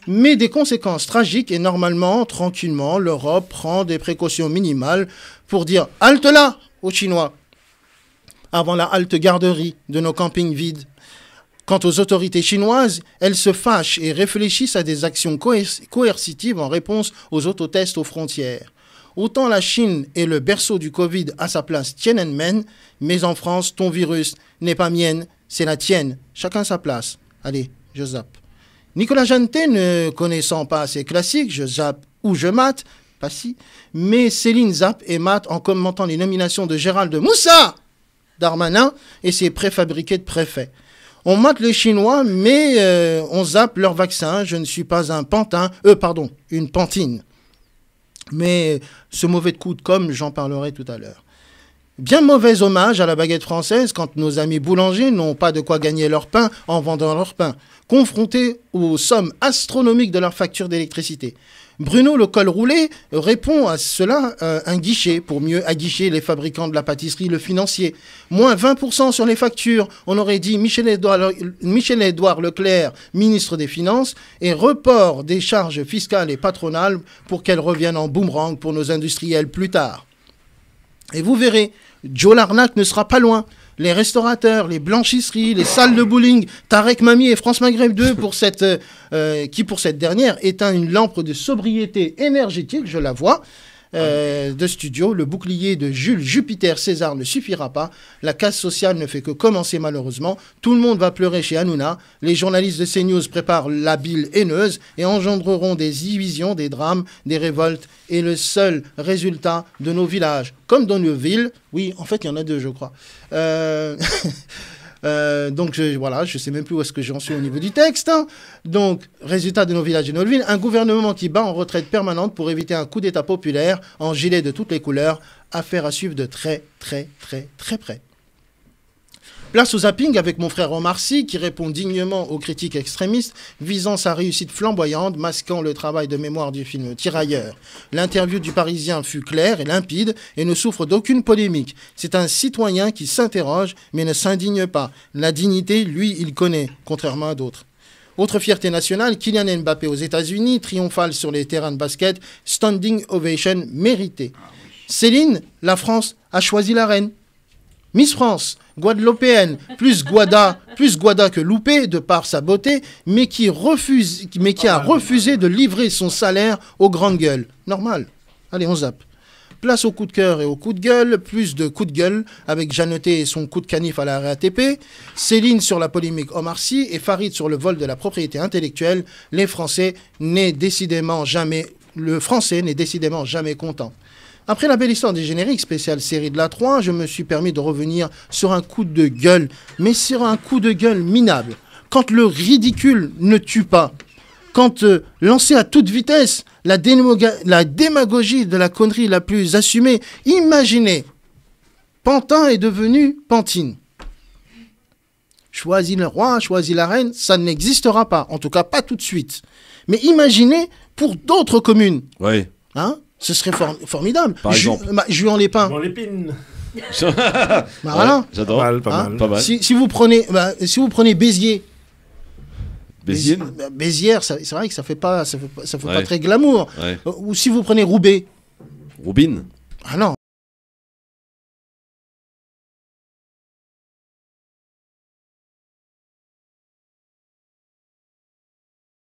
mais des conséquences tragiques, et normalement, tranquillement, l'Europe prend des précautions minimales pour dire « halte là !» aux Chinois, avant la halte garderie de nos campings vides. Quant aux autorités chinoises, elles se fâchent et réfléchissent à des actions coercitives en réponse aux autotests aux frontières. Autant la Chine est le berceau du Covid à sa place Tiananmen, mais en France, ton virus n'est pas mienne, c'est la tienne. Chacun sa place. Allez, je zappe. Nicolas Janté, ne connaissant pas ces classiques, je zappe ou je mate, pas si, mais Céline zappe et mate en commentant les nominations de Gérald Moussa Darmanin et ses préfabriqués de préfets. On mate les Chinois, mais on zappe leur vaccin. Je ne suis pas un pantin, une pantine. Mais ce mauvais coup de com', j'en parlerai tout à l'heure. Bien mauvais hommage à la baguette française quand nos amis boulangers n'ont pas de quoi gagner leur pain en vendant leur pain, confrontés aux sommes astronomiques de leurs factures d'électricité. Bruno le col roulé répond à cela un guichet pour mieux aguicher les fabricants de la pâtisserie, le financier. Moins 20% sur les factures, on aurait dit Michel-Édouard Leclerc, ministre des Finances, et report des charges fiscales et patronales pour qu'elles reviennent en boomerang pour nos industriels plus tard. Et vous verrez, Joe l'arnaque ne sera pas loin. Les restaurateurs, les blanchisseries, les salles de bowling, Tarek Mami et France Maghreb 2 qui pour cette dernière éteint une lampe de sobriété énergétique, je la vois, de studio. Le bouclier de Jules Jupiter César ne suffira pas. La casse sociale ne fait que commencer malheureusement. Tout le monde va pleurer chez Hanouna. Les journalistes de CNews préparent la bile haineuse et engendreront des divisions, des drames, des révoltes et le seul résultat de nos villages. Comme dans nos villes, oui, en fait il y en a 2 je crois. Donc je sais même plus où est-ce que j'en suis au niveau du texte. Hein. Donc, résultat de nos villages et de nos villes, un gouvernement qui bat en retraite permanente pour éviter un coup d'État populaire en gilet de toutes les couleurs. Affaire à suivre de très près. Place au zapping avec mon frère Omar Sy qui répond dignement aux critiques extrémistes visant sa réussite flamboyante, masquant le travail de mémoire du film Tirailleurs. L'interview du Parisien fut claire et limpide et ne souffre d'aucune polémique. C'est un citoyen qui s'interroge mais ne s'indigne pas. La dignité, lui, il connaît, contrairement à d'autres. Autre fierté nationale, Kylian Mbappé aux États-Unis, triomphal sur les terrains de basket, standing ovation mérité. Céline, la France a choisi la reine. Miss France, guadeloupéenne, plus Guada que Loupé de par sa beauté, mais qui a refusé de livrer son salaire aux grandes gueules. Normal. Allez, on zappe. Place au coup de cœur et au coup de gueule, plus de coups de gueule avec Jeanneté et son coup de canif à la RATP, Céline sur la polémique Omar Sy et Farid sur le vol de la propriété intellectuelle. Le Français n'est décidément jamais content. Après la belle histoire des génériques, spéciale série de la 3, je me suis permis de revenir sur un coup de gueule, mais sur un coup de gueule minable. Quand le ridicule ne tue pas, quand lancé à toute vitesse, la démagogie de la connerie la plus assumée, imaginez, Pantin est devenu Pantine. Choisis le roi, choisis la reine, ça n'existera pas, en tout cas pas tout de suite. Mais imaginez pour d'autres communes. Oui. Hein ? Ce serait formidable. Par exemple. Juan Lépin. Juan Lépine. Voilà. Ouais, j'adore. Pas mal. Si vous prenez Béziers. Béziers. Béziers, c'est vrai que ça fait pas très glamour. Ouais. Ou si vous prenez Roubaix. Roubine. Ah non.